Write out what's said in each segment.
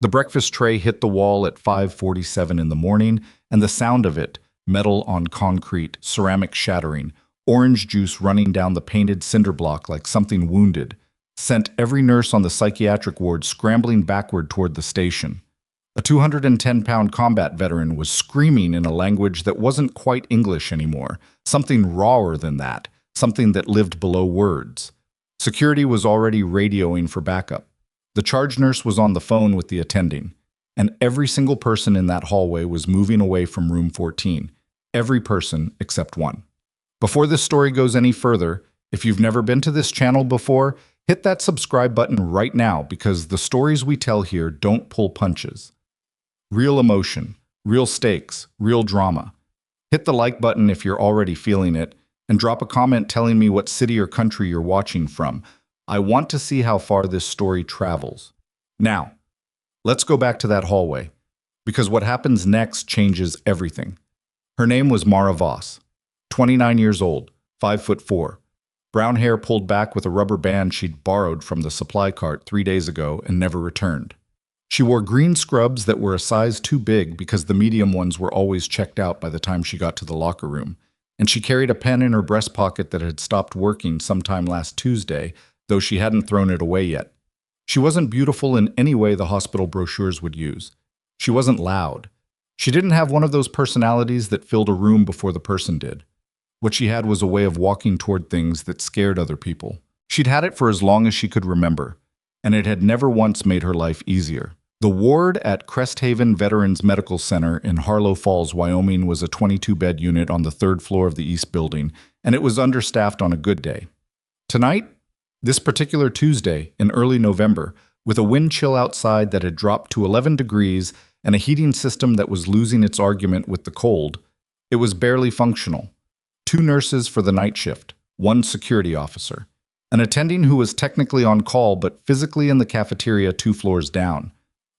The breakfast tray hit the wall at 5:47 in the morning, and the sound of it, metal on concrete, ceramic shattering, orange juice running down the painted cinder block like something wounded, sent every nurse on the psychiatric ward scrambling backward toward the station. A 210-pound combat veteran was screaming in a language that wasn't quite English anymore, something rawer than that, something that lived below words. Security was already radioing for backup. The charge nurse was on the phone with the attending, and every single person in that hallway was moving away from room 14. Every person except one. Before this story goes any further, if you've never been to this channel before, hit that subscribe button right now because the stories we tell here don't pull punches. Real emotion, real stakes, real drama. Hit the like button if you're already feeling it, and drop a comment telling me what city or country you're watching from. I want to see how far this story travels. Now, let's go back to that hallway, because what happens next changes everything. Her name was Mara Voss, 29 years old, 5'4", brown hair pulled back with a rubber band she'd borrowed from the supply cart 3 days ago and never returned. She wore green scrubs that were a size too big because the medium ones were always checked out by the time she got to the locker room, and she carried a pen in her breast pocket that had stopped working sometime last Tuesday, though she hadn't thrown it away yet. She wasn't beautiful in any way the hospital brochures would use. She wasn't loud. She didn't have one of those personalities that filled a room before the person did. What she had was a way of walking toward things that scared other people. She'd had it for as long as she could remember, and it had never once made her life easier. The ward at Cresthaven Veterans Medical Center in Harlow Falls, Wyoming was a 22-bed unit on the 3rd floor of the East Building, and it was understaffed on a good day. Tonight, this particular Tuesday in early November, with a wind chill outside that had dropped to 11 degrees and a heating system that was losing its argument with the cold, it was barely functional. 2 nurses for the night shift, 1 security officer, an attending who was technically on call but physically in the cafeteria 2 floors down.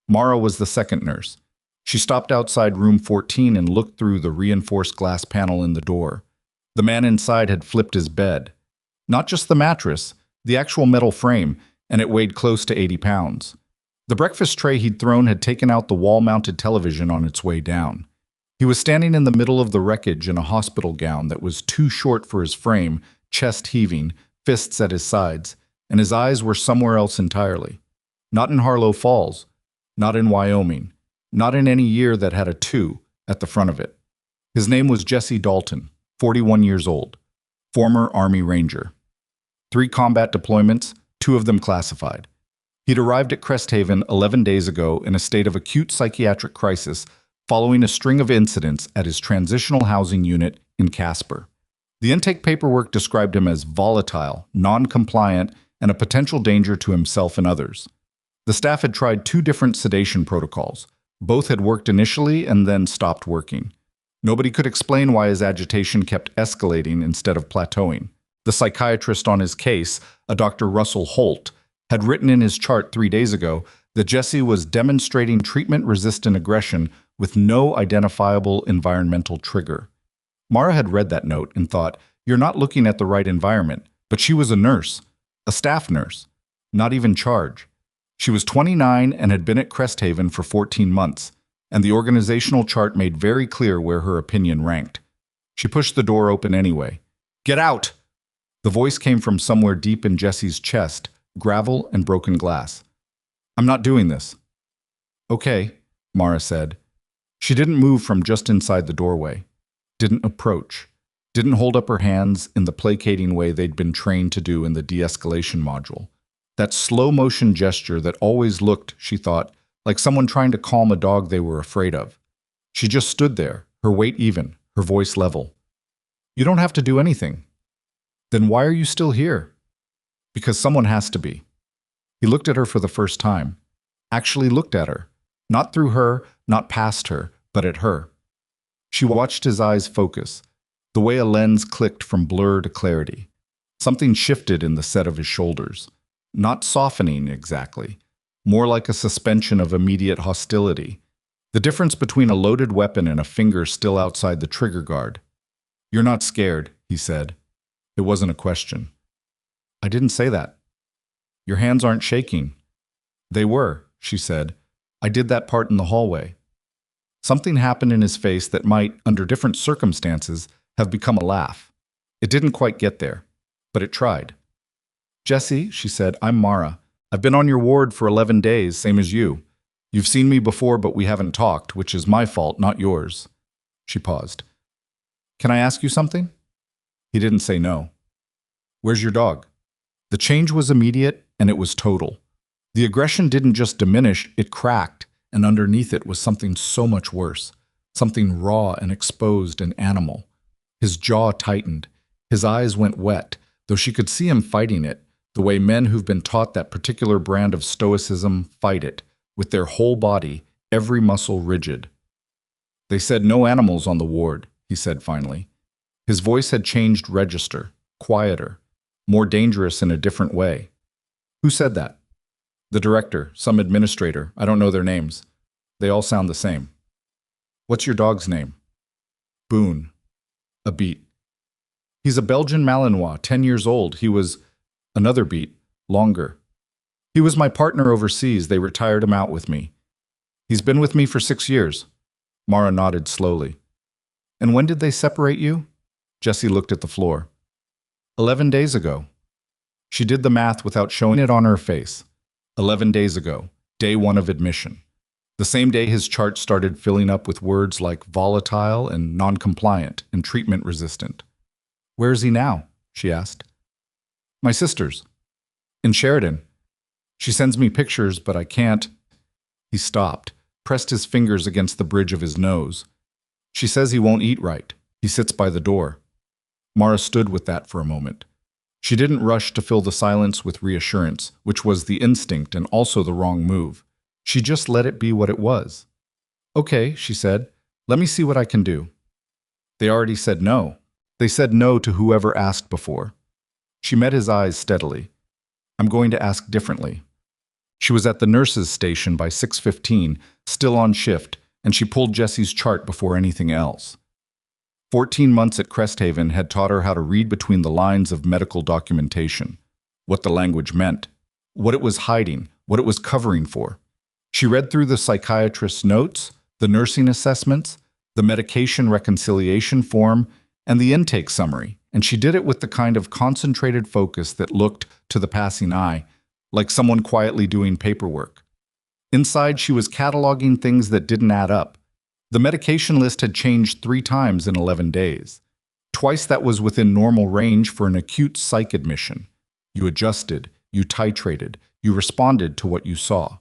Mara was the second nurse. She stopped outside room 14 and looked through the reinforced glass panel in the door. The man inside had flipped his bed. Not just the mattress, the actual metal frame, and it weighed close to 80 pounds. The breakfast tray he'd thrown had taken out the wall-mounted television on its way down. He was standing in the middle of the wreckage in a hospital gown that was too short for his frame, chest heaving, fists at his sides, and his eyes were somewhere else entirely. Not in Harlow Falls, not in Wyoming, not in any year that had a 2 at the front of it. His name was Jesse Dalton, 41 years old, former Army Ranger. 3 combat deployments, 2 of them classified. He'd arrived at Cresthaven 11 days ago in a state of acute psychiatric crisis following a string of incidents at his transitional housing unit in Casper. The intake paperwork described him as volatile, non-compliant, and a potential danger to himself and others. The staff had tried 2 different sedation protocols. Both had worked initially and then stopped working. Nobody could explain why his agitation kept escalating instead of plateauing. The psychiatrist on his case, a Dr. Russell Holt, had written in his chart 3 days ago that Jesse was demonstrating treatment-resistant aggression with no identifiable environmental trigger. Mara had read that note and thought, "You're not looking at the right environment." But she was a nurse, a staff nurse, not even charge. She was 29 and had been at Cresthaven for 14 months, and the organizational chart made very clear where her opinion ranked. She pushed the door open anyway. "Get out!" The voice came from somewhere deep in Jesse's chest, gravel and broken glass. "I'm not doing this." "Okay," Mara said. She didn't move from just inside the doorway, didn't approach, didn't hold up her hands in the placating way they'd been trained to do in the de-escalation module. That slow-motion gesture that always looked, she thought, like someone trying to calm a dog they were afraid of. She just stood there, her weight even, her voice level. "You don't have to do anything." "Then why are you still here?" "Because someone has to be." He looked at her for the first time. Actually looked at her. Not through her, not past her, but at her. She watched his eyes focus, the way a lens clicked from blur to clarity. Something shifted in the set of his shoulders. Not softening exactly, more like a suspension of immediate hostility. The difference between a loaded weapon and a finger still outside the trigger guard. "You're not scared," he said. It wasn't a question. "I didn't say that." "Your hands aren't shaking." "They were," she said. I did that part in the hallway. Something happened in his face that might, under different circumstances, have become a laugh. It didn't quite get there, but it tried. Jesse, she said, I'm Mara. I've been on your ward for 11 days, same as you. You've seen me before, but we haven't talked, which is my fault, not yours. She paused. Can I ask you something? He didn't say no. Where's your dog? The change was immediate, and it was total. The aggression didn't just diminish, it cracked, and underneath it was something so much worse, something raw and exposed and animal. His jaw tightened. His eyes went wet, though she could see him fighting it, the way men who've been taught that particular brand of stoicism fight it, with their whole body, every muscle rigid. They said no animals on the ward, he said finally. His voice had changed register, quieter, more dangerous in a different way. Who said that? The director, some administrator, I don't know their names. They all sound the same. What's your dog's name? Boone. A beat. He's a Belgian Malinois, 10 years old. He was another beat, longer. He was my partner overseas. They retired him out with me. He's been with me for 6 years. Mara nodded slowly. And when did they separate you? Jessie looked at the floor. 11 days ago. She did the math without showing it on her face. 11 days ago, day 1 of admission. The same day his chart started filling up with words like volatile and non-compliant and treatment-resistant. Where is he now? She asked. My sister's. In Sheridan. She sends me pictures, but I can't. He stopped, pressed his fingers against the bridge of his nose. She says he won't eat right. He sits by the door. Mara stood with that for a moment. She didn't rush to fill the silence with reassurance, which was the instinct and also the wrong move. She just let it be what it was. Okay, she said, let me see what I can do. They already said no. They said no to whoever asked before. She met his eyes steadily. I'm going to ask differently. She was at the nurse's station by 6:15, still on shift, and she pulled Jessie's chart before anything else. 14 months at Cresthaven had taught her how to read between the lines of medical documentation, what the language meant, what it was hiding, what it was covering for. She read through the psychiatrist's notes, the nursing assessments, the medication reconciliation form, and the intake summary, and she did it with the kind of concentrated focus that looked, to the passing eye, like someone quietly doing paperwork. Inside, she was cataloging things that didn't add up. The medication list had changed 3 times in 11 days. Twice that was within normal range for an acute psych admission. You adjusted, you titrated, you responded to what you saw.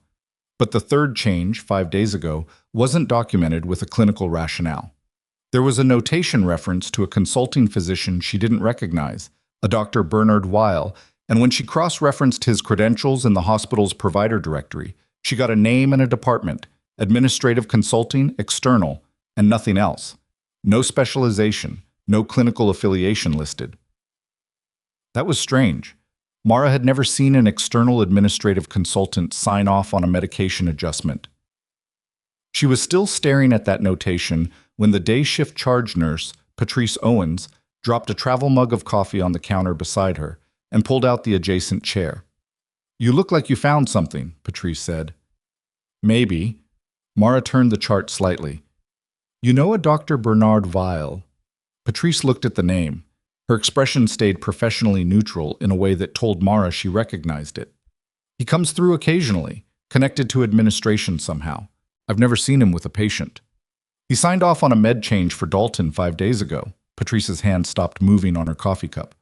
But the third change, 5 days ago, wasn't documented with a clinical rationale. There was a notation reference to a consulting physician she didn't recognize, a Dr. Bernard Weil, and when she cross-referenced his credentials in the hospital's provider directory, she got a name and a department, administrative consulting, external, and nothing else. No specialization, no clinical affiliation listed. That was strange. Mara had never seen an external administrative consultant sign off on a medication adjustment. She was still staring at that notation when the day shift charge nurse, Patrice Owens, dropped a travel mug of coffee on the counter beside her and pulled out the adjacent chair. You look like you found something, Patrice said. Maybe. Mara turned the chart slightly. You know a Dr. Bernard Weil? Patrice looked at the name. Her expression stayed professionally neutral in a way that told Mara she recognized it. He comes through occasionally, connected to administration somehow. I've never seen him with a patient. He signed off on a med change for Dalton 5 days ago. Patrice's hand stopped moving on her coffee cup.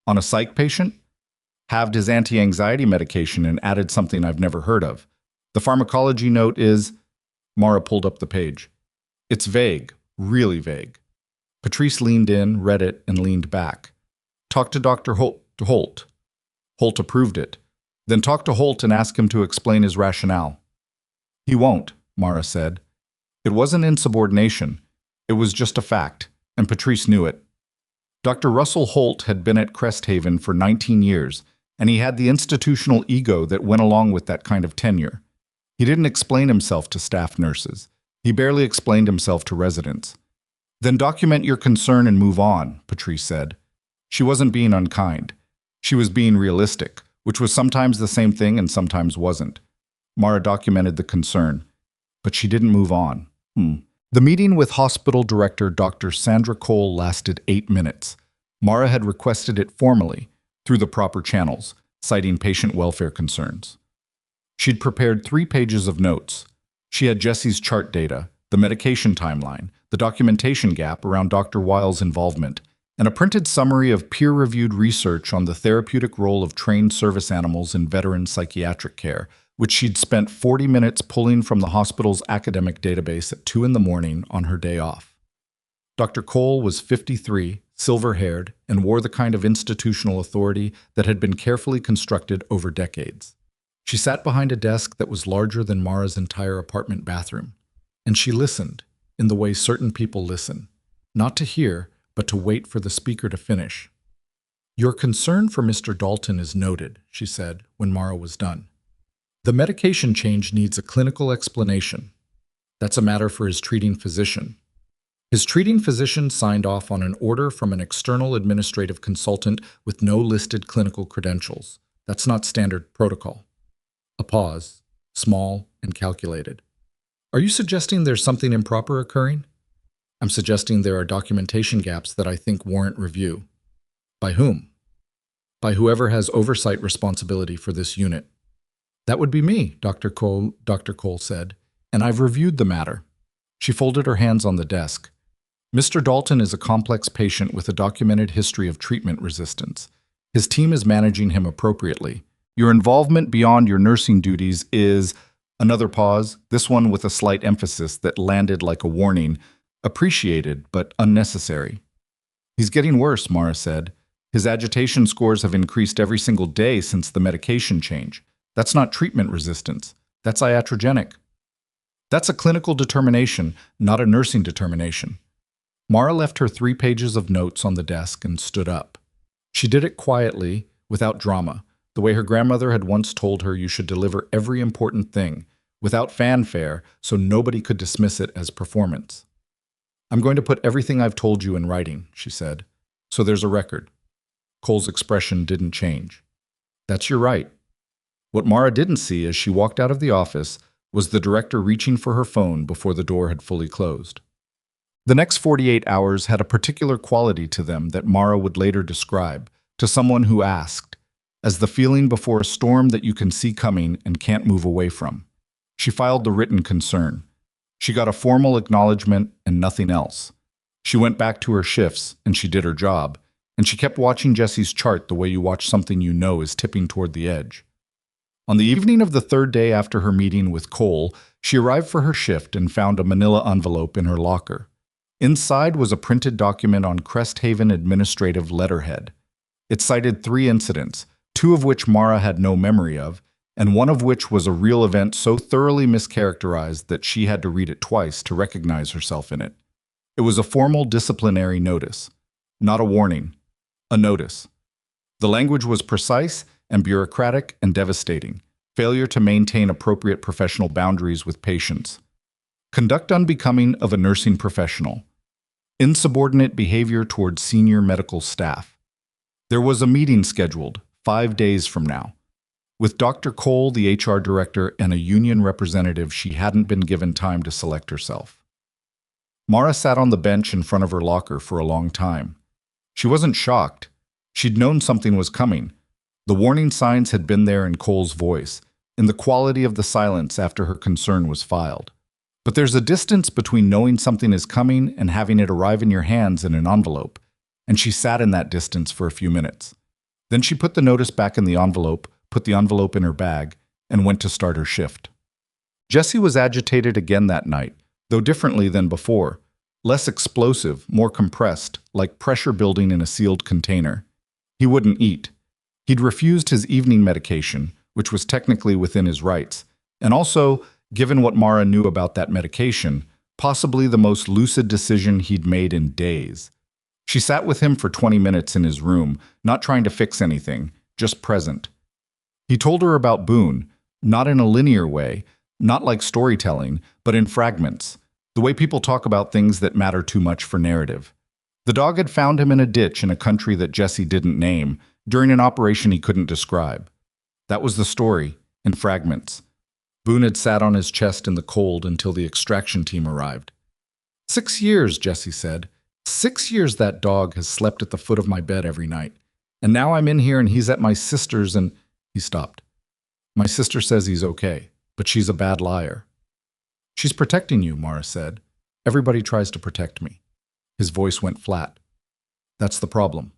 On a psych patient? Halved his anti-anxiety medication and added something I've never heard of. The pharmacology note is... Mara pulled up the page. It's vague, really vague. Patrice leaned in, read it, and leaned back. Talk to Dr. Holt. Holt approved it. Then talk to Holt and ask him to explain his rationale. He won't, Mara said. It wasn't insubordination. It was just a fact, and Patrice knew it. Dr. Russell Holt had been at Cresthaven for 19 years, and he had the institutional ego that went along with that kind of tenure. He didn't explain himself to staff nurses. He barely explained himself to residents. Then document your concern and move on, Patrice said. She wasn't being unkind. She was being realistic, which was sometimes the same thing and sometimes wasn't. Mara documented the concern. but she didn't move on. The meeting with hospital director Dr. Sandra Cole lasted 8 minutes. Mara had requested it formally, through the proper channels, citing patient welfare concerns. She'd prepared 3 pages of notes. She had Jesse's chart data, the medication timeline, the documentation gap around Dr. Weil's involvement, and a printed summary of peer-reviewed research on the therapeutic role of trained service animals in veteran psychiatric care, which she'd spent 40 minutes pulling from the hospital's academic database at 2 in the morning on her day off. Dr. Cole was 53, silver-haired, and wore the kind of institutional authority that had been carefully constructed over decades. She sat behind a desk that was larger than Mara's entire apartment bathroom, and she listened in the way certain people listen, not to hear, but to wait for the speaker to finish. "Your concern for Mr. Dalton is noted," she said when Mara was done. "The medication change needs a clinical explanation. That's a matter for his treating physician." His treating physician signed off on an order from an external administrative consultant with no listed clinical credentials. That's not standard protocol. A pause, small and calculated. "Are you suggesting there's something improper occurring?" "I'm suggesting there are documentation gaps that I think warrant review." "By whom?" "By whoever has oversight responsibility for this unit." "That would be me," Dr. Cole said, "and I've reviewed the matter." She folded her hands on the desk. "Mr. Dalton is a complex patient with a documented history of treatment resistance. His team is managing him appropriately. Your involvement beyond your nursing duties is—" Another pause, this one with a slight emphasis that landed like a warning. "Appreciated, but unnecessary." "He's getting worse," Mara said. "His agitation scores have increased every single day since the medication change. That's not treatment resistance. That's iatrogenic. That's a clinical determination, not a nursing determination." Mara left her 3 pages of notes on the desk and stood up. She did it quietly, without drama, the way her grandmother had once told her you should deliver every important thing, without fanfare, so nobody could dismiss it as performance. "I'm going to put everything I've told you in writing," she said, "so there's a record." Cole's expression didn't change. "That's your right." What Mara didn't see as she walked out of the office was the director reaching for her phone before the door had fully closed. The next 48 hours had a particular quality to them that Mara would later describe to someone who asked, as the feeling before a storm that you can see coming and can't move away from. She filed the written concern. She got a formal acknowledgement and nothing else. She went back to her shifts and she did her job, and she kept watching Jesse's chart the way you watch something you know is tipping toward the edge. On the evening of the 3rd day after her meeting with Cole, she arrived for her shift and found a manila envelope in her locker. Inside was a printed document on Cresthaven administrative letterhead. It cited 3 incidents, 2 of which Mara had no memory of, and one of which was a real event so thoroughly mischaracterized that she had to read it twice to recognize herself in it. It was a formal disciplinary notice, not a warning, a notice. The language was precise and bureaucratic and devastating. Failure to maintain appropriate professional boundaries with patients. Conduct unbecoming of a nursing professional. Insubordinate behavior towards senior medical staff. There was a meeting scheduled 5 days from now, with Dr. Cole, the HR director, and a union representative she hadn't been given time to select herself. Mara sat on the bench in front of her locker for a long time. She wasn't shocked. She'd known something was coming. The warning signs had been there in Cole's voice, in the quality of the silence after her concern was filed. But there's a distance between knowing something is coming and having it arrive in your hands in an envelope, and she sat in that distance for a few minutes. Then she put the notice back in the envelope, put the envelope in her bag, and went to start her shift. Jesse was agitated again that night, though differently than before. Less explosive, more compressed, like pressure building in a sealed container. He wouldn't eat. He'd refused his evening medication, which was technically within his rights, and also, given what Mara knew about that medication, possibly the most lucid decision he'd made in days. She sat with him for 20 minutes in his room, not trying to fix anything, just present. He told her about Boone, not in a linear way, not like storytelling, but in fragments, the way people talk about things that matter too much for narrative. The dog had found him in a ditch in a country that Jesse didn't name, during an operation he couldn't describe. That was the story, in fragments. Boone had sat on his chest in the cold until the extraction team arrived. 6 years, Jesse said. 6 years that dog has slept at the foot of my bed every night. And now I'm in here and he's at my sister's and... He stopped. My sister says he's okay, but she's a bad liar. She's protecting you, Mara said. Everybody tries to protect me. His voice went flat. That's the problem.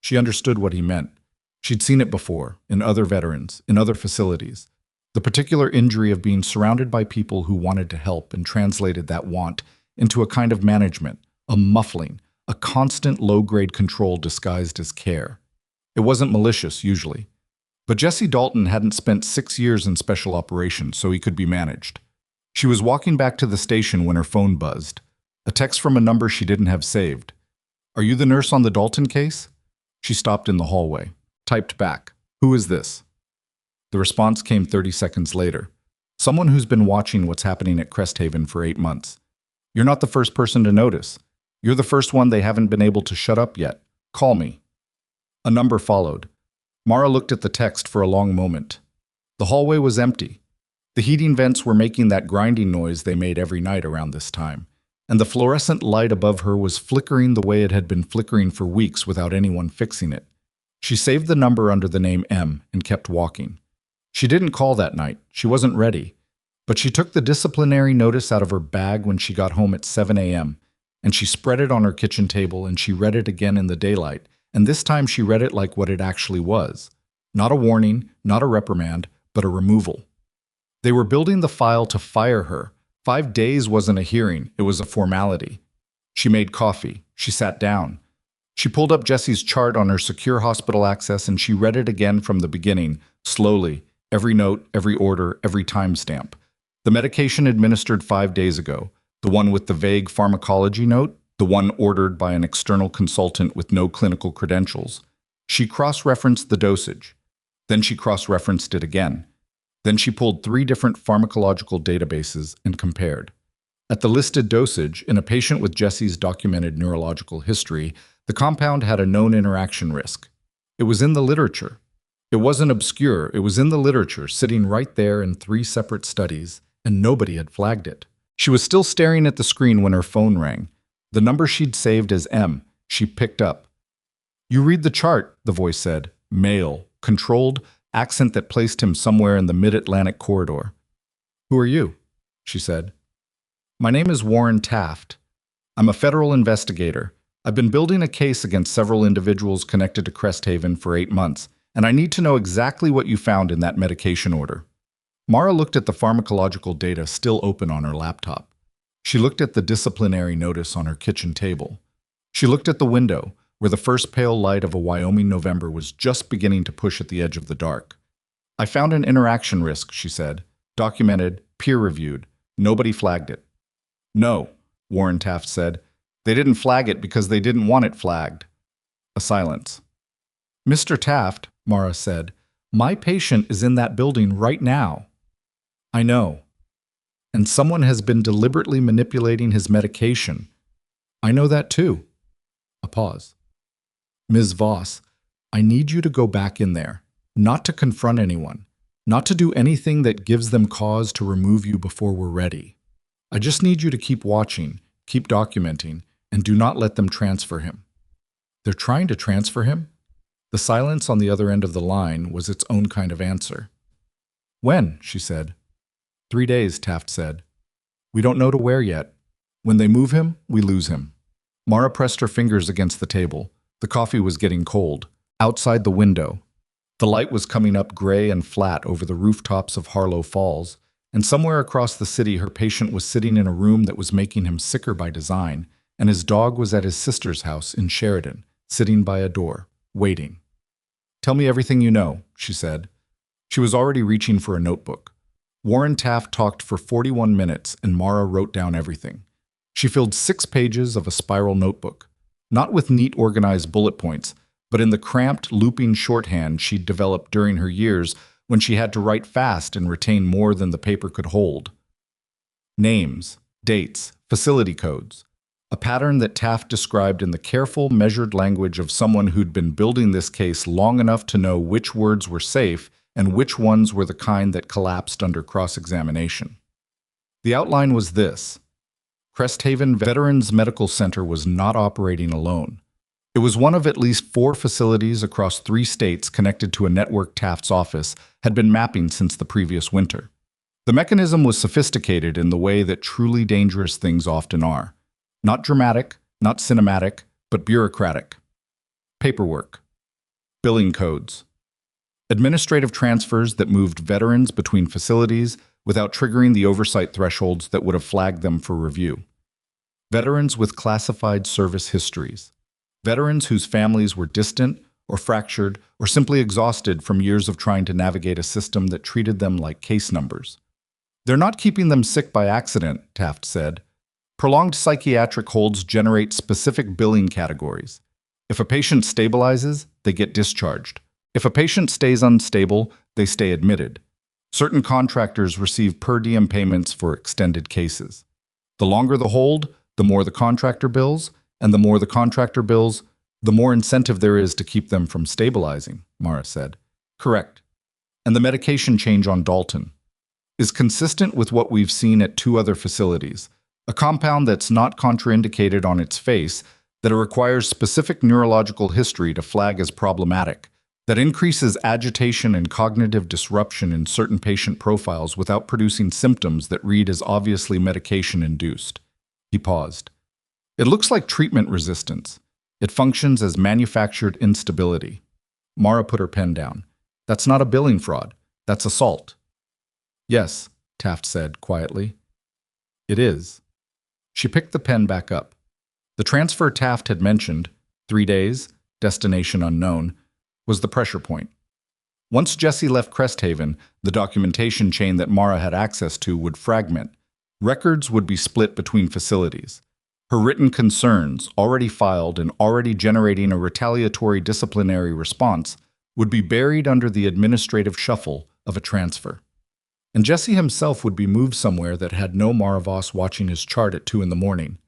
She understood what he meant. She'd seen it before, in other veterans, in other facilities. The particular injury of being surrounded by people who wanted to help and translated that want into a kind of management, a muffling, a constant low-grade control disguised as care. It wasn't malicious, usually. But Jesse Dalton hadn't spent 6 years in special operations, so he could be managed. She was walking back to the station when her phone buzzed. A text from a number she didn't have saved. Are you the nurse on the Dalton case? She stopped in the hallway. Typed back. Who is this? The response came 30 seconds later. Someone who's been watching what's happening at Cresthaven for 8 months. You're not the first person to notice. You're the first one they haven't been able to shut up yet. Call me. A number followed. Mara looked at the text for a long moment. The hallway was empty. The heating vents were making that grinding noise they made every night around this time, and the fluorescent light above her was flickering the way it had been flickering for weeks without anyone fixing it. She saved the number under the name M and kept walking. She didn't call that night. She wasn't ready. But she took the disciplinary notice out of her bag when she got home at 7 a.m., and she spread it on her kitchen table and she read it again in the daylight, and this time she read it like what it actually was. Not a warning, not a reprimand, but a removal. They were building the file to fire her. 5 days wasn't a hearing, it was a formality. She made coffee. She sat down. She pulled up Jesse's chart on her secure hospital access and she read it again from the beginning, slowly, every note, every order, every timestamp. The medication administered 5 days ago, the one with the vague pharmacology note, the one ordered by an external consultant with no clinical credentials. She cross-referenced the dosage. Then she cross-referenced it again. Then she pulled 3 different pharmacological databases and compared. At the listed dosage, in a patient with Jesse's documented neurological history, the compound had a known interaction risk. It was in the literature. It wasn't obscure, it was in the literature, sitting right there in 3 separate studies, and nobody had flagged it. She was still staring at the screen when her phone rang. The number she'd saved as M, she picked up. You read the chart, the voice said. Male, controlled, accent that placed him somewhere in the mid-Atlantic corridor. Who are you? She said. My name is Warren Taft. I'm a federal investigator. I've been building a case against several individuals connected to Cresthaven for 8 months, and I need to know exactly what you found in that medication order. Mara looked at the pharmacological data still open on her laptop. She looked at the disciplinary notice on her kitchen table. She looked at the window, where the first pale light of a Wyoming November was just beginning to push at the edge of the dark. I found an interaction risk, she said. Documented, peer-reviewed. Nobody flagged it. No, Warren Taft said. They didn't flag it because they didn't want it flagged. A silence. Mr. Taft, Mara said, my patient is in that building right now. I know. And someone has been deliberately manipulating his medication. I know that too. A pause. Ms. Voss, I need you to go back in there, not to confront anyone, not to do anything that gives them cause to remove you before we're ready. I just need you to keep watching, keep documenting, and do not let them transfer him. They're trying to transfer him? The silence on the other end of the line was its own kind of answer. When? She said. 3 days, Taft said. We don't know to where yet. When they move him, we lose him. Mara pressed her fingers against the table. The coffee was getting cold. Outside the window, the light was coming up gray and flat over the rooftops of Harlow Falls, and somewhere across the city her patient was sitting in a room that was making him sicker by design, and his dog was at his sister's house in Sheridan, sitting by a door, waiting. Tell me everything you know, she said. She was already reaching for a notebook. Warren Taft talked for 41 minutes, and Mara wrote down everything. She filled 6 pages of a spiral notebook, not with neat organized bullet points, but in the cramped, looping shorthand she'd developed during her years when she had to write fast and retain more than the paper could hold. Names, dates, facility codes, a pattern that Taft described in the careful, measured language of someone who'd been building this case long enough to know which words were safe and which ones were the kind that collapsed under cross-examination. The outline was this. Cresthaven Veterans Medical Center was not operating alone. It was one of at least 4 facilities across 3 states connected to a network Taft's office had been mapping since the previous winter. The mechanism was sophisticated in the way that truly dangerous things often are. Not dramatic, not cinematic, but bureaucratic. Paperwork. Billing codes. Administrative transfers that moved veterans between facilities without triggering the oversight thresholds that would have flagged them for review. Veterans with classified service histories. Veterans whose families were distant or fractured or simply exhausted from years of trying to navigate a system that treated them like case numbers. They're not keeping them sick by accident, Taft said. Prolonged psychiatric holds generate specific billing categories. If a patient stabilizes, they get discharged. If a patient stays unstable, they stay admitted. Certain contractors receive per diem payments for extended cases. The longer the hold, the more the contractor bills, and the more the contractor bills, the more incentive there is to keep them from stabilizing, Mara said. Correct. And the medication change on Dalton is consistent with what we've seen at 2 other facilities, a compound that's not contraindicated on its face, that it requires specific neurological history to flag as problematic, that increases agitation and cognitive disruption in certain patient profiles without producing symptoms that read as obviously medication-induced. He paused. It looks like treatment resistance. It functions as manufactured instability. Mara put her pen down. That's not a billing fraud. That's assault. Yes, Taft said quietly. It is. She picked the pen back up. The transfer Taft had mentioned, 3 days, destination unknown, was the pressure point. Once Jessie left Cresthaven, the documentation chain that Mara had access to would fragment. Records would be split between facilities. Her written concerns, already filed and already generating a retaliatory disciplinary response, would be buried under the administrative shuffle of a transfer. And Jessie himself would be moved somewhere that had no Mara Voss watching his chart at 2 in the morning.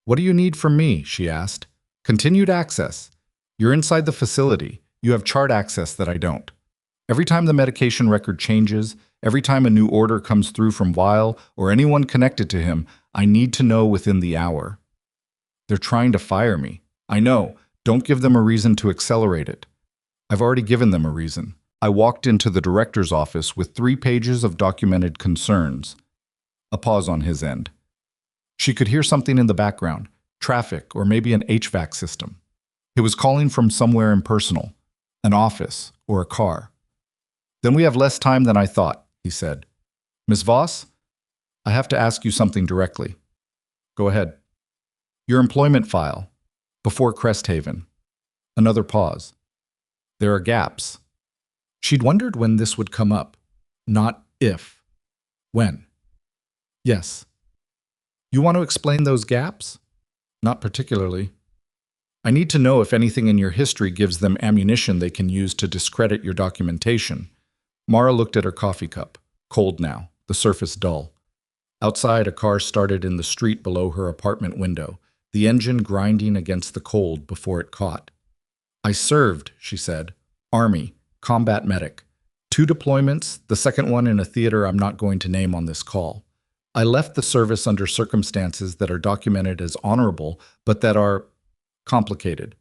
What do you need from me? She asked. Continued access. You're inside the facility. You have chart access that I don't. Every time the medication record changes, every time a new order comes through from Weil or anyone connected to him, I need to know within the hour. They're trying to fire me. I know. Don't give them a reason to accelerate it. I've already given them a reason. I walked into the director's office with 3 pages of documented concerns. A pause on his end. She could hear something in the background, traffic or maybe an HVAC system. It was calling from somewhere impersonal, an office or a car. Then we have less time than I thought, he said. Ms. Voss, I have to ask you something directly. Go ahead. Your employment file, before Cresthaven. Another pause. There are gaps. She'd wondered when this would come up. Not if. When. Yes. You want to explain those gaps? Not particularly. I need to know if anything in your history gives them ammunition they can use to discredit your documentation. Mara looked at her coffee cup, cold now, the surface dull. Outside, a car started in the street below her apartment window, the engine grinding against the cold before it caught. I served, she said. Army, combat medic. 2 deployments, the second one in a theater I'm not going to name on this call. I left the service under circumstances that are documented as honorable, but that are complicated.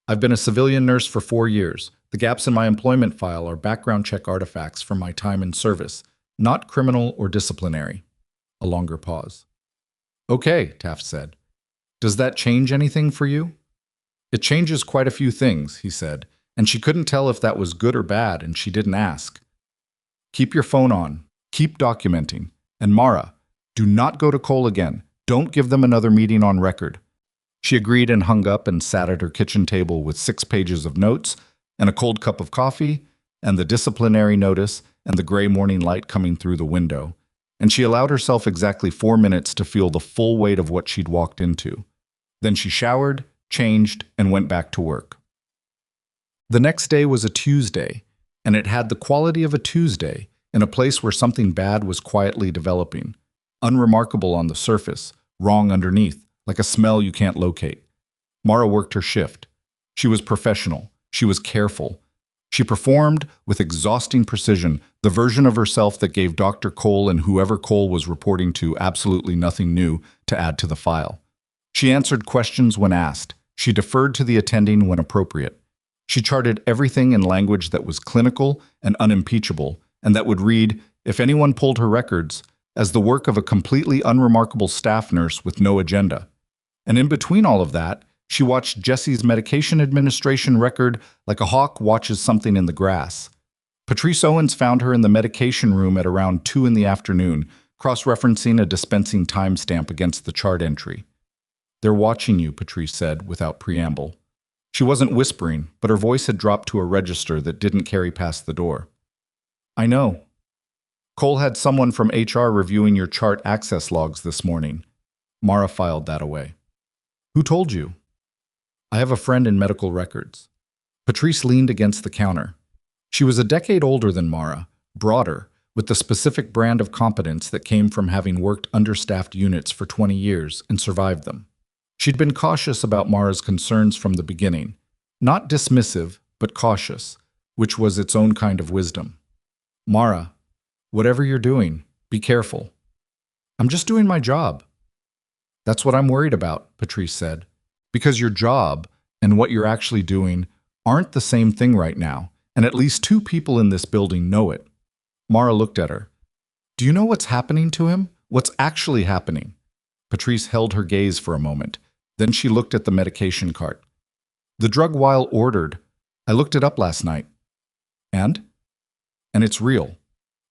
I've been a civilian nurse for 4 years. The gaps in my employment file are background check artifacts from my time in service, not criminal or disciplinary. A longer pause. Okay, Taft said. Does that change anything for you? It changes quite a few things, he said, and she couldn't tell if that was good or bad, and she didn't ask. Keep your phone on. Keep documenting. And Mara, do not go to Cole again. Don't give them another meeting on record. She agreed and hung up and sat at her kitchen table with 6 pages of notes and a cold cup of coffee and the disciplinary notice and the gray morning light coming through the window. And she allowed herself exactly 4 minutes to feel the full weight of what she'd walked into. Then she showered, changed, and went back to work. The next day was a Tuesday, and it had the quality of a Tuesday in a place where something bad was quietly developing. Unremarkable on the surface, wrong underneath, like a smell you can't locate. Mara worked her shift. She was professional. She was careful. She performed, with exhausting precision, the version of herself that gave Dr. Cole and whoever Cole was reporting to absolutely nothing new to add to the file. She answered questions when asked. She deferred to the attending when appropriate. She charted everything in language that was clinical and unimpeachable, and that would read, if anyone pulled her records, as the work of a completely unremarkable staff nurse with no agenda. And in between all of that, she watched Jesse's medication administration record like a hawk watches something in the grass. Patrice Owens found her in the medication room at around 2 in the afternoon, cross-referencing a dispensing timestamp against the chart entry. "They're watching you," Patrice said, without preamble. She wasn't whispering, but her voice had dropped to a register that didn't carry past the door. "I know. Cole had someone from HR reviewing your chart access logs this morning." Mara filed that away. "Who told you?" "I have a friend in medical records." Patrice leaned against the counter. She was a decade older than Mara, broader, with the specific brand of competence that came from having worked understaffed units for 20 years and survived them. She'd been cautious about Mara's concerns from the beginning. Not dismissive, but cautious, which was its own kind of wisdom. "Mara, whatever you're doing, be careful." "I'm just doing my job." "That's what I'm worried about," Patrice said. "Because your job and what you're actually doing aren't the same thing right now, and at least 2 people in this building know it." Mara looked at her. "Do you know what's happening to him? What's actually happening?" Patrice held her gaze for a moment. Then she looked at the medication cart. "The drug Weil ordered. I looked it up last night." "And?" "And it's real.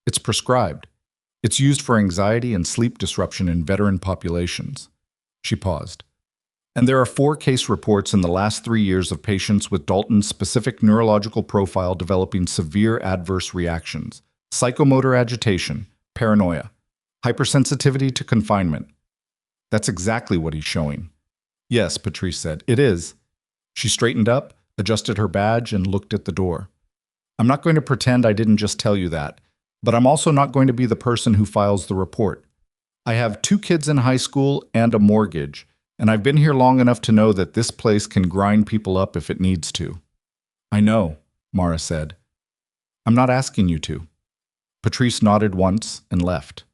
It's prescribed. It's used for anxiety and sleep disruption in veteran populations." She paused. "And there are 4 case reports in the last 3 years of patients with Dalton's specific neurological profile developing severe adverse reactions, psychomotor agitation, paranoia, hypersensitivity to confinement." "That's exactly what he's showing." "Yes," Patrice said, "it is." She straightened up, adjusted her badge, and looked at the door. "I'm not going to pretend I didn't just tell you that, but I'm also not going to be the person who files the report. I have 2 kids in high school and a mortgage, and I've been here long enough to know that this place can grind people up if it needs to." "I know," Mara said. "I'm not asking you to." Patrice nodded once and left.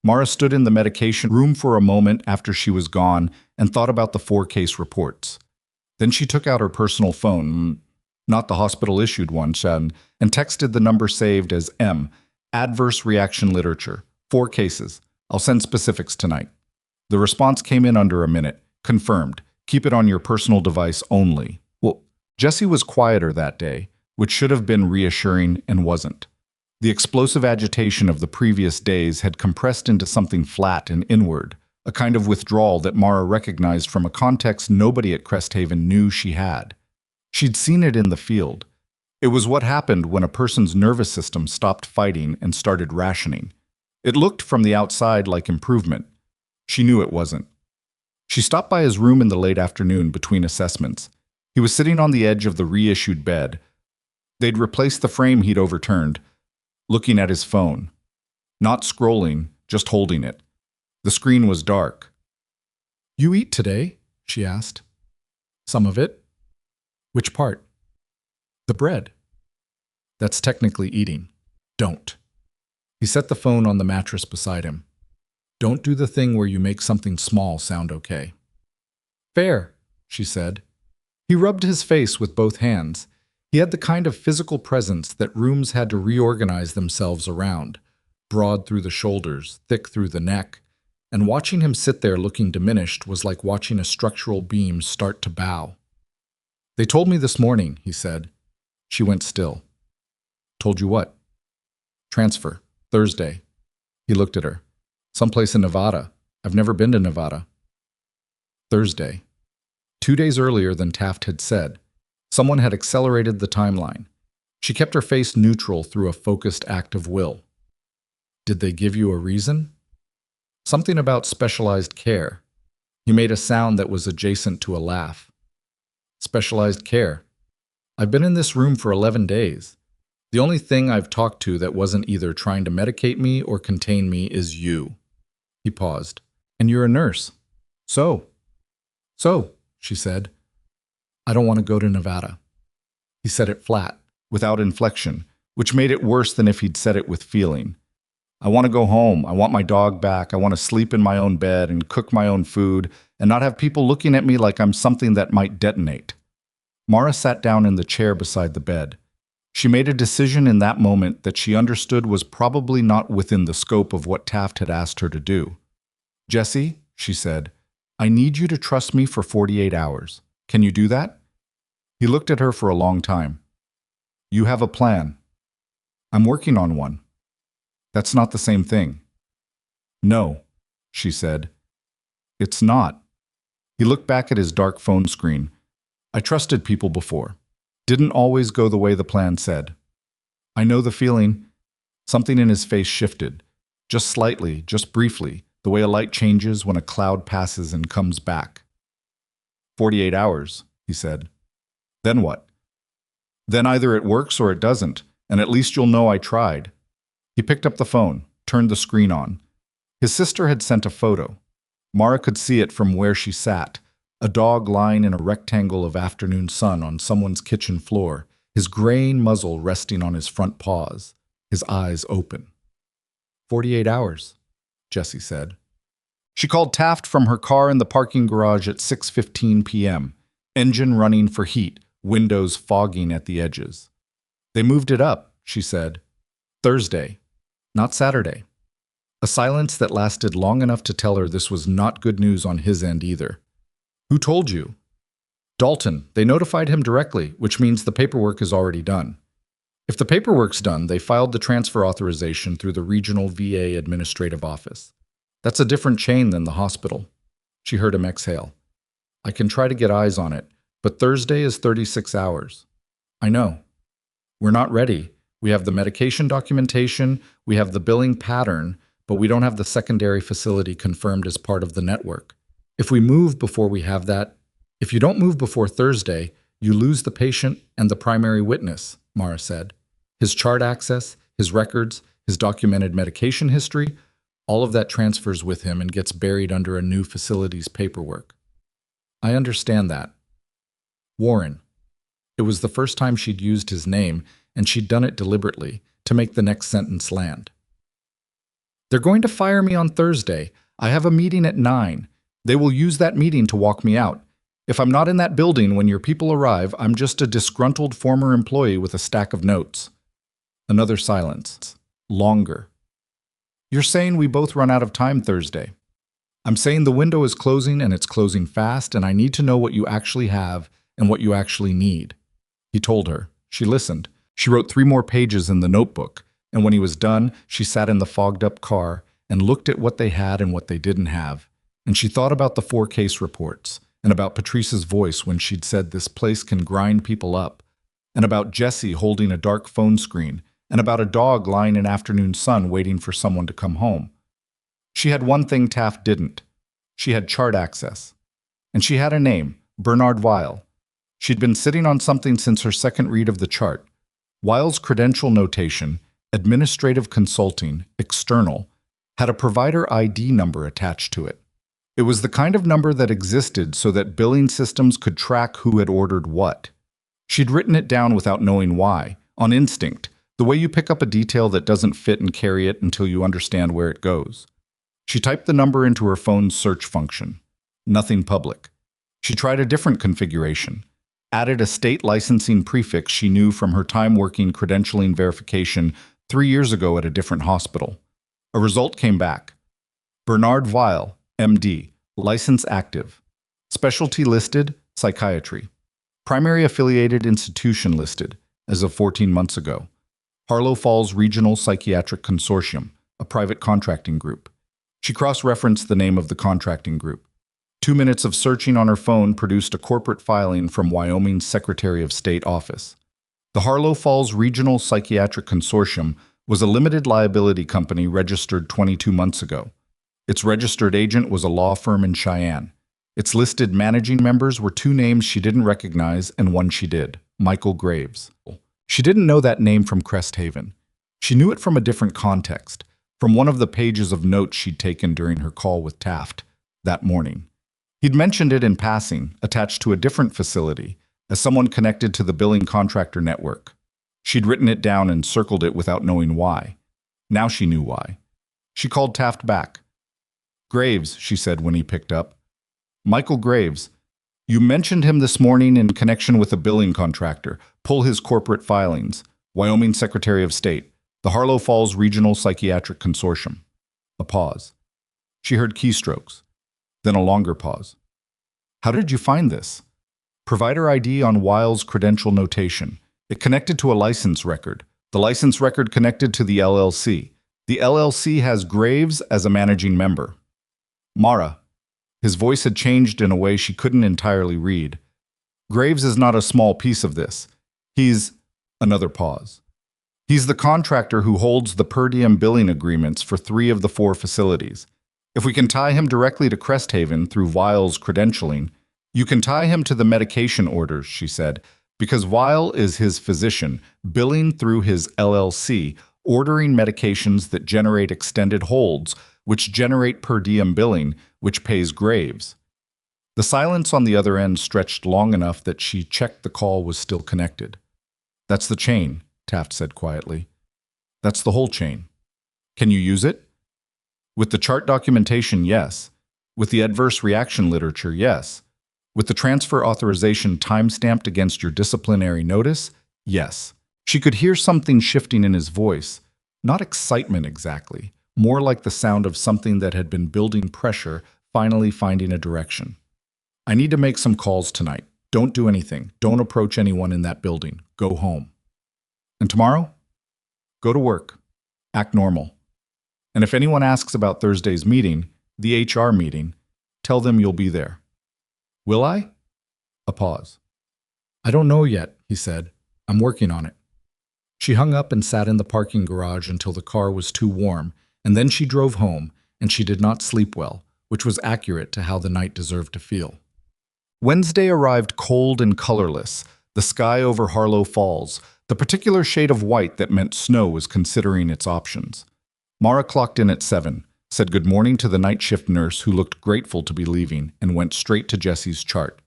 Mara stood in the medication room for a moment after she was gone and thought about the 4 case reports. Then she took out her personal phone, not the hospital-issued one, and texted the number saved as M, Adverse Reaction Literature, 4 cases. I'll send specifics tonight. The response came in under a minute. Confirmed. Keep it on your personal device only. Well, Jesse was quieter that day, which should have been reassuring and wasn't. The explosive agitation of the previous days had compressed into something flat and inward, a kind of withdrawal that Mara recognized from a context nobody at Cresthaven knew she had. She'd seen it in the field. It was what happened when a person's nervous system stopped fighting and started rationing. It looked from the outside like improvement. She knew it wasn't. She stopped by his room in the late afternoon between assessments. He was sitting on the edge of the reissued bed. They'd replaced the frame he'd overturned, looking at his phone. Not scrolling, just holding it. The screen was dark. "You eat today?" she asked. "Some of it." "Which part?" "The bread." "That's technically eating." "Don't." He set the phone on the mattress beside him. "Don't do the thing where you make something small sound okay." "Fair," she said. He rubbed his face with both hands. He had the kind of physical presence that rooms had to reorganize themselves around, broad through the shoulders, thick through the neck, and watching him sit there looking diminished was like watching a structural beam start to bow. "They told me this morning," he said. She went still. "Told you what?" "Transfer. Thursday." He looked at her. "Someplace in Nevada. I've never been to Nevada." Thursday. 2 days earlier than Taft had said. Someone had accelerated the timeline. She kept her face neutral through a focused act of will. "Did they give you a reason?" "Something about specialized care." He made a sound that was adjacent to a laugh. "Specialized care. I've been in this room for 11 days. The only thing I've talked to that wasn't either trying to medicate me or contain me is you." He paused. "And you're a nurse." So, she said. "I don't want to go to Nevada." He said it flat, without inflection, which made it worse than if he'd said it with feeling. I want to go home. I want my dog back. I want to sleep in my own bed and cook my own food and not have people looking at me like I'm something that might detonate. Mara sat down in the chair beside the bed. She made a decision in that moment that she understood was probably not within the scope of what Taft had asked her to do. "Jesse," she said, "I need you to trust me for 48 hours. Can you do that?" He looked at her for a long time. "You have a plan." "I'm working on one." "That's not the same thing." "No," she said. "It's not." He looked back at his dark phone screen. "I trusted people before. Didn't always go the way the plan said. I know the feeling." Something in his face shifted. Just slightly, just briefly, the way a light changes when a cloud passes and comes back. 48 hours, he said. "Then what?" "Then either it works or it doesn't, and at least you'll know I tried." He picked up the phone, turned the screen on. His sister had sent a photo. Mara could see it from where she sat, a dog lying in a rectangle of afternoon sun on someone's kitchen floor, his graying muzzle resting on his front paws, his eyes open. 48 hours, Jessie said. She called Taft from her car in the parking garage at 6:15 p.m., engine running for heat, windows fogging at the edges. "They moved it up," she said. "Thursday, not Saturday." A silence that lasted long enough to tell her this was not good news on his end either. "Who told you?" "Dalton. They notified him directly, which means the paperwork is already done." "If the paperwork's done, they filed the transfer authorization through the regional VA administrative office. That's a different chain than the hospital." She heard him exhale. "I can try to get eyes on it, but Thursday is 36 hours. "I know. We're not ready. We have the medication documentation, we have the billing pattern, but we don't have the secondary facility confirmed as part of the network. If we move before we have that, if you don't move before Thursday, you lose the patient and the primary witness," Mara said. "His chart access, his records, his documented medication history, all of that transfers with him and gets buried under a new facility's paperwork." "I understand that." Warren. It was the first time she'd used his name, and she'd done it deliberately, to make the next sentence land. "They're going to fire me on Thursday. I have a meeting at 9. They will use that meeting to walk me out. If I'm not in that building when your people arrive, I'm just a disgruntled former employee with a stack of notes." Another silence. Longer. "You're saying we both run out of time Thursday." "I'm saying the window is closing and it's closing fast, and I need to know what you actually have and what you actually need." He told her. She listened. She wrote 3 more pages in the notebook, and when he was done, she sat in the fogged-up car and looked at what they had and what they didn't have. And she thought about the 4 case reports, and about Patrice's voice when she'd said this place can grind people up, and about Jesse holding a dark phone screen, and about a dog lying in afternoon sun waiting for someone to come home. She had one thing Taft didn't. She had chart access. And she had a name, Bernard Weil. She'd been sitting on something since her second read of the chart. Weil's credential notation, administrative consulting, external, had a provider ID number attached to it. It was the kind of number that existed so that billing systems could track who had ordered what. She'd written it down without knowing why, on instinct, the way you pick up a detail that doesn't fit and carry it until you understand where it goes. She typed the number into her phone's search function. Nothing public. She tried a different configuration. Added a state licensing prefix she knew from her time working credentialing verification 3 years ago at a different hospital. A result came back. Bernard Weil, MD, license active. Specialty listed, psychiatry. Primary affiliated institution listed, as of 14 months ago. Harlow Falls Regional Psychiatric Consortium, a private contracting group. She cross-referenced the name of the contracting group. 2 minutes of searching on her phone produced a corporate filing from Wyoming's Secretary of State office. The Harlow Falls Regional Psychiatric Consortium was a limited liability company registered 22 months ago. Its registered agent was a law firm in Cheyenne. Its listed managing members were 2 names she didn't recognize and one she did, Michael Graves. She didn't know that name from Crest Haven. She knew it from a different context, from one of the pages of notes she'd taken during her call with Taft that morning. He'd mentioned it in passing, attached to a different facility, as someone connected to the billing contractor network. She'd written it down and circled it without knowing why. Now she knew why. She called Taft back. "Graves," she said when he picked up. "Michael Graves. You mentioned him this morning in connection with a billing contractor. Pull his corporate filings. Wyoming Secretary of State. The Harlow Falls Regional Psychiatric Consortium." A pause. She heard keystrokes. Then a longer pause. "How did you find this?" "Provider ID on Wiles' credential notation. It connected to a license record. The license record connected to the LLC. The LLC has Graves as a managing member." "Mara." His voice had changed in a way she couldn't entirely read. "Graves is not a small piece of this. He's—" Another pause. "He's the contractor who holds the per diem billing agreements for 3 of the 4 facilities. If we can tie him directly to Cresthaven through Wiles' credentialing, you can tie him to the medication orders," she said, "because Weil is his physician, billing through his LLC, ordering medications that generate extended holds, which generate per diem billing, which pays Graves." The silence on the other end stretched long enough that she checked the call was still connected. "That's the chain," Taft said quietly. "That's the whole chain. Can you use it?" "With the chart documentation, yes. With the adverse reaction literature, yes. With the transfer authorization time-stamped against your disciplinary notice, yes." She could hear something shifting in his voice. Not excitement exactly, more like the sound of something that had been building pressure, finally finding a direction. "I need to make some calls tonight. Don't do anything. Don't approach anyone in that building. Go home. And tomorrow? Go to work. Act normal. And if anyone asks about Thursday's meeting, the HR meeting, tell them you'll be there." "Will I?" A pause. "I don't know yet," he said. "I'm working on it." She hung up and sat in the parking garage until the car was too warm, and then she drove home, and she did not sleep well, which was accurate to how the night deserved to feel. Wednesday arrived cold and colorless, the sky over Harlow Falls. The particular shade of white that meant snow was considering its options. Mara clocked in at 7, said good morning to the night shift nurse who looked grateful to be leaving, and went straight to Jesse's chart.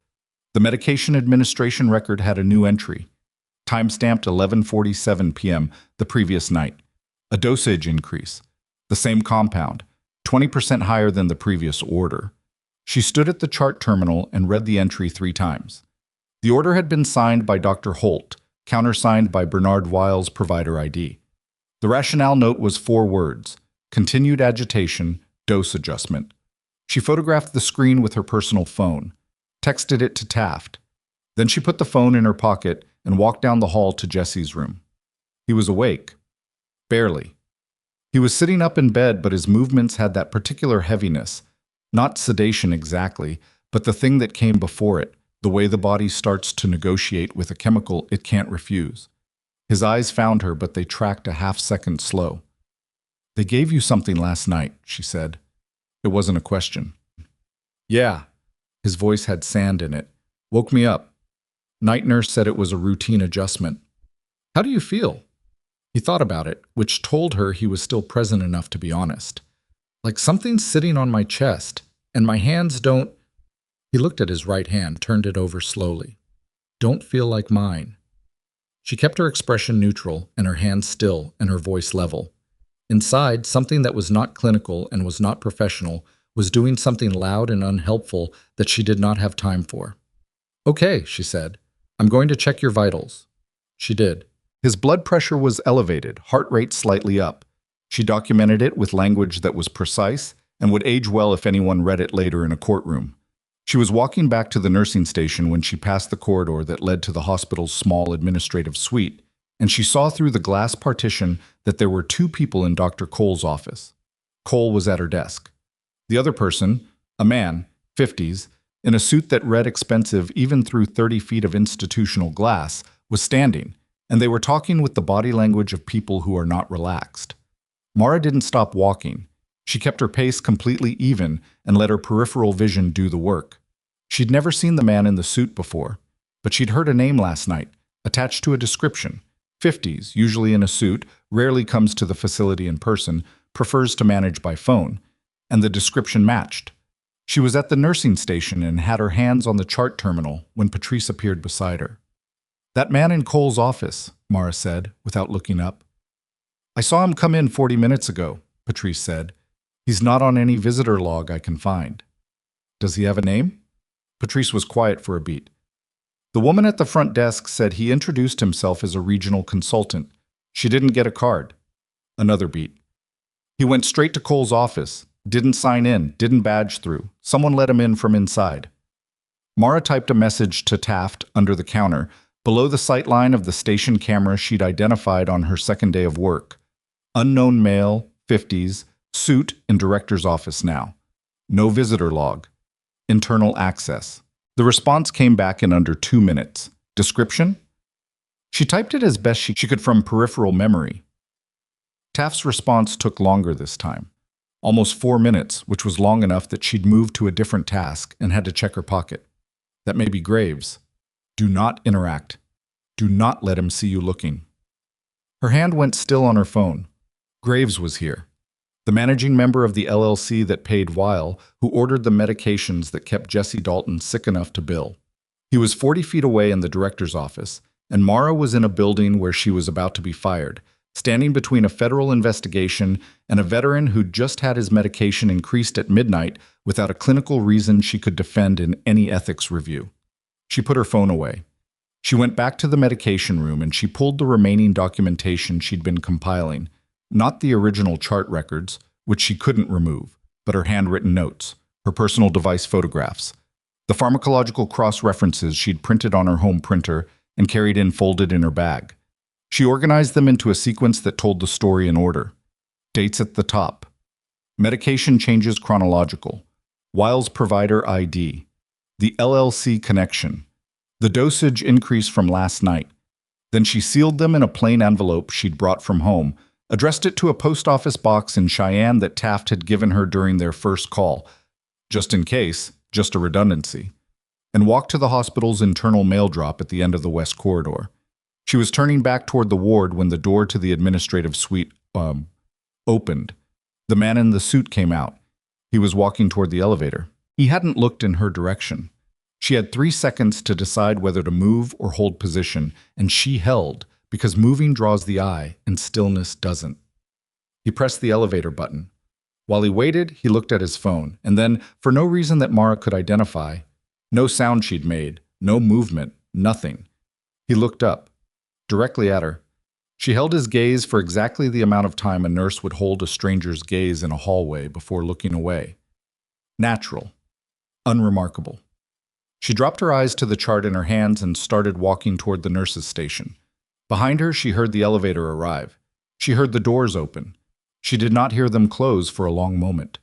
The medication administration record had a new entry. Time-stamped 11:47 p.m. the previous night. A dosage increase. The same compound, 20% higher than the previous order. She stood at the chart terminal and read the entry 3 times. The order had been signed by Dr. Holt, countersigned by Bernard Wiles' provider ID. The rationale note was 4 words: continued agitation, dose adjustment. She photographed the screen with her personal phone, texted it to Taft. Then she put the phone in her pocket and walked down the hall to Jesse's room. He was awake. Barely. He was sitting up in bed, but his movements had that particular heaviness. Not sedation exactly, but the thing that came before it, the way the body starts to negotiate with a chemical it can't refuse. His eyes found her, but they tracked a half-second slow. "They gave you something last night," she said. It wasn't a question. "Yeah." His voice had sand in it. "Woke me up. Night nurse said it was a routine adjustment." "How do you feel?" He thought about it, which told her he was still present enough to be honest. "Like something's sitting on my chest, and my hands don't—" He looked at his right hand, turned it over slowly. "Don't feel like mine." She kept her expression neutral, and her hands still, and her voice level. Inside, something that was not clinical and was not professional was doing something loud and unhelpful that she did not have time for. "Okay," she said. "I'm going to check your vitals." She did. His blood pressure was elevated, heart rate slightly up. She documented it with language that was precise and would age well if anyone read it later in a courtroom. She was walking back to the nursing station when she passed the corridor that led to the hospital's small administrative suite, and she saw through the glass partition that there were 2 people in Dr. Cole's office. Cole was at her desk. The other person, a man, 50s, in a suit that read expensive even through 30 feet of institutional glass, was standing, and they were talking with the body language of people who are not relaxed. Mara didn't stop walking. She kept her pace completely even and let her peripheral vision do the work. She'd never seen the man in the suit before, but she'd heard a name last night, attached to a description. 50s, usually in a suit, rarely comes to the facility in person, prefers to manage by phone, and the description matched. She was at the nursing station and had her hands on the chart terminal when Patrice appeared beside her. That man in Cole's office, Mara said, without looking up. I saw him come in 40 minutes ago, Patrice said. He's not on any visitor log I can find. Does he have a name? Patrice was quiet for a beat. The woman at the front desk said he introduced himself as a regional consultant. She didn't get a card. Another beat. He went straight to Cole's office, didn't sign in, didn't badge through. Someone let him in from inside. Mara typed a message to Taft under the counter, below the sightline of the station camera she'd identified on her second day of work. Unknown male, 50s, suit in director's office now. No visitor log. Internal access. The response came back in under 2 minutes. Description? She typed it as best she could from peripheral memory. Taft's response took longer this time. Almost 4 minutes, which was long enough that she'd moved to a different task and had to check her pocket. That may be Graves. Do not interact. Do not let him see you looking. Her hand went still on her phone. Graves was here. The managing member of the LLC that paid Weil, who ordered the medications that kept Jesse Dalton sick enough to bill. He was 40 feet away in the director's office, and Mara was in a building where she was about to be fired, standing between a federal investigation and a veteran who'd just had his medication increased at midnight without a clinical reason she could defend in any ethics review. She put her phone away. She went back to the medication room and she pulled the remaining documentation she'd been compiling, not the original chart records, which she couldn't remove, but her handwritten notes, her personal device photographs, the pharmacological cross-references she'd printed on her home printer and carried in folded in her bag. She organized them into a sequence that told the story in order. Dates at the top. Medication changes chronological. Weil's provider ID. The LLC connection. The dosage increase from last night. Then she sealed them in a plain envelope she'd brought from home, addressed it to a post office box in Cheyenne that Taft had given her during their first call, just in case, just a redundancy, and walked to the hospital's internal mail drop at the end of the west corridor. She was turning back toward the ward when the door to the administrative suite opened. The man in the suit came out. He was walking toward the elevator. He hadn't looked in her direction. She had 3 seconds to decide whether to move or hold position, and she held, because moving draws the eye and stillness doesn't. He pressed the elevator button. While he waited, he looked at his phone, and then, for no reason that Mara could identify, no sound she'd made, no movement, nothing, he looked up, directly at her. She held his gaze for exactly the amount of time a nurse would hold a stranger's gaze in a hallway before looking away. Natural. Unremarkable. She dropped her eyes to the chart in her hands and started walking toward the nurse's station. Behind her, she heard the elevator arrive. She heard the doors open. She did not hear them close for a long moment.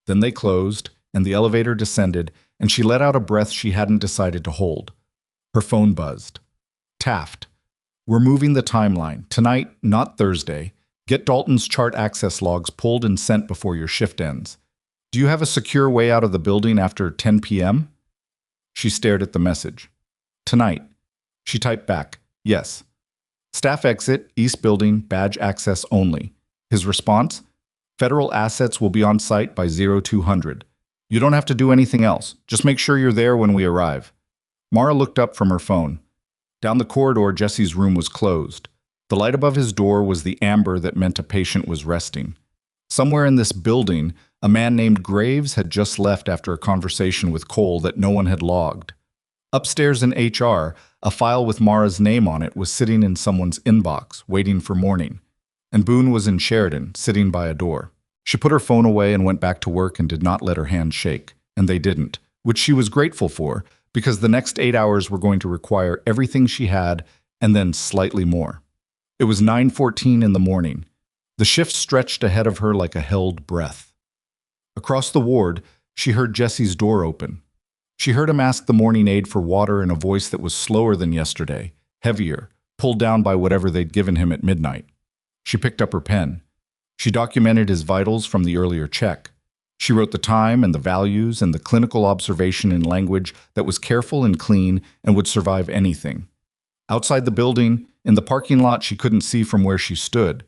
Then they closed, and the elevator descended, and she let out a breath she hadn't decided to hold. Her phone buzzed. Taft. We're moving the timeline. Tonight, not Thursday. Get Dalton's chart access logs pulled and sent before your shift ends. Do you have a secure way out of the building after 10 p.m.? She stared at the message. Tonight. She typed back, yes. Staff exit, East Building, badge access only. His response? Federal assets will be on site by 0200. You don't have to do anything else. Just make sure you're there when we arrive. Mara looked up from her phone. Down the corridor, Jesse's room was closed. The light above his door was the amber that meant a patient was resting. Somewhere in this building, a man named Graves had just left after a conversation with Cole that no one had logged. Upstairs in HR, a file with Mara's name on it was sitting in someone's inbox, waiting for morning. And Boone was in Sheridan, sitting by a door. She put her phone away and went back to work and did not let her hands shake. And they didn't, which she was grateful for, because the next 8 hours were going to require everything she had and then slightly more. It was 9:14 in the morning. The shift stretched ahead of her like a held breath. Across the ward, she heard Jesse's door open. She heard him ask the morning aide for water in a voice that was slower than yesterday, heavier, pulled down by whatever they'd given him at midnight. She picked up her pen. She documented his vitals from the earlier check. She wrote the time and the values and the clinical observation in language that was careful and clean and would survive anything. Outside the building, in the parking lot she couldn't see from where she stood,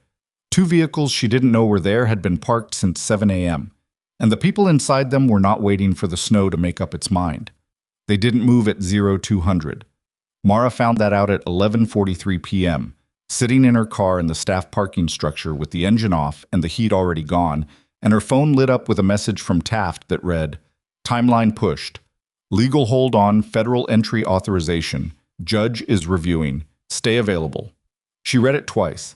2 vehicles she didn't know were there had been parked since 7 a.m., and the people inside them were not waiting for the snow to make up its mind. They didn't move at 0200. Mara found that out at 11:43 p.m., sitting in her car in the staff parking structure with the engine off and the heat already gone, and her phone lit up with a message from Taft that read, "Timeline pushed. Legal hold on federal entry authorization. Judge is reviewing. Stay available." She read it twice.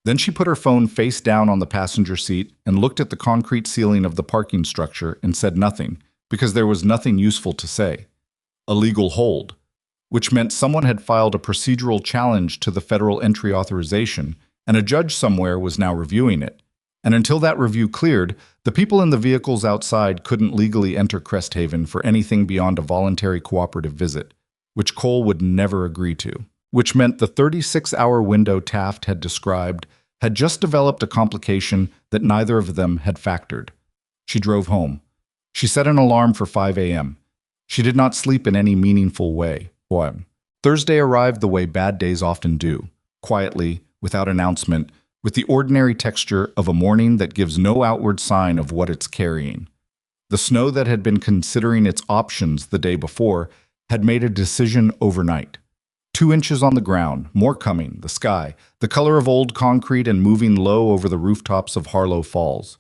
Then she put her phone face down on the passenger seat and looked at the concrete ceiling of the parking structure and said nothing, because there was nothing useful to say. A legal hold, which meant someone had filed a procedural challenge to the federal entry authorization, and a judge somewhere was now reviewing it. And until that review cleared, the people in the vehicles outside couldn't legally enter Cresthaven for anything beyond a voluntary cooperative visit, which Cole would never agree to, which meant the 36-hour window Taft had described had just developed a complication that neither of them had factored. She drove home. She set an alarm for 5 a.m. She did not sleep in any meaningful way. Thursday arrived the way bad days often do, quietly, without announcement, with the ordinary texture of a morning that gives no outward sign of what it's carrying. The snow that had been considering its options the day before had made a decision overnight. 2 inches on the ground, more coming, the sky, the color of old concrete and moving low over the rooftops of Harlow Falls.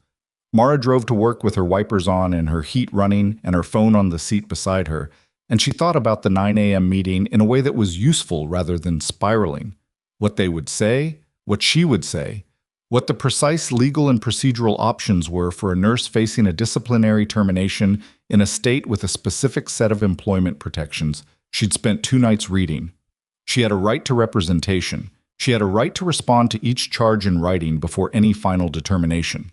Mara drove to work with her wipers on and her heat running and her phone on the seat beside her, and she thought about the 9 a.m. meeting in a way that was useful rather than spiraling. What they would say, what she would say, what the precise legal and procedural options were for a nurse facing a disciplinary termination in a state with a specific set of employment protections she'd spent 2 nights reading. She had a right to representation. She had a right to respond to each charge in writing before any final determination.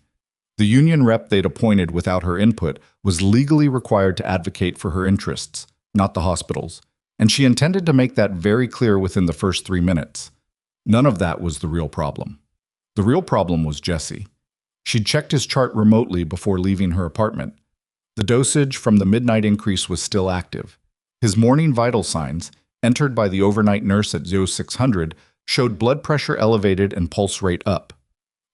The union rep they'd appointed without her input was legally required to advocate for her interests, not the hospital's, and she intended to make that very clear within the first 3 minutes. None of that was the real problem. The real problem was Jesse. She'd checked his chart remotely before leaving her apartment. The dosage from the midnight increase was still active. His morning vital signs, entered by the overnight nurse at 0600, showed blood pressure elevated and pulse rate up.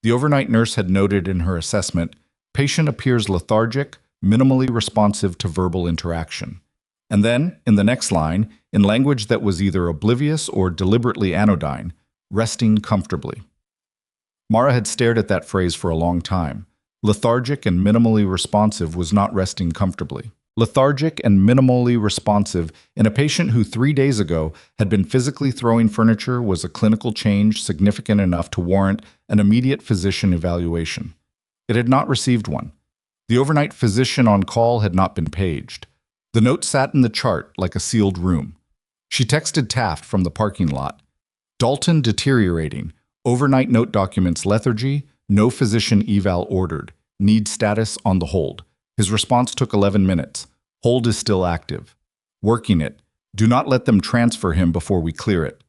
The overnight nurse had noted in her assessment, patient appears lethargic, minimally responsive to verbal interaction. And then, in the next line, in language that was either oblivious or deliberately anodyne, resting comfortably. Mara had stared at that phrase for a long time. Lethargic and minimally responsive was not resting comfortably. Lethargic and minimally responsive in a patient who 3 days ago had been physically throwing furniture was a clinical change significant enough to warrant an immediate physician evaluation. It had not received one. The overnight physician on call had not been paged. The note sat in the chart like a sealed room. She texted Taft from the parking lot. Dalton deteriorating. Overnight note documents lethargy. No physician eval ordered. Need status on the hold. His response took 11 minutes. Hold is still active. Working it. Do not let them transfer him before we clear it.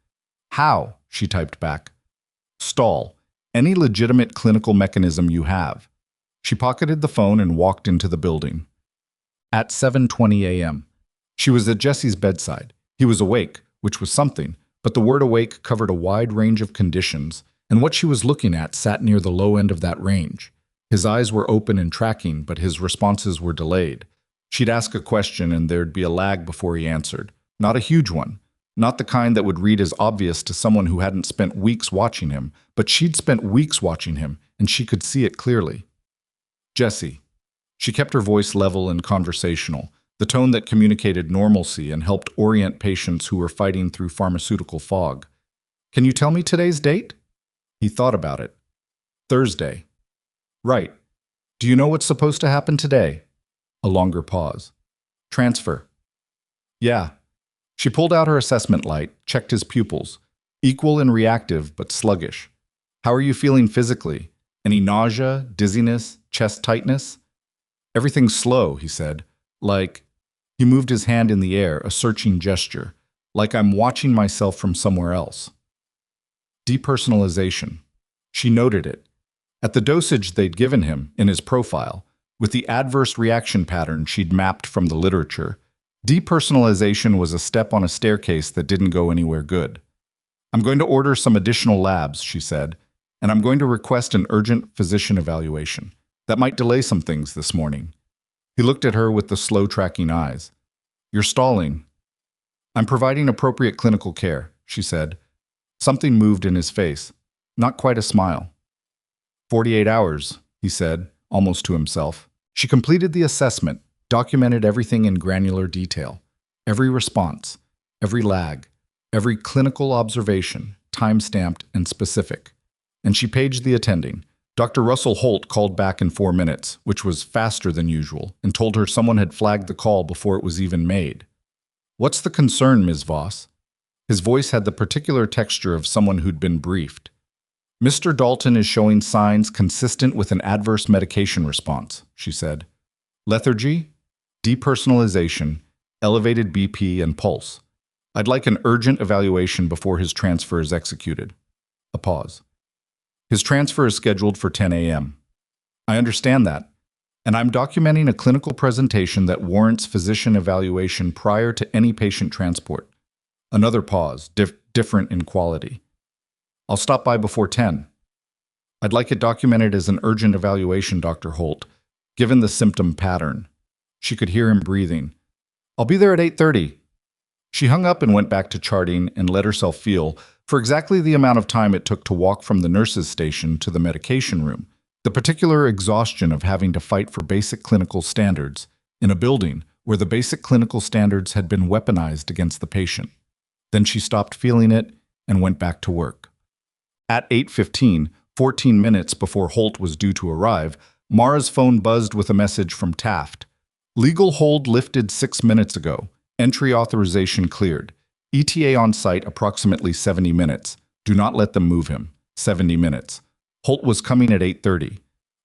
How? She typed back. Stall. Any legitimate clinical mechanism you have. She pocketed the phone and walked into the building. At 7:20 a.m. She was at Jesse's bedside. He was awake, which was something, but the word awake covered a wide range of conditions, and what she was looking at sat near the low end of that range. His eyes were open and tracking, but his responses were delayed. She'd ask a question and there'd be a lag before he answered. Not a huge one. Not the kind that would read as obvious to someone who hadn't spent weeks watching him, but she'd spent weeks watching him, and she could see it clearly. Jesse. She kept her voice level and conversational, the tone that communicated normalcy and helped orient patients who were fighting through pharmaceutical fog. Can you tell me today's date? He thought about it. Thursday. Right. Do you know what's supposed to happen today? A longer pause. Transfer. Yeah. She pulled out her assessment light, checked his pupils. Equal and reactive, but sluggish. How are you feeling physically? Any nausea, dizziness, chest tightness? Everything's slow, he said. Like, he moved his hand in the air, a searching gesture. Like I'm watching myself from somewhere else. Depersonalization. She noted it. At the dosage they'd given him, in his profile, with the adverse reaction pattern she'd mapped from the literature, depersonalization was a step on a staircase that didn't go anywhere good. I'm going to order some additional labs, she said, and I'm going to request an urgent physician evaluation. That might delay some things this morning. He looked at her with the slow tracking eyes. You're stalling. I'm providing appropriate clinical care, she said. Something moved in his face. Not quite a smile. 48 hours, he said, almost to himself. She completed the assessment, documented everything in granular detail. Every response, every lag, every clinical observation, time-stamped and specific. And she paged the attending. Dr. Russell Holt called back in 4 minutes, which was faster than usual, and told her someone had flagged the call before it was even made. What's the concern, Ms. Voss? His voice had the particular texture of someone who'd been briefed. Mr. Dalton is showing signs consistent with an adverse medication response, she said. Lethargy, depersonalization, elevated BP and pulse. I'd like an urgent evaluation before his transfer is executed. A pause. His transfer is scheduled for 10 a.m. I understand that, and I'm documenting a clinical presentation that warrants physician evaluation prior to any patient transport. Another pause, different in quality. I'll stop by before 10. I'd like it documented as an urgent evaluation, Dr. Holt, given the symptom pattern. She could hear him breathing. I'll be there at 8:30. She hung up and went back to charting and let herself feel for exactly the amount of time it took to walk from the nurse's station to the medication room, the particular exhaustion of having to fight for basic clinical standards in a building where the basic clinical standards had been weaponized against the patient. Then she stopped feeling it and went back to work. At 8:15, 14 minutes before Holt was due to arrive, Mara's phone buzzed with a message from Taft. Legal hold lifted 6 minutes ago. Entry authorization cleared. ETA on site approximately 70 minutes. Do not let them move him. 70 minutes. Holt was coming at 8:30.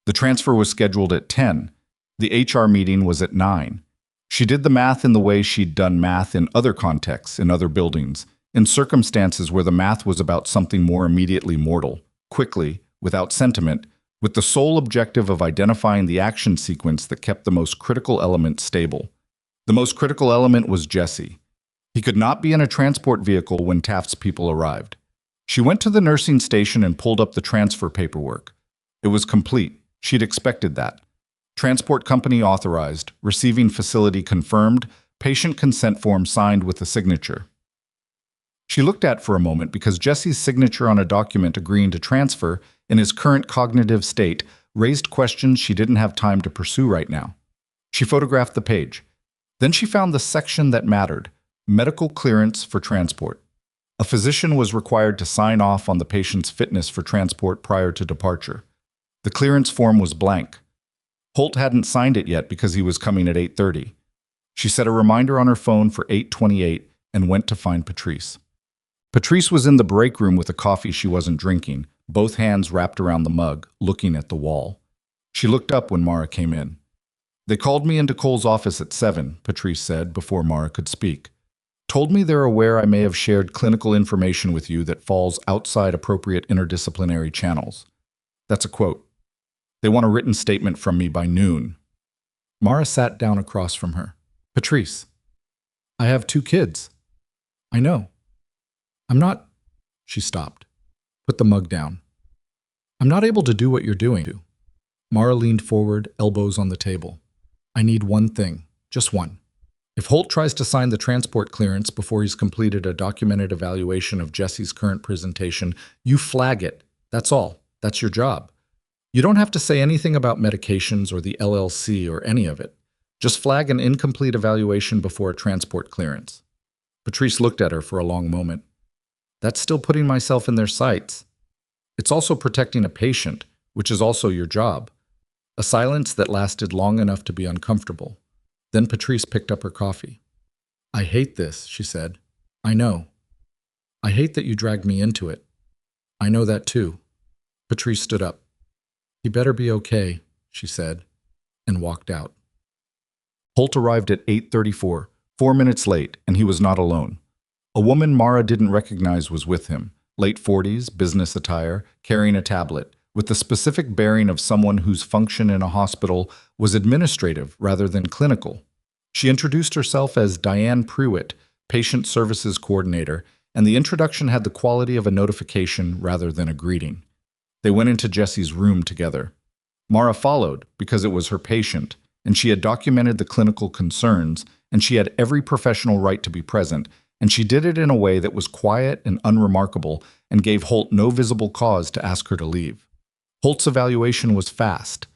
The transfer was scheduled at 10. The HR meeting was at 9. She did the math in the way she'd done math in other contexts, in other buildings, in circumstances where the math was about something more immediately mortal, quickly, without sentiment, with the sole objective of identifying the action sequence that kept the most critical element stable. The most critical element was Jesse. He could not be in a transport vehicle when Taft's people arrived. She went to the nursing station and pulled up the transfer paperwork. It was complete. She'd expected that. Transport company authorized, receiving facility confirmed, patient consent form signed with a signature. She looked at for a moment because Jesse's signature on a document agreeing to transfer in his current cognitive state raised questions she didn't have time to pursue right now. She photographed the page. Then she found the section that mattered, medical clearance for transport. A physician was required to sign off on the patient's fitness for transport prior to departure. The clearance form was blank. Holt hadn't signed it yet because he was coming at 8:30. She set a reminder on her phone for 8:28 and went to find Patrice. Patrice was in the break room with a coffee she wasn't drinking, both hands wrapped around the mug, looking at the wall. She looked up when Mara came in. They called me into Cole's office at 7, Patrice said before Mara could speak. Told me they're aware I may have shared clinical information with you that falls outside appropriate interdisciplinary channels. That's a quote. They want a written statement from me by noon. Mara sat down across from her. Patrice, I have 2 kids. I know. I'm not... She stopped. Put the mug down. I'm not able to do what you're doing. Mara leaned forward, elbows on the table. I need one thing. Just one. If Holt tries to sign the transport clearance before he's completed a documented evaluation of Jesse's current presentation, you flag it. That's all. That's your job. You don't have to say anything about medications or the LLC or any of it. Just flag an incomplete evaluation before a transport clearance. Patrice looked at her for a long moment. That's still putting myself in their sights. It's also protecting a patient, which is also your job. A silence that lasted long enough to be uncomfortable. Then Patrice picked up her coffee. I hate this, she said. I know. I hate that you dragged me into it. I know that too. Patrice stood up. He better be okay, she said, and walked out. Holt arrived at 8:34, 4 minutes late, and he was not alone. A woman Mara didn't recognize was with him, late 40s, business attire, carrying a tablet, with the specific bearing of someone whose function in a hospital was administrative rather than clinical. She introduced herself as Diane Pruitt, Patient Services Coordinator, and the introduction had the quality of a notification rather than a greeting. They went into Jesse's room together. Mara followed because it was her patient, and she had documented the clinical concerns, and she had every professional right to be present, and she did it in a way that was quiet and unremarkable and gave Holt no visible cause to ask her to leave. Holt's evaluation was fast,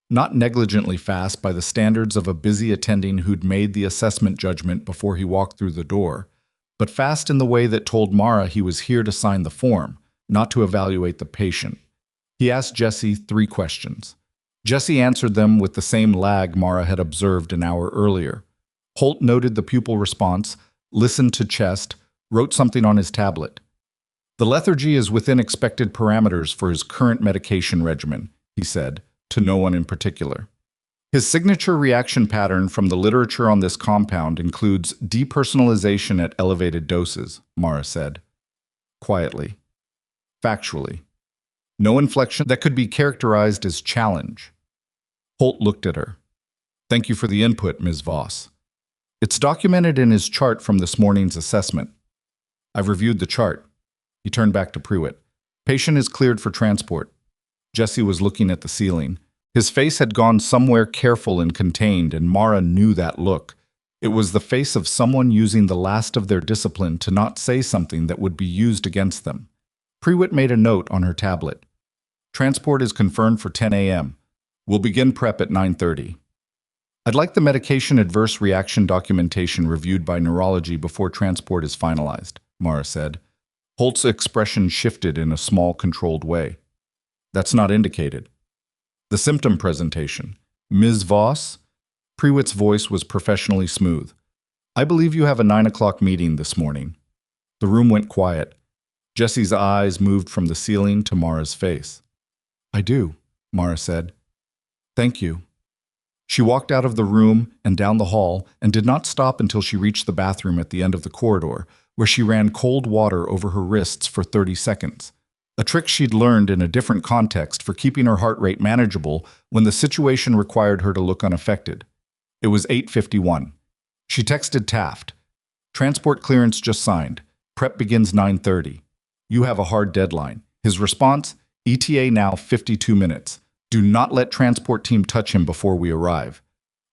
not negligently fast by the standards of a busy attending who'd made the assessment judgment before he walked through the door, but fast in the way that told Mara he was here to sign the form, not to evaluate the patient. He asked Jessie 3 questions. Jessie answered them with the same lag Mara had observed an hour earlier. Holt noted the pupil response, listened to chest, wrote something on his tablet. The lethargy is within expected parameters for his current medication regimen, he said, to no one in particular. His signature reaction pattern from the literature on this compound includes depersonalization at elevated doses, Mara said. Quietly. Factually. No inflection that could be characterized as challenge. Holt looked at her. Thank you for the input, Ms. Voss. It's documented in his chart from this morning's assessment. I've reviewed the chart. He turned back to Pruitt. Patient is cleared for transport. Jessie was looking at the ceiling. His face had gone somewhere careful and contained, and Mara knew that look. It was the face of someone using the last of their discipline to not say something that would be used against them. Pruitt made a note on her tablet. Transport is confirmed for 10 a.m. We'll begin prep at 9:30. I'd like the medication adverse reaction documentation reviewed by neurology before transport is finalized, Mara said. Holt's expression shifted in a small, controlled way. That's not indicated. The symptom presentation. Ms. Voss? Pruitt's voice was professionally smooth. I believe you have a 9 o'clock meeting this morning. The room went quiet. Jessie's eyes moved from the ceiling to Mara's face. I do, Mara said. Thank you. She walked out of the room and down the hall and did not stop until she reached the bathroom at the end of the corridor, where she ran cold water over her wrists for 30 seconds. A trick she'd learned in a different context for keeping her heart rate manageable when the situation required her to look unaffected. It was 8:51. She texted Taft. Transport clearance just signed. Prep begins 9:30. You have a hard deadline. His response? ETA now 52 minutes. Do not let transport team touch him before we arrive.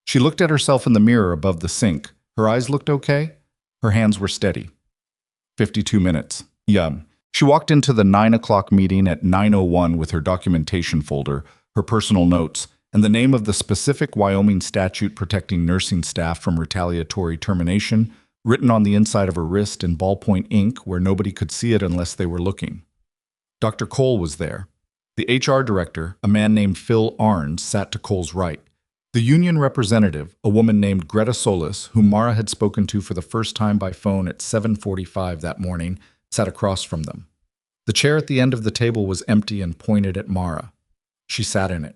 She looked at herself in the mirror above the sink. Her eyes looked okay. Her hands were steady. 52 minutes. Yum. She walked into the 9 o'clock meeting at 9:01 with her documentation folder, her personal notes, and the name of the specific Wyoming statute protecting nursing staff from retaliatory termination written on the inside of her wrist in ballpoint ink where nobody could see it unless they were looking. Dr. Cole was there. The HR director, a man named Phil Arns, sat to Cole's right. The union representative, a woman named Greta Solis, whom Mara had spoken to for the first time by phone at 7:45 that morning, sat across from them. The chair at the end of the table was empty and pointed at Mara. She sat in it.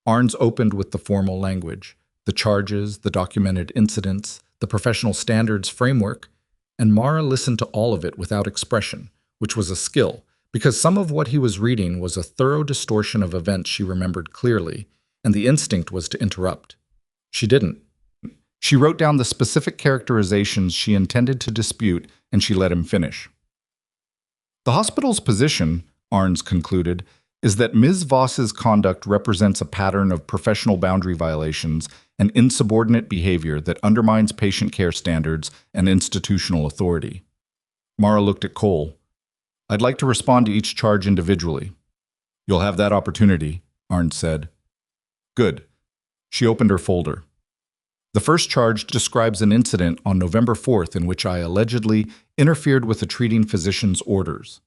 Arns opened with the formal language, the charges, the documented incidents, the professional standards framework, and Mara listened to all of it without expression, which was a skill, because some of what he was reading was a thorough distortion of events she remembered clearly, and the instinct was to interrupt. She didn't. She wrote down the specific characterizations she intended to dispute, and she let him finish. The hospital's position, Arns concluded, is that Ms. Voss's conduct represents a pattern of professional boundary violations and insubordinate behavior that undermines patient care standards and institutional authority. Mara looked at Cole. I'd like to respond to each charge individually. You'll have that opportunity, Arns said. Good. She opened her folder. The first charge describes an incident on November 4th in which I allegedly interfered with a treating physician's orders.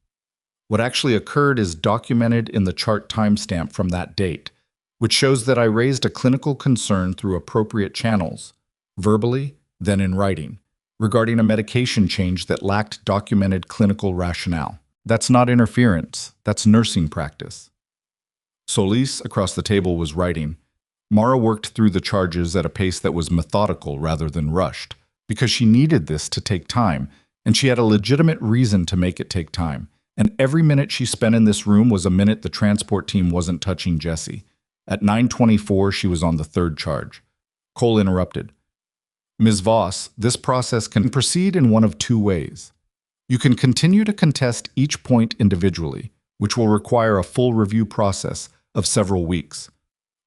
What actually occurred is documented in the chart timestamp from that date, which shows that I raised a clinical concern through appropriate channels, verbally, then in writing, regarding a medication change that lacked documented clinical rationale. That's not interference, that's nursing practice. Solis, across the table, was writing. Mara worked through the charges at a pace that was methodical rather than rushed, because she needed this to take time, and she had a legitimate reason to make it take time. And every minute she spent in this room was a minute the transport team wasn't touching Jessie. At 9:24, she was on the third charge. Cole interrupted. Ms. Voss, this process can proceed in one of 2 ways. You can continue to contest each point individually, which will require a full review process of several weeks.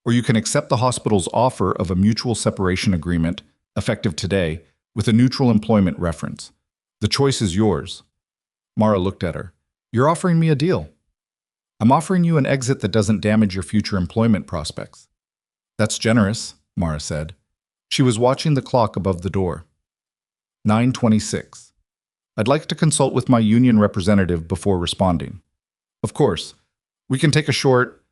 Or you can accept the hospital's offer of a mutual separation agreement, effective today, with a neutral employment reference. The choice is yours. Mara looked at her. You're offering me a deal. I'm offering you an exit that doesn't damage your future employment prospects. That's generous, Mara said. She was watching the clock above the door. 9:26. I'd like to consult with my union representative before responding. Of course. We can take a short...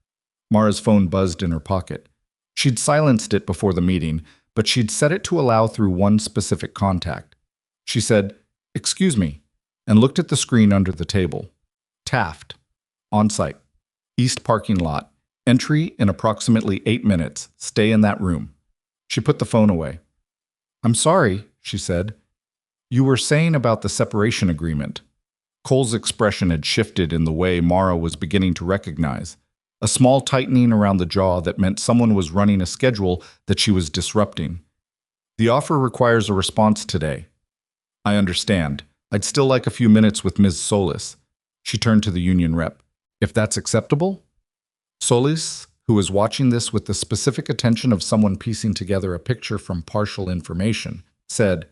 Mara's phone buzzed in her pocket. She'd silenced it before the meeting, but she'd set it to allow through one specific contact. She said, "Excuse me," and looked at the screen under the table. Taft. On-site. East parking lot. Entry in approximately 8 minutes. Stay in that room. She put the phone away. I'm sorry, she said. You were saying about the separation agreement. Cole's expression had shifted in the way Mara was beginning to recognize. A small tightening around the jaw that meant someone was running a schedule that she was disrupting. The offer requires a response today. I understand. I'd still like a few minutes with Ms. Solis. She turned to the union rep. If that's acceptable? Solis, who was watching this with the specific attention of someone piecing together a picture from partial information, said,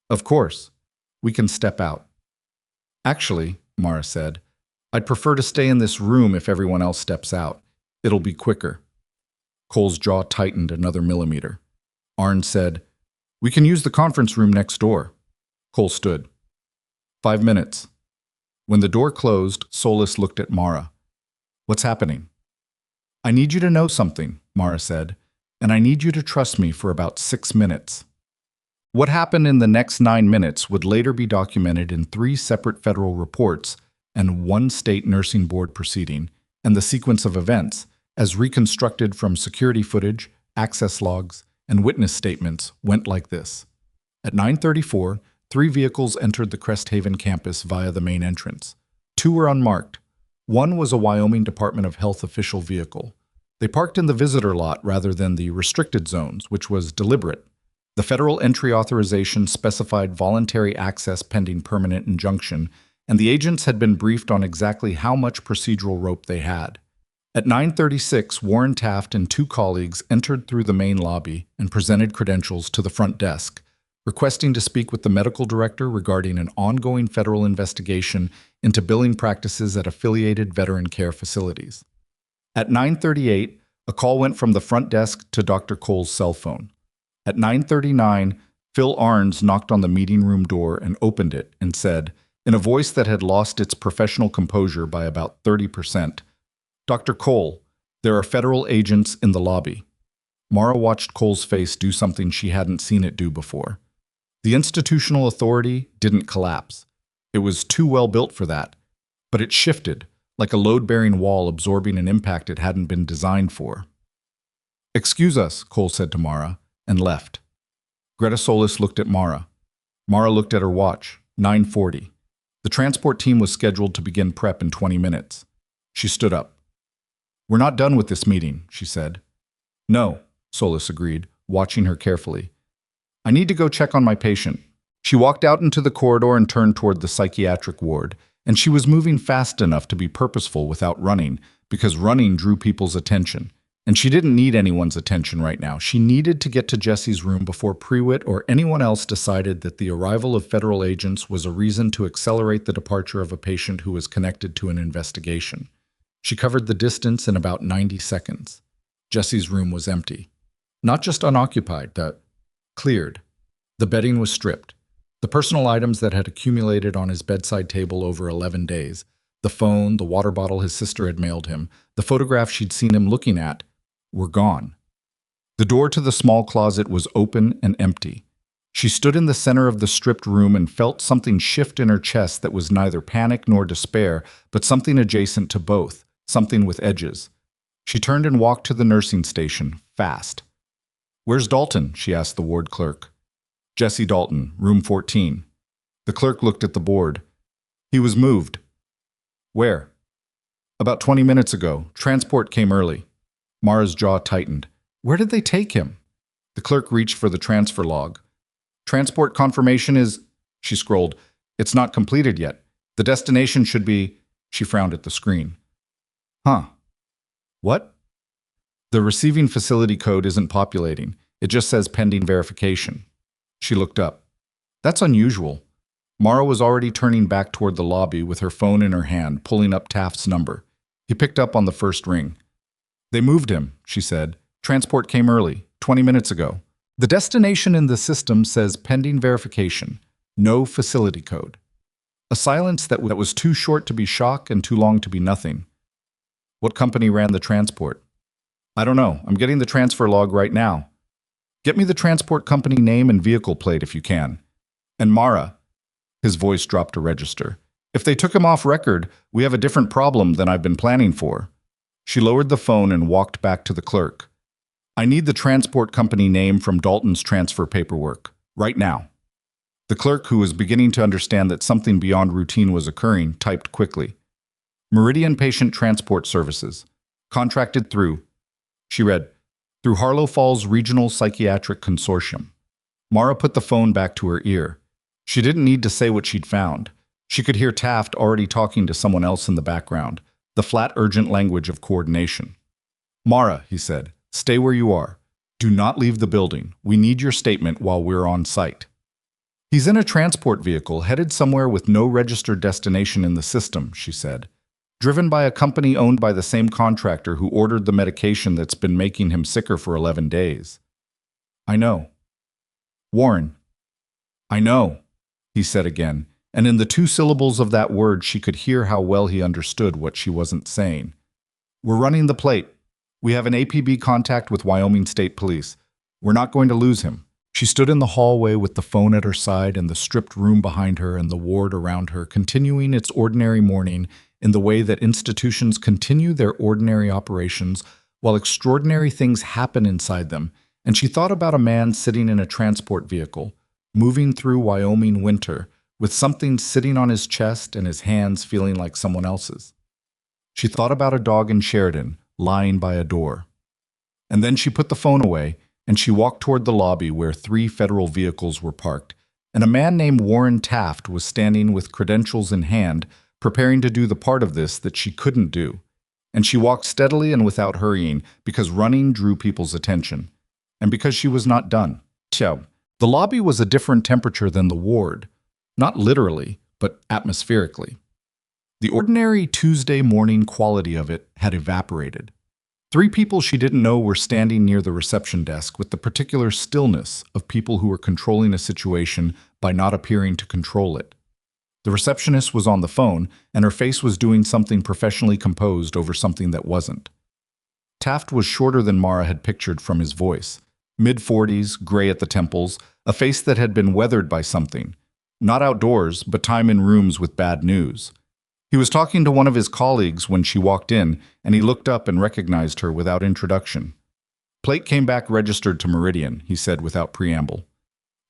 Of course. We can step out. Actually, Mara said, I'd prefer to stay in this room if everyone else steps out. It'll be quicker. Cole's jaw tightened another millimeter. Arn said, We can use the conference room next door. Cole stood. 5 minutes. When the door closed, Solis looked at Mara. What's happening? I need you to know something, Mara said, and I need you to trust me for about 6 minutes. What happened in the next 9 minutes would later be documented in 3 separate federal reports and 1 state nursing board proceeding, and the sequence of events, as reconstructed from security footage, access logs, and witness statements, went like this. At 9:34, 3 vehicles entered the Crest Haven campus via the main entrance. 2 were unmarked. 1 was a Wyoming Department of Health official vehicle. They parked in the visitor lot rather than the restricted zones, which was deliberate. The federal entry authorization specified voluntary access pending permanent injunction, and the agents had been briefed on exactly how much procedural rope they had. At 9:36, Warren Taft and 2 colleagues entered through the main lobby and presented credentials to the front desk, requesting to speak with the medical director regarding an ongoing federal investigation into billing practices at affiliated veteran care facilities. At 9:38, a call went from the front desk to Dr. Cole's cell phone. At 9:39, Phil Arns knocked on the meeting room door and opened it and said, in a voice that had lost its professional composure by about 30%, Dr. Cole, there are federal agents in the lobby. Mara watched Cole's face do something she hadn't seen it do before. The institutional authority didn't collapse. It was too well built for that. But it shifted, like a load-bearing wall absorbing an impact it hadn't been designed for. Excuse us, Cole said to Mara, and left. Greta Solis looked at Mara. Mara looked at her watch, 9:40. The transport team was scheduled to begin prep in 20 minutes. She stood up. We're not done with this meeting, she said. No, Solis agreed, watching her carefully. I need to go check on my patient. She walked out into the corridor and turned toward the psychiatric ward, and she was moving fast enough to be purposeful without running, because running drew people's attention. And she didn't need anyone's attention right now. She needed to get to Jesse's room before Prewitt or anyone else decided that the arrival of federal agents was a reason to accelerate the departure of a patient who was connected to an investigation. She covered the distance in about 90 seconds. Jesse's room was empty. Not just unoccupied, but cleared. The bedding was stripped. The personal items that had accumulated on his bedside table over 11 days, the phone, the water bottle his sister had mailed him, the photograph she'd seen him looking at, were gone. The door to the small closet was open and empty. She stood in the center of the stripped room and felt something shift in her chest that was neither panic nor despair, but something adjacent to both, something with edges. She turned and walked to the nursing station, fast. Where's Dalton? She asked the ward clerk. Jesse Dalton, room 14. The clerk looked at the board. He was moved. Where? About 20 minutes ago. Transport came early. Mara's jaw tightened. Where did they take him? The clerk reached for the transfer log. Transport confirmation is... She scrolled. It's not completed yet. The destination should be... She frowned at the screen. Huh. What? The receiving facility code isn't populating. It just says pending verification. She looked up. That's unusual. Mara was already turning back toward the lobby with her phone in her hand, pulling up Taft's number. He picked up on the first ring. "They moved him," she said. "Transport came early, 20 minutes ago. The destination in the system says pending verification. No facility code." A silence that was too short to be shock and too long to be nothing. "What company ran the transport?" "I don't know. I'm getting the transfer log right now." "Get me the transport company name and vehicle plate if you can." "And Mara," his voice dropped a register, "if they took him off record, we have a different problem than I've been planning for." She lowered the phone and walked back to the clerk. "I need the transport company name from Dalton's transfer paperwork, right now." The clerk, who was beginning to understand that something beyond routine was occurring, typed quickly. "Meridian Patient Transport Services. Contracted through," she read, "through Harlow Falls Regional Psychiatric Consortium." Mara put the phone back to her ear. She didn't need to say what she'd found. She could hear Taft already talking to someone else in the background, the flat, urgent language of coordination. "Mara," he said, "stay where you are. Do not leave the building. We need your statement while we're on site." "He's in a transport vehicle headed somewhere with no registered destination in the system," she said. "Driven by a company owned by the same contractor who ordered the medication that's been making him sicker for 11 days. "I know." "Warren." "I know," he said again, and in the two syllables of that word she could hear how well he understood what she wasn't saying. "We're running the plate. We have an APB contact with Wyoming State Police. We're not going to lose him." She stood in the hallway with the phone at her side and the stripped room behind her and the ward around her, continuing its ordinary morning in the way that institutions continue their ordinary operations while extraordinary things happen inside them, and she thought about a man sitting in a transport vehicle, moving through Wyoming winter, with something sitting on his chest and his hands feeling like someone else's. She thought about a dog in Sheridan, lying by a door. And then she put the phone away, and she walked toward the lobby where 3 federal vehicles were parked, and a man named Warren Taft was standing with credentials in hand, preparing to do the part of this that she couldn't do. And she walked steadily and without hurrying, because running drew people's attention, and because she was not done. The lobby was a different temperature than the ward, not literally, but atmospherically. The ordinary Tuesday morning quality of it had evaporated. 3 people she didn't know were standing near the reception desk with the particular stillness of people who were controlling a situation by not appearing to control it. The receptionist was on the phone, and her face was doing something professionally composed over something that wasn't. Taft was shorter than Mara had pictured from his voice. Mid-40s, gray at the temples, a face that had been weathered by something. Not outdoors, but time in rooms with bad news. He was talking to one of his colleagues when she walked in, and he looked up and recognized her without introduction. "Plate came back registered to Meridian," he said without preamble.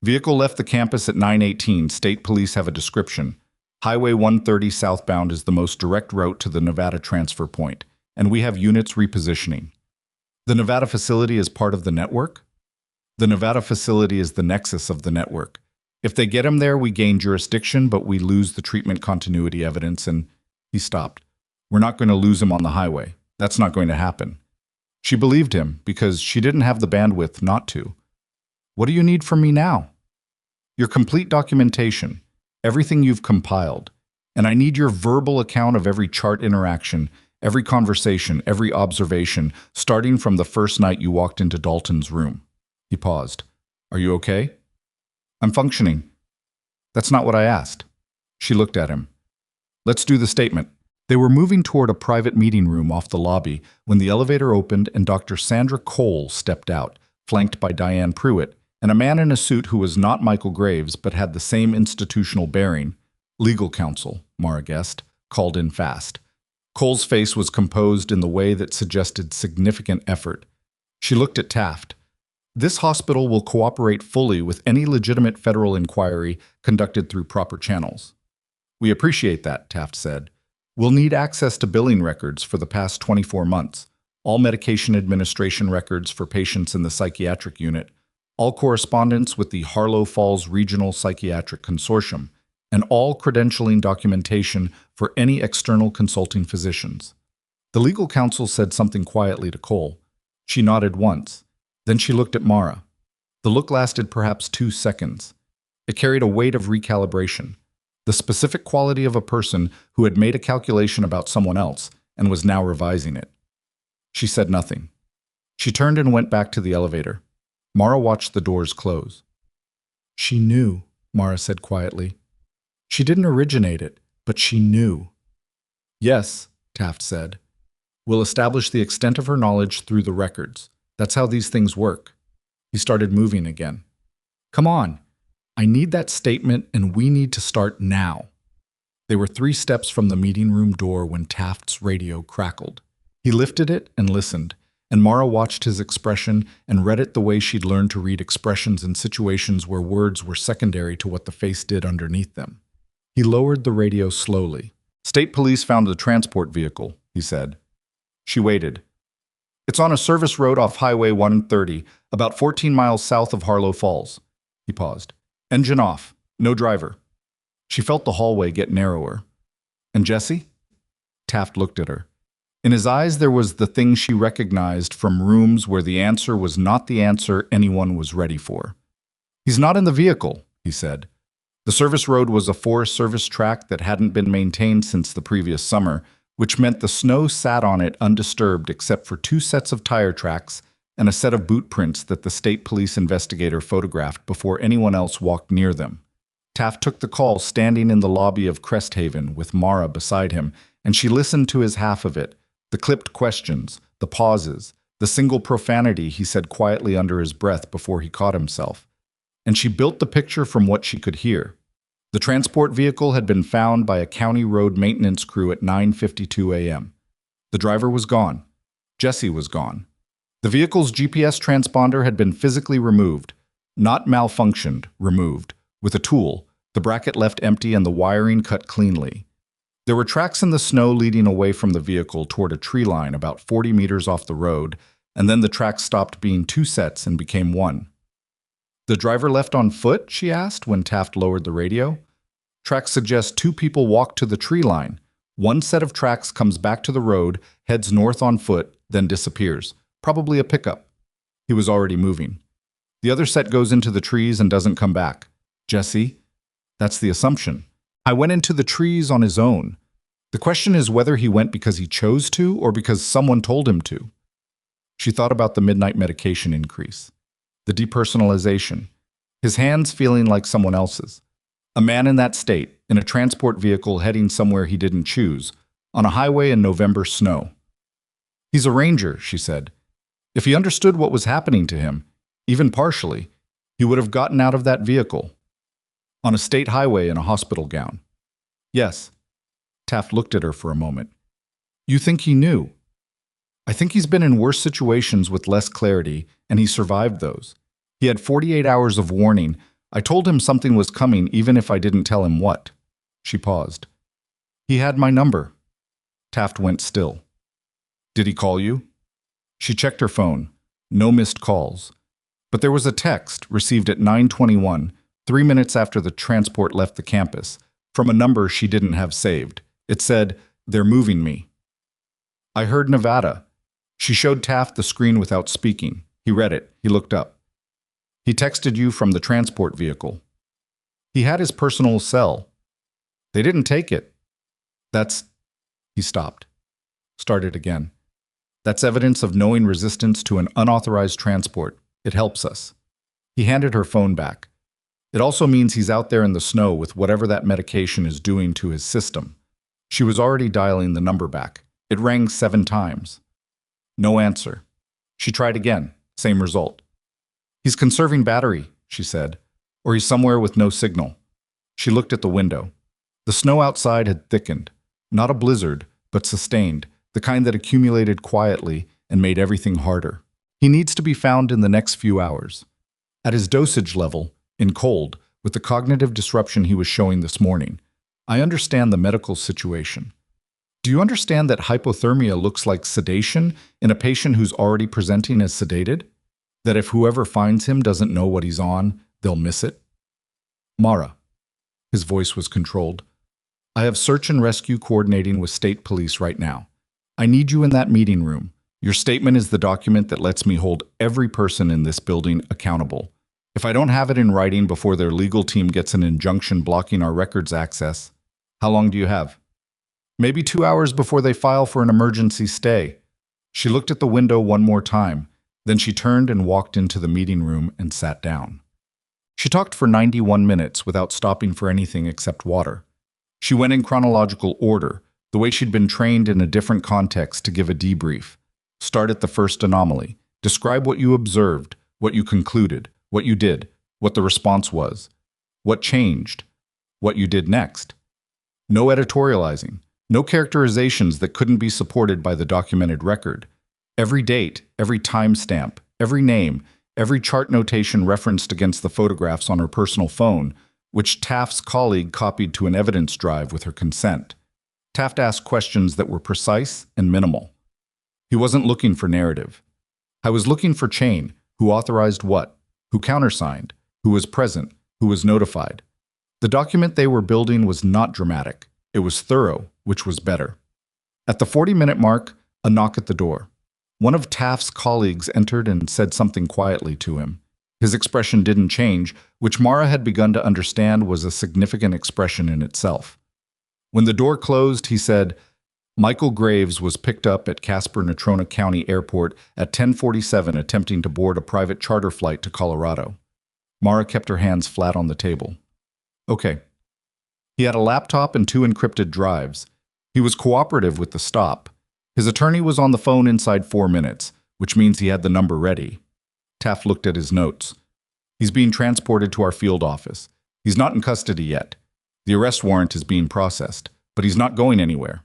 "Vehicle left the campus at 9:18. State Police have a description. Highway 130 southbound is the most direct route to the Nevada transfer point, and we have units repositioning." "The Nevada facility is part of the network?" "The Nevada facility is the nexus of the network. If they get him there, we gain jurisdiction, but we lose the treatment continuity evidence," and he stopped. "We're not going to lose him on the highway. That's not going to happen." She believed him because she didn't have the bandwidth not to. "What do you need from me now?" "Your complete documentation, everything you've compiled, and I need your verbal account of every chart interaction, every conversation, every observation, starting from the first night you walked into Dalton's room." He paused. "Are you okay?" "I'm functioning." "That's not what I asked." She looked at him. "Let's do the statement." They were moving toward a private meeting room off the lobby when the elevator opened and Dr. Sandra Cole stepped out, flanked by Diane Pruitt, and a man in a suit who was not Michael Graves but had the same institutional bearing. Legal counsel, Mara guessed, called in fast. Cole's face was composed in the way that suggested significant effort. She looked at Taft. "This hospital will cooperate fully with any legitimate federal inquiry conducted through proper channels." "We appreciate that," Taft said. "We'll need access to billing records for the past 24 months, all medication administration records for patients in the psychiatric unit, all correspondence with the Harlow Falls Regional Psychiatric Consortium, and all credentialing documentation for any external consulting physicians." The legal counsel said something quietly to Cole. She nodded once. Then she looked at Mara. The look lasted perhaps 2 seconds. It carried a weight of recalibration. the specific quality of a person who had made a calculation about someone else and was now revising it. She said nothing. She turned and went back to the elevator. Mara watched the doors close. She knew, Mara said quietly. She didn't originate it, but she knew. Yes, Taft said. We'll establish the extent of her knowledge through the records. That's how these things work. He started moving again. Come on. I need that statement, and we need to start now. They were 3 steps from the meeting room door when Taft's radio crackled. He lifted it and listened, and Mara watched his expression and read it the way she'd learned to read expressions in situations where words were secondary to what the face did underneath them. He lowered the radio slowly. State police found the transport vehicle, he said. She waited. It's on a service road off Highway 130, about 14 miles south of Harlow Falls. He paused. Engine off. No driver. She felt the hallway get narrower. And Jesse? Taft looked at her. In his eyes there was the thing she recognized from rooms where the answer was not the answer anyone was ready for. He's not in the vehicle, he said. The service road was a Forest Service track that hadn't been maintained since the previous summer, which meant the snow sat on it undisturbed except for 2 sets of tire tracks and a set of boot prints that the state police investigator photographed before anyone else walked near them. Taft took the call standing in the lobby of Cresthaven with Mara beside him, and she listened to his half of it, the clipped questions, the pauses, the single profanity he said quietly under his breath before he caught himself. And she built the picture from what she could hear. The transport vehicle had been found by a county road maintenance crew at 9:52 a.m. The driver was gone. Jesse was gone. The vehicle's GPS transponder had been physically removed, not malfunctioned, removed, with a tool, the bracket left empty and the wiring cut cleanly. There were tracks in the snow leading away from the vehicle toward a tree line about 40 meters off the road, and then the tracks stopped being 2 sets and became 1. The driver left on foot, she asked when Taft lowered the radio. Tracks suggest 2 people walked to the tree line. 1 set of tracks comes back to the road, heads north on foot, then disappears. Probably a pickup. He was already moving. The other set goes into the trees and doesn't come back. Jesse? That's the assumption. I went into the trees on his own. The question is whether he went because he chose to or because someone told him to. She thought about the midnight medication increase, the depersonalization, his hands feeling like someone else's. A man in that state, in a transport vehicle heading somewhere he didn't choose, on a highway in November snow. He's a ranger, she said. If he understood what was happening to him, even partially, he would have gotten out of that vehicle. On a state highway in a hospital gown. Yes. Taft looked at her for a moment. You think he knew? I think he's been in worse situations with less clarity, and he survived those. He had 48 hours of warning. I told him something was coming even if I didn't tell him what. She paused. He had my number. Taft went still. Did he call you? She checked her phone. No missed calls. But there was a text received at 9:21, 3 minutes after the transport left the campus, from a number she didn't have saved. It said, "They're moving me." I heard Nevada. She showed Taft the screen without speaking. He read it. He looked up. He texted you from the transport vehicle. He had his personal cell. They didn't take it. That's... He stopped. Started again. That's evidence of knowing resistance to an unauthorized transport. It helps us. He handed her phone back. It also means he's out there in the snow with whatever that medication is doing to his system. She was already dialing the number back. It rang 7 times. No answer. She tried again. Same result. He's conserving battery, she said, or he's somewhere with no signal. She looked at the window. The snow outside had thickened. Not a blizzard, but sustained, the kind that accumulated quietly and made everything harder. He needs to be found in the next few hours. At his dosage level, in cold, with the cognitive disruption he was showing this morning, I understand the medical situation. Do you understand that hypothermia looks like sedation in a patient who's already presenting as sedated? That if whoever finds him doesn't know what he's on, they'll miss it? Mara. His voice was controlled. I have search and rescue coordinating with state police right now. I need you in that meeting room. Your statement is the document that lets me hold every person in this building accountable. If I don't have it in writing before their legal team gets an injunction blocking our records access, how long do you have? Maybe 2 hours before they file for an emergency stay. She looked at the window one more time, then she turned and walked into the meeting room and sat down. She talked for 91 minutes without stopping for anything except water. She went in chronological order, the way she'd been trained in a different context to give a debrief. Start at the first anomaly. Describe what you observed, what you concluded, what you did, what the response was, what changed, what you did next. No editorializing, no characterizations that couldn't be supported by the documented record. Every date, every timestamp, every name, every chart notation referenced against the photographs on her personal phone, which Taft's colleague copied to an evidence drive with her consent. Taft asked questions that were precise and minimal. He wasn't looking for narrative. I was looking for chain, who authorized what, who countersigned, who was present, who was notified. The document they were building was not dramatic. It was thorough, which was better. At the 40-minute mark, a knock at the door. One of Taft's colleagues entered and said something quietly to him. His expression didn't change, which Mara had begun to understand was a significant expression in itself. When the door closed, he said, Michael Graves was picked up at Casper-Natrona County Airport at 10:47 attempting to board a private charter flight to Colorado. Mara kept her hands flat on the table. Okay. He had a laptop and 2 encrypted drives. He was cooperative with the stop. His attorney was on the phone inside 4 minutes, which means he had the number ready. Taft looked at his notes. He's being transported to our field office. He's not in custody yet. The arrest warrant is being processed, but he's not going anywhere.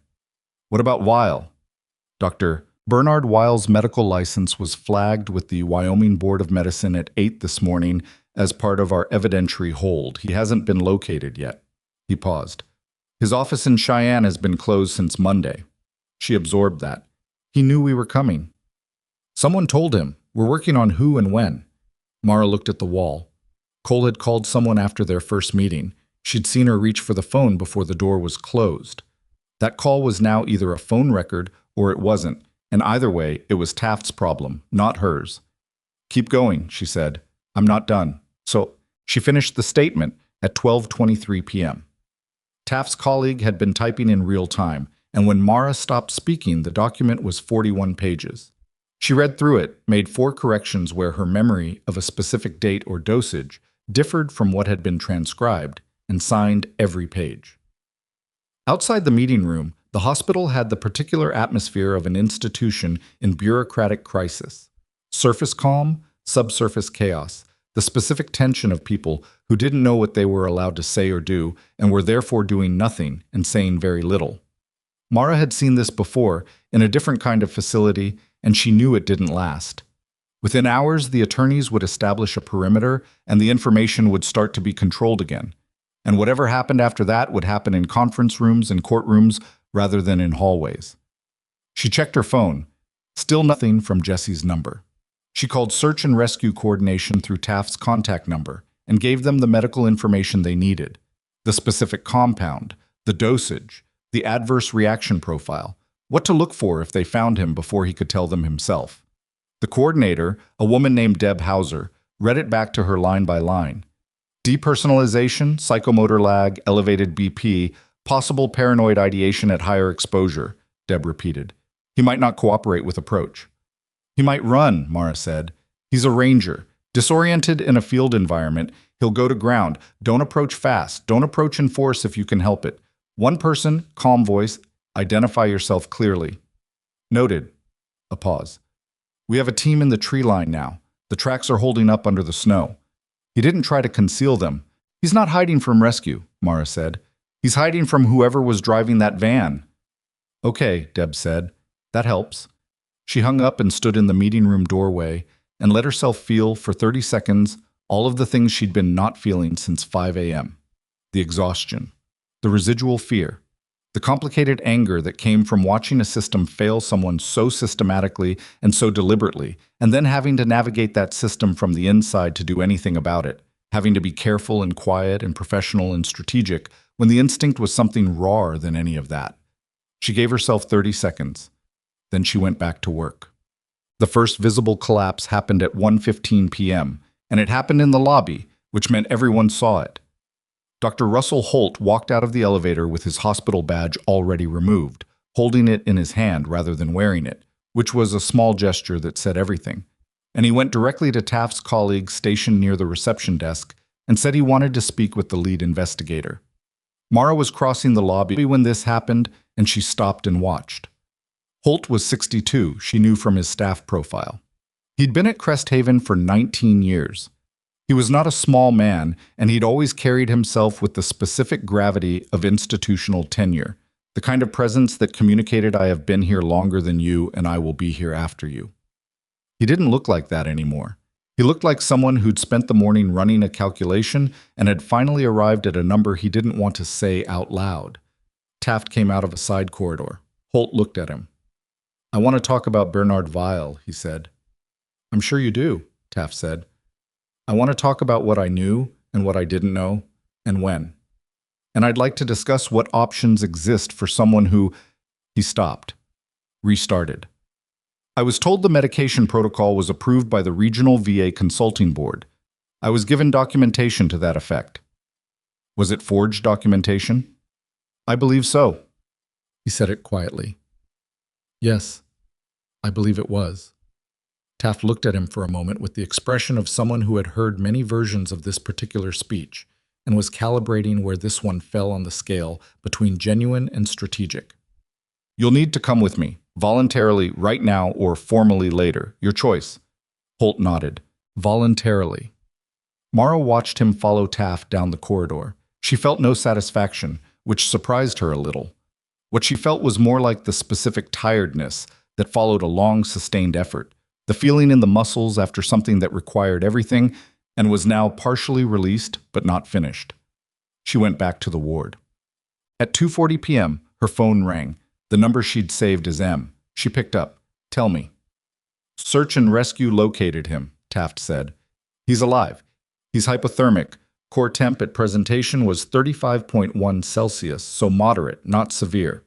What about Weil? Dr. Bernard Weil's medical license was flagged with the Wyoming Board of Medicine at 8 this morning as part of our evidentiary hold. He hasn't been located yet. He paused. His office in Cheyenne has been closed since Monday. She absorbed that. He knew we were coming. Someone told him. We're working on who and when. Mara looked at the wall. Cole had called someone after their first meeting. She'd seen her reach for the phone before the door was closed. That call was now either a phone record or it wasn't, and either way, it was Taft's problem, not hers. Keep going, she said. I'm not done. So, she finished the statement at 12:23 p.m. Taft's colleague had been typing in real time, and when Mara stopped speaking, the document was 41 pages. She read through it, made 4 corrections where her memory of a specific date or dosage differed from what had been transcribed, and signed every page. Outside the meeting room, the hospital had the particular atmosphere of an institution in bureaucratic crisis. Surface calm, subsurface chaos, the specific tension of people who didn't know what they were allowed to say or do and were therefore doing nothing and saying very little. Mara had seen this before in a different kind of facility, and she knew it didn't last. Within hours, the attorneys would establish a perimeter and the information would start to be controlled again. And whatever happened after that would happen in conference rooms and courtrooms rather than in hallways. She checked her phone. Still nothing from Jesse's number. She called search and rescue coordination through Taft's contact number and gave them the medical information they needed. The specific compound, the dosage, the adverse reaction profile, what to look for if they found him before he could tell them himself. The coordinator, a woman named Deb Hauser, read it back to her line by line. Depersonalization, psychomotor lag, elevated BP, possible paranoid ideation at higher exposure, Deb repeated. He might not cooperate with approach. He might run, Mara said. He's a ranger. Disoriented in a field environment, he'll go to ground. Don't approach fast. Don't approach in force if you can help it. One person, calm voice, identify yourself clearly. Noted. A pause. We have a team in the tree line now. The tracks are holding up under the snow. He didn't try to conceal them. He's not hiding from rescue, Mara said. He's hiding from whoever was driving that van. Okay, Deb said. That helps. She hung up and stood in the meeting room doorway and let herself feel for 30 seconds all of the things she'd been not feeling since 5 a.m. The exhaustion, the residual fear, the complicated anger that came from watching a system fail someone so systematically and so deliberately, and then having to navigate that system from the inside to do anything about it, having to be careful and quiet and professional and strategic when the instinct was something rawer than any of that. She gave herself 30 seconds. Then she went back to work. The first visible collapse happened at 1:15 p.m., and it happened in the lobby, which meant everyone saw it. Dr. Russell Holt walked out of the elevator with his hospital badge already removed, holding it in his hand rather than wearing it, which was a small gesture that said everything. And he went directly to Taft's colleague stationed near the reception desk and said he wanted to speak with the lead investigator. Mara was crossing the lobby when this happened, and she stopped and watched. Holt was 62, she knew from his staff profile. He'd been at Cresthaven for 19 years. He was not a small man, and he'd always carried himself with the specific gravity of institutional tenure, the kind of presence that communicated, "I have been here longer than you, and I will be here after you." He didn't look like that anymore. He looked like someone who'd spent the morning running a calculation and had finally arrived at a number he didn't want to say out loud. Taft came out of a side corridor. Holt looked at him. "I want to talk about Bernard Weil," he said. "I'm sure you do," Taft said. "I want to talk about what I knew and what I didn't know, and when. And I'd like to discuss what options exist for someone who—" He stopped, restarted. "I was told the medication protocol was approved by the Regional VA Consulting Board. I was given documentation to that effect." "Was it forged documentation?" "I believe so." He said it quietly. "Yes, I believe it was." Taft looked at him for a moment with the expression of someone who had heard many versions of this particular speech and was calibrating where this one fell on the scale between genuine and strategic. "You'll need to come with me, voluntarily right now or formally later. Your choice." Holt nodded. "Voluntarily." Mara watched him follow Taft down the corridor. She felt no satisfaction, which surprised her a little. What she felt was more like the specific tiredness that followed a long, sustained effort, the feeling in the muscles after something that required everything and was now partially released but not finished. She went back to the ward. At 2:40 p.m., her phone rang, the number she'd saved as M. She picked up. "Tell me." "Search and rescue located him," Taft said. "He's alive. He's hypothermic. Core temp at presentation was 35.1 Celsius, so moderate, not severe.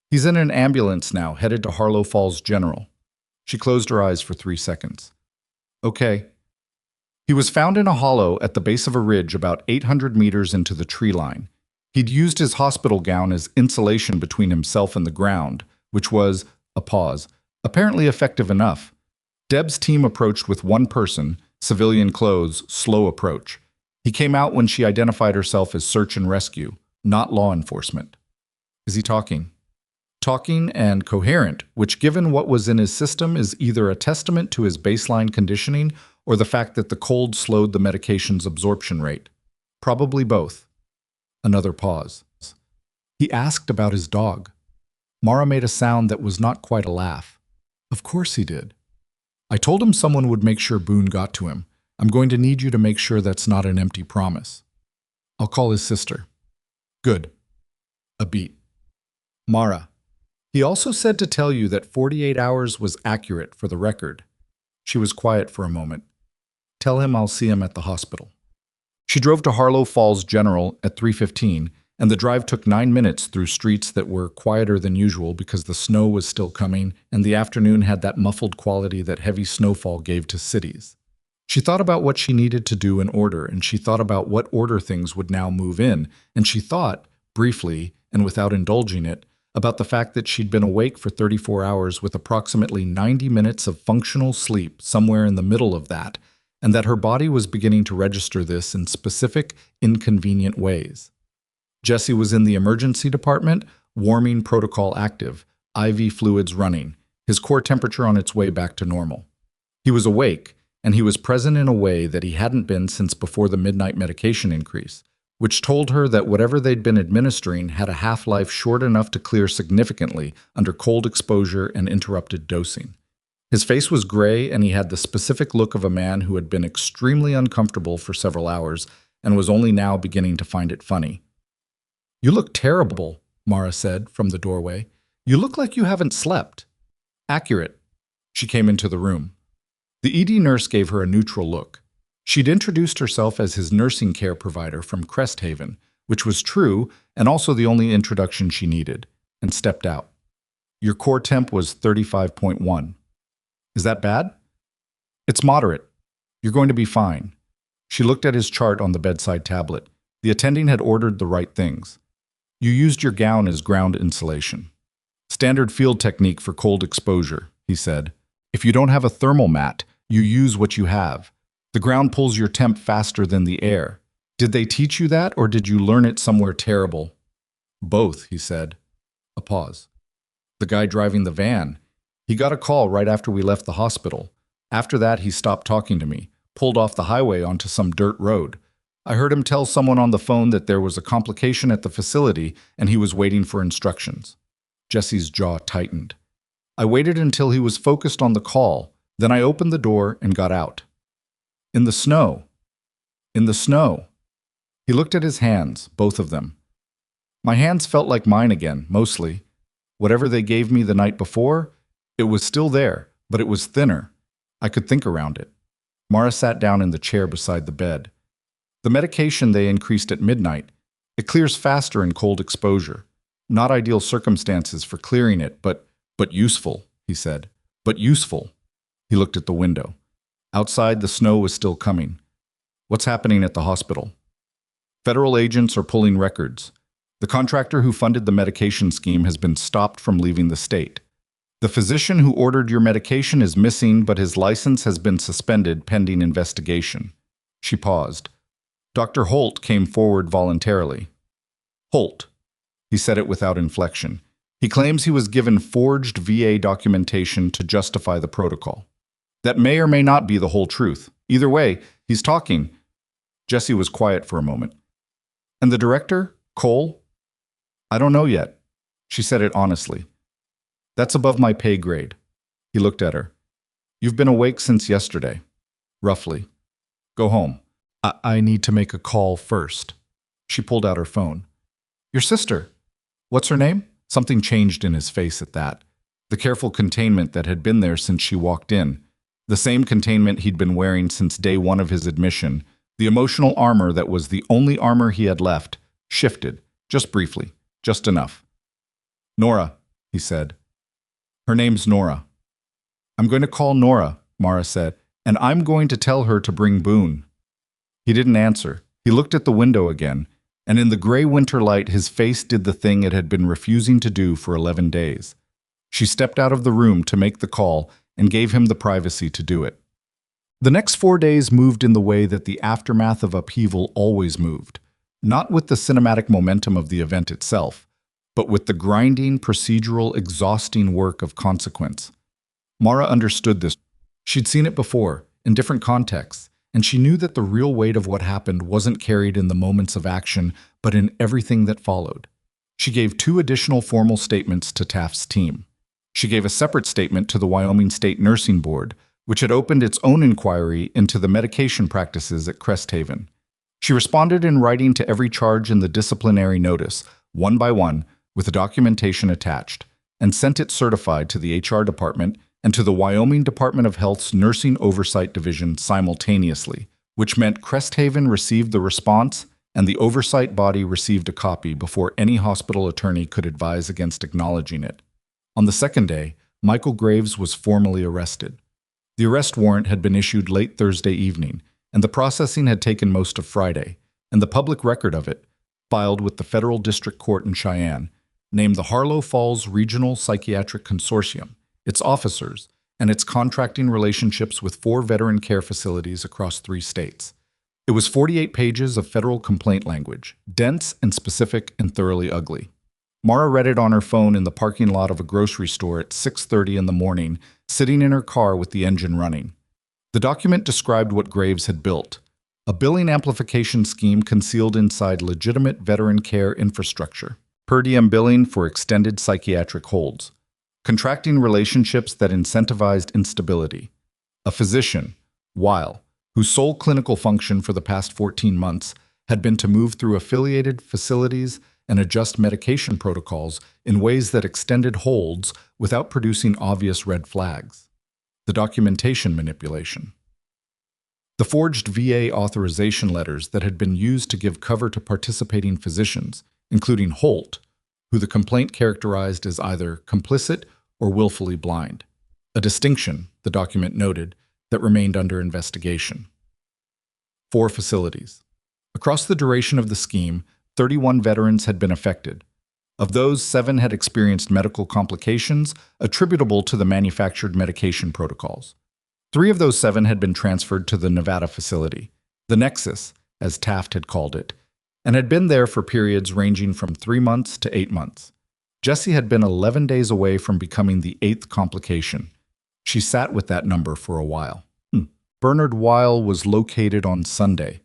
He's in an ambulance now, headed to Harlow Falls General." She closed her eyes for 3 seconds. "Okay." He was found in a hollow at the base of a ridge about 800 meters into the tree line. He'd used his hospital gown as insulation between himself and the ground, which was, a pause, apparently effective enough. Deb's team approached with one person, civilian clothes, slow approach. He came out when she identified herself as search and rescue, not law enforcement. "Is he talking?" "Talking and coherent, which given what was in his system is either a testament to his baseline conditioning or the fact that the cold slowed the medication's absorption rate. Probably both." Another pause. "He asked about his dog." Mara made a sound that was not quite a laugh. "Of course he did. I told him someone would make sure Boone got to him. I'm going to need you to make sure that's not an empty promise." "I'll call his sister." "Good." A beat. "Mara, he also said to tell you that 48 hours was accurate for the record." She was quiet for a moment. "Tell him I'll see him at the hospital." She drove to Harlow Falls General at 3:15, and the drive took 9 minutes through streets that were quieter than usual because the snow was still coming and the afternoon had that muffled quality that heavy snowfall gave to cities. She thought about what she needed to do in order, and she thought about what order things would now move in, and she thought, briefly and without indulging it, about the fact that she'd been awake for 34 hours with approximately 90 minutes of functional sleep somewhere in the middle of that, and that her body was beginning to register this in specific, inconvenient ways. Jesse was in the emergency department, warming protocol active, IV fluids running, his core temperature on its way back to normal. He was awake, and he was present in a way that he hadn't been since before the midnight medication increase, which told her that whatever they'd been administering had a half-life short enough to clear significantly under cold exposure and interrupted dosing. His face was gray, and he had the specific look of a man who had been extremely uncomfortable for several hours and was only now beginning to find it funny. "You look terrible," Mara said from the doorway. "You look like you haven't slept." "Accurate." She came into the room. The ED nurse gave her a neutral look. She'd introduced herself as his nursing care provider from Cresthaven, which was true and also the only introduction she needed, and stepped out. "Your core temp was 35.1. Is that bad?" "It's moderate. You're going to be fine. She looked at his chart on the bedside tablet. The attending had ordered the right things. You used your gown as ground insulation. Standard field technique for cold exposure, he said. If you don't have a thermal mat, you use what you have. The ground pulls your temp faster than the air. Did they teach you that, or did you learn it somewhere terrible? Both, he said. A pause. The guy driving the van. He got a call right after we left the hospital. After that, he stopped talking to me, pulled off the highway onto some dirt road. I heard him tell someone on the phone that there was a complication at the facility and he was waiting for instructions. Jesse's jaw tightened. I waited until he was focused on the call. Then I opened the door and got out. In the snow. In the snow. He looked at his hands, both of them. My hands felt like mine again, mostly. Whatever they gave me the night before, it was still there, but it was thinner. I could think around it. Mara sat down in the chair beside the bed. The medication they increased at midnight. It clears faster in cold exposure. Not ideal circumstances for clearing it, but useful, he said. But useful. He looked at the window. Outside, the snow was still coming. What's happening at the hospital? Federal agents are pulling records. The contractor who funded the medication scheme has been stopped from leaving the state. The physician who ordered your medication is missing, but his license has been suspended pending investigation. She paused. Dr. Holt came forward voluntarily. Holt. He said it without inflection. He claims he was given forged VA documentation to justify the protocol. That may or may not be the whole truth. Either way, he's talking. Jesse was quiet for a moment. And the director, Cole? I don't know yet. She said it honestly. That's above my pay grade. He looked at her. You've been awake since yesterday. Roughly. Go home. I need to make a call first. She pulled out her phone. Your sister. What's her name? Something changed in his face at that. The careful containment that had been there since she walked in. The same containment he'd been wearing since day one of his admission. The emotional armor that was the only armor he had left shifted, just briefly, just enough. Nora, he said. Her name's Nora. I'm going to call Nora, Mara said, and I'm going to tell her to bring Boone. He didn't answer. He looked at the window again, and in the gray winter light his face did the thing it had been refusing to do for 11 days. She stepped out of the room to make the call and gave him the privacy to do it. The next 4 days moved in the way that the aftermath of upheaval always moved, not with the cinematic momentum of the event itself, but with the grinding, procedural, exhausting work of consequence. Mara understood this. She'd seen it before, in different contexts, and she knew that the real weight of what happened wasn't carried in the moments of action, but in everything that followed. She gave 2 additional formal statements to Taft's team. She gave a separate statement to the Wyoming State Nursing Board, which had opened its own inquiry into the medication practices at Cresthaven. She responded in writing to every charge in the disciplinary notice, one by one, with the documentation attached, and sent it certified to the HR department and to the Wyoming Department of Health's Nursing Oversight Division simultaneously, which meant Cresthaven received the response and the oversight body received a copy before any hospital attorney could advise against acknowledging it. On the second day, Michael Graves was formally arrested. The arrest warrant had been issued late Thursday evening, and the processing had taken most of Friday, and the public record of it, filed with the Federal District Court in Cheyenne, named the Harlow Falls Regional Psychiatric Consortium, its officers, and its contracting relationships with 4 veteran care facilities across 3 states. It was 48 pages of federal complaint language, dense and specific and thoroughly ugly. Mara read it on her phone in the parking lot of a grocery store at 6:30 in the morning, sitting in her car with the engine running. The document described what Graves had built, a billing amplification scheme concealed inside legitimate veteran care infrastructure, per diem billing for extended psychiatric holds, contracting relationships that incentivized instability, a physician, Weil, whose sole clinical function for the past 14 months had been to move through affiliated facilities and adjust medication protocols in ways that extended holds without producing obvious red flags. The documentation manipulation. The forged VA authorization letters that had been used to give cover to participating physicians, including Holt, who the complaint characterized as either complicit or willfully blind. A distinction, the document noted, that remained under investigation. 4 facilities. Across the duration of the scheme, 31 veterans had been affected. Of those, 7 had experienced medical complications attributable to the manufactured medication protocols. 3 of those 7 had been transferred to the Nevada facility, the Nexus, as Taft had called it, and had been there for periods ranging from 3 months to 8 months. Jessie had been 11 days away from becoming the 8th complication. She sat with that number for a while. Bernard Weil was located on Sunday.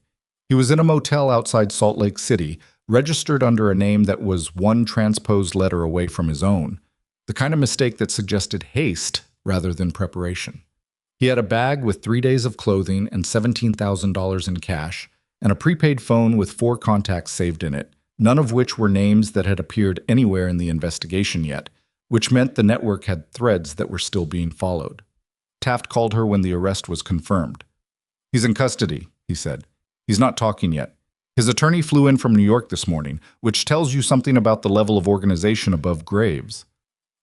He was in a motel outside Salt Lake City, registered under a name that was 1 transposed letter away from his own, the kind of mistake that suggested haste rather than preparation. He had a bag with 3 days of clothing and $17,000 in cash, and a prepaid phone with 4 contacts saved in it, none of which were names that had appeared anywhere in the investigation yet, which meant the network had threads that were still being followed. Taft called her when the arrest was confirmed. "He's in custody," he said. "He's not talking yet. His attorney flew in from New York this morning, which tells you something about the level of organization above Graves.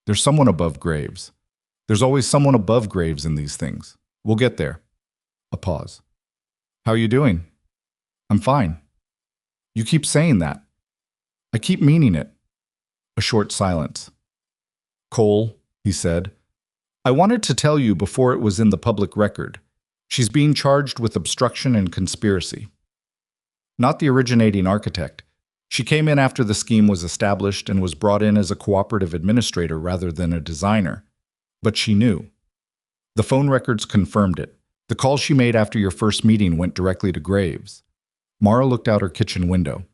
There's someone above Graves. There's always someone above Graves in these things. We'll get there." A pause. "How are you doing?" "I'm fine." "You keep saying that." "I keep meaning it." A short silence. "Cole," he said, "I wanted to tell you before it was in the public record. She's being charged with obstruction and conspiracy. Not the originating architect. She came in after the scheme was established and was brought in as a cooperative administrator rather than a designer. But she knew. The phone records confirmed it. The call she made after your first meeting went directly to Graves." Mara looked out her kitchen window.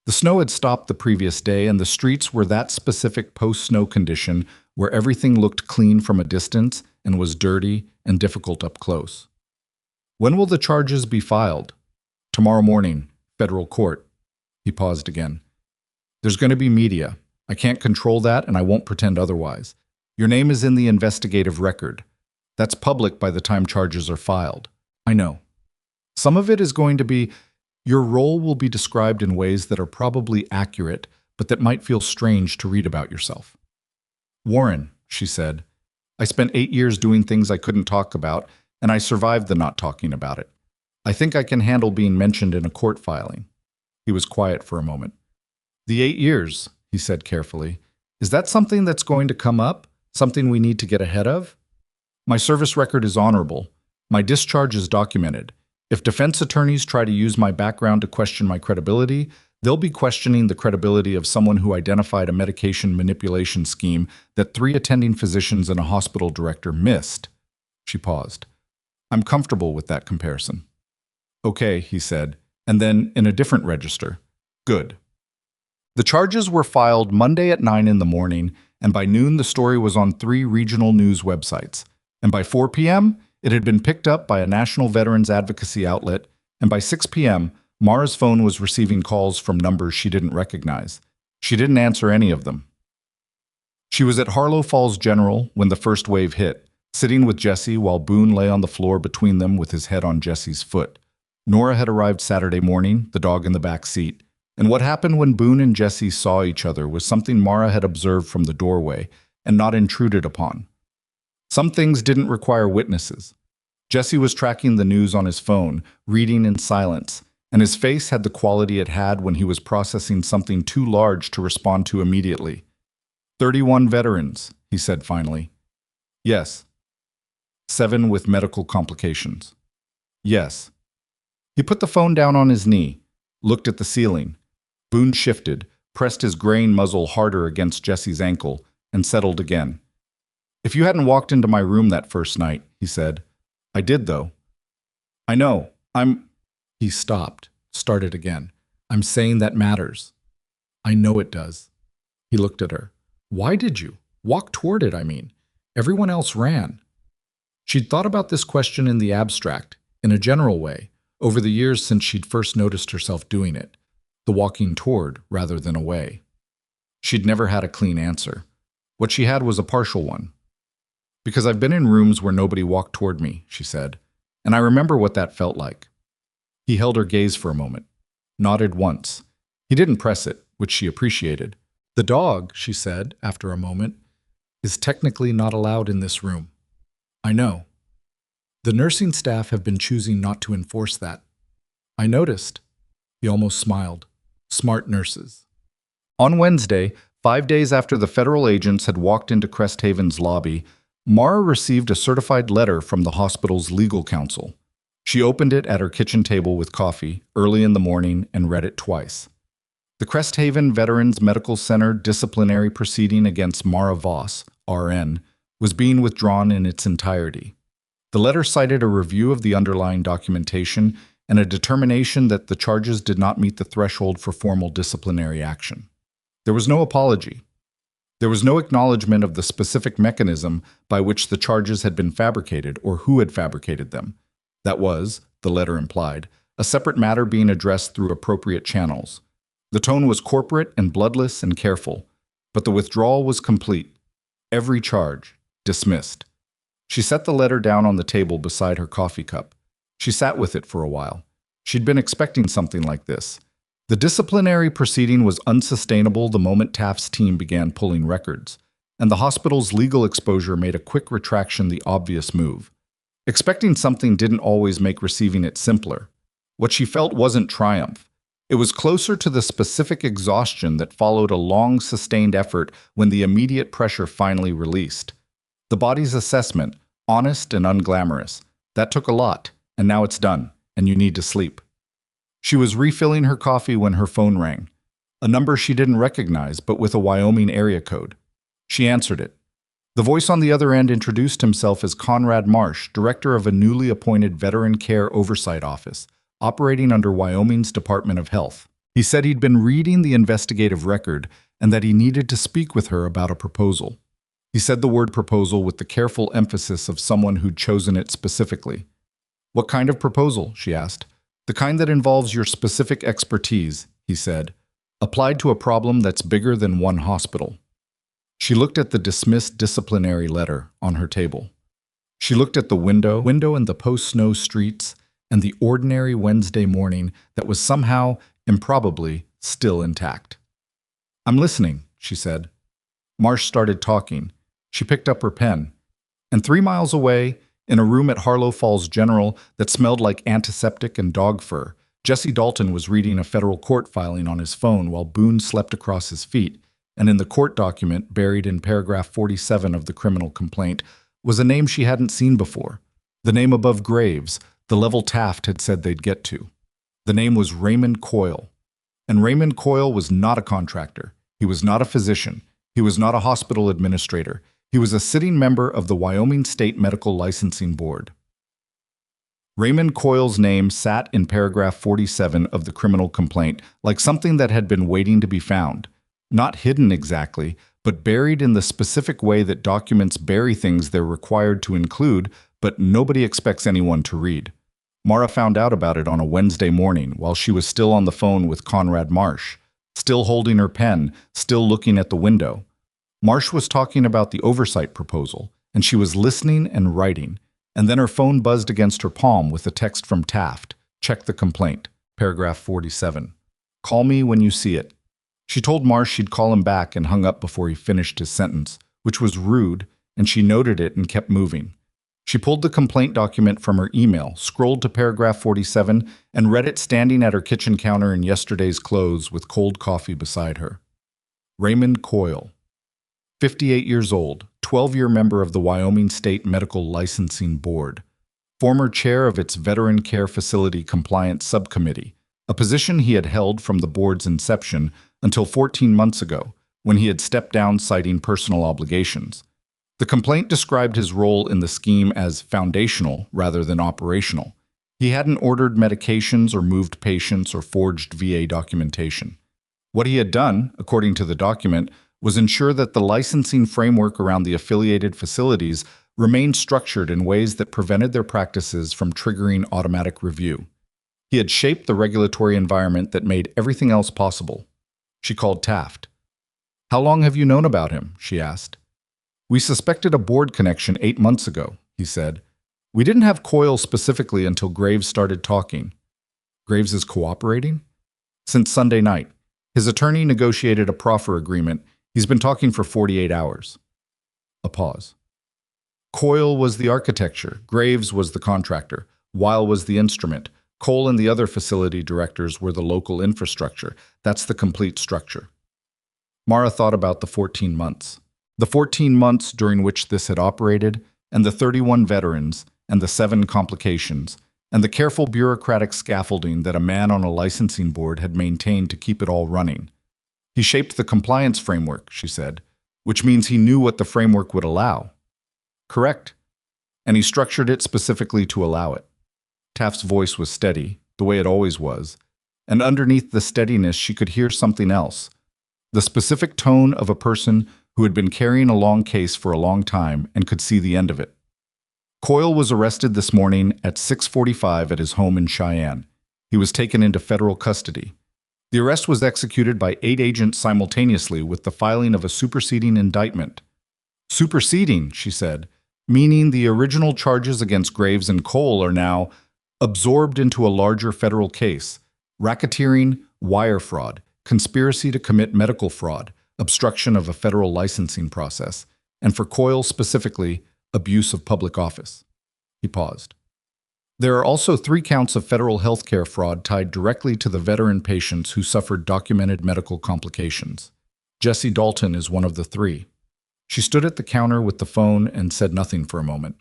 The snow had stopped the previous day, and the streets were that specific post-snow condition where everything looked clean from a distance and was dirty and difficult up close. "When will the charges be filed?" "Tomorrow morning, federal court." He paused again. "There's going to be media. I can't control that, and I won't pretend otherwise. Your name is in the investigative record. That's public by the time charges are filed. I know. Some of it is going to be... Your role will be described in ways that are probably accurate, but that might feel strange to read about yourself." "Warren," she said, "I spent 8 years doing things I couldn't talk about, and I survived the not talking about it. I think I can handle being mentioned in a court filing." He was quiet for a moment. "The 8 years," he said carefully, "is that something that's going to come up? Something we need to get ahead of?" "My service record is honorable. My discharge is documented. If defense attorneys try to use my background to question my credibility, they'll be questioning the credibility of someone who identified a medication manipulation scheme that 3 attending physicians and a hospital director missed." She paused. "I'm comfortable with that comparison." "Okay," he said, and then in a different register. "Good." The charges were filed Monday at 9 in the morning, and by noon the story was on 3 regional news websites. And by 4 p.m., it had been picked up by a national veterans advocacy outlet, and by 6 p.m., Mara's phone was receiving calls from numbers she didn't recognize. She didn't answer any of them. She was at Harlow Falls General when the first wave hit, sitting with Jessie while Boone lay on the floor between them with his head on Jessie's foot. Nora had arrived Saturday morning, the dog in the back seat, and what happened when Boone and Jessie saw each other was something Mara had observed from the doorway and not intruded upon. Some things didn't require witnesses. Jessie was tracking the news on his phone, reading in silence, and his face had the quality it had when he was processing something too large to respond to immediately. 31 veterans, he said finally. Yes. 7 with medical complications. Yes. He put the phone down on his knee, looked at the ceiling. Boone shifted, pressed his graying muzzle harder against Jessie's ankle, and settled again. If you hadn't walked into my room that first night, he said. I did, though. I know. He stopped, started again. I'm saying that matters. I know it does. He looked at her. Why did you? Walk toward it, I mean. Everyone else ran. She'd thought about this question in the abstract, in a general way, over the years since she'd first noticed herself doing it, the walking toward rather than away. She'd never had a clean answer. What she had was a partial one. Because I've been in rooms where nobody walked toward me, she said, and I remember what that felt like. He held her gaze for a moment, nodded once. He didn't press it, which she appreciated. The dog, she said, after a moment, is technically not allowed in this room. I know. The nursing staff have been choosing not to enforce that. I noticed. He almost smiled. Smart nurses. On Wednesday, 5 days after the federal agents had walked into Cresthaven's lobby, Mara received a certified letter from the hospital's legal counsel. She opened it at her kitchen table with coffee early in the morning and read it twice. The Cresthaven Veterans Medical Center disciplinary proceeding against Mara Voss, RN, was being withdrawn in its entirety. The letter cited a review of the underlying documentation and a determination that the charges did not meet the threshold for formal disciplinary action. There was no apology. There was no acknowledgement of the specific mechanism by which the charges had been fabricated or who had fabricated them. That was, the letter implied, a separate matter being addressed through appropriate channels. The tone was corporate and bloodless and careful, but the withdrawal was complete. Every charge dismissed. She set the letter down on the table beside her coffee cup. She sat with it for a while. She'd been expecting something like this. The disciplinary proceeding was unsustainable the moment Taft's team began pulling records, and the hospital's legal exposure made a quick retraction the obvious move. Expecting something didn't always make receiving it simpler. What she felt wasn't triumph. It was closer to the specific exhaustion that followed a long, sustained effort when the immediate pressure finally released. The body's assessment, honest and unglamorous, that took a lot, and now it's done, and you need to sleep. She was refilling her coffee when her phone rang, a number she didn't recognize but with a Wyoming area code. She answered it. The voice on the other end introduced himself as Conrad Marsh, director of a newly appointed Veteran Care Oversight Office, operating under Wyoming's Department of Health. He said he'd been reading the investigative record and that he needed to speak with her about a proposal. He said the word proposal with the careful emphasis of someone who'd chosen it specifically. What kind of proposal? She asked. The kind that involves your specific expertise, he said, applied to a problem that's bigger than one hospital. She looked at the dismissed disciplinary letter on her table. She looked at the window and the post-snow streets and the ordinary Wednesday morning that was somehow, improbably, still intact. I'm listening, she said. Marsh started talking. She picked up her pen. And 3 miles away, in a room at Harlow Falls General that smelled like antiseptic and dog fur, Jesse Dalton was reading a federal court filing on his phone while Boone slept across his feet, and in the court document, buried in paragraph 47 of the criminal complaint, was a name she hadn't seen before. The name above Graves, the level Taft had said they'd get to. The name was Raymond Coyle. And Raymond Coyle was not a contractor. He was not a physician. He was not a hospital administrator. He was a sitting member of the Wyoming State Medical Licensing Board. Raymond Coyle's name sat in paragraph 47 of the criminal complaint like something that had been waiting to be found. Not hidden exactly, but buried in the specific way that documents bury things they're required to include, but nobody expects anyone to read. Mara found out about it on a Wednesday morning while she was still on the phone with Conrad Marsh, still holding her pen, still looking at the window. Marsh was talking about the oversight proposal, and she was listening and writing, and then her phone buzzed against her palm with a text from Taft. Check the complaint, paragraph 47. Call me when you see it. She told Marsh she'd call him back and hung up before he finished his sentence, which was rude, and she noted it and kept moving. She pulled the complaint document from her email, scrolled to paragraph 47, and read it standing at her kitchen counter in yesterday's clothes with cold coffee beside her. Raymond Coyle. 58 years old, 12-year member of the Wyoming State Medical Licensing Board, former chair of its Veteran Care Facility Compliance Subcommittee, a position he had held from the board's inception until 14 months ago, when he had stepped down citing personal obligations. The complaint described his role in the scheme as foundational rather than operational. He hadn't ordered medications or moved patients or forged VA documentation. What he had done, according to the document, was ensure that the licensing framework around the affiliated facilities remained structured in ways that prevented their practices from triggering automatic review. He had shaped the regulatory environment that made everything else possible. She called Taft. How long have you known about him? She asked. We suspected a board connection 8 months ago, he said. We didn't have Coyle specifically until Graves started talking. Graves is cooperating? Since Sunday night. His attorney negotiated a proffer agreement. He's been talking for 48 hours. A pause. Coyle was the architecture, Graves was the contractor, Weil was the instrument. Cole and the other facility directors were the local infrastructure. That's the complete structure. Mara thought about the 14 months. The 14 months during which this had operated, and the 31 veterans, and the 7 complications, and the careful bureaucratic scaffolding that a man on a licensing board had maintained to keep it all running. He shaped the compliance framework, she said, which means he knew what the framework would allow. Correct. And he structured it specifically to allow it. Taft's voice was steady, the way it always was, and underneath the steadiness she could hear something else, the specific tone of a person who had been carrying a long case for a long time and could see the end of it. Coyle was arrested this morning at 6:45 at his home in Cheyenne. He was taken into federal custody. The arrest was executed by 8 agents simultaneously with the filing of a superseding indictment. Superseding, she said, meaning the original charges against Graves and Cole are now absorbed into a larger federal case: racketeering, wire fraud, conspiracy to commit medical fraud, obstruction of a federal licensing process, and for Coyle specifically, abuse of public office. He paused. There are also 3 counts of federal healthcare fraud tied directly to the veteran patients who suffered documented medical complications. Jessie Dalton is one of the 3. She stood at the counter with the phone and said nothing for a moment.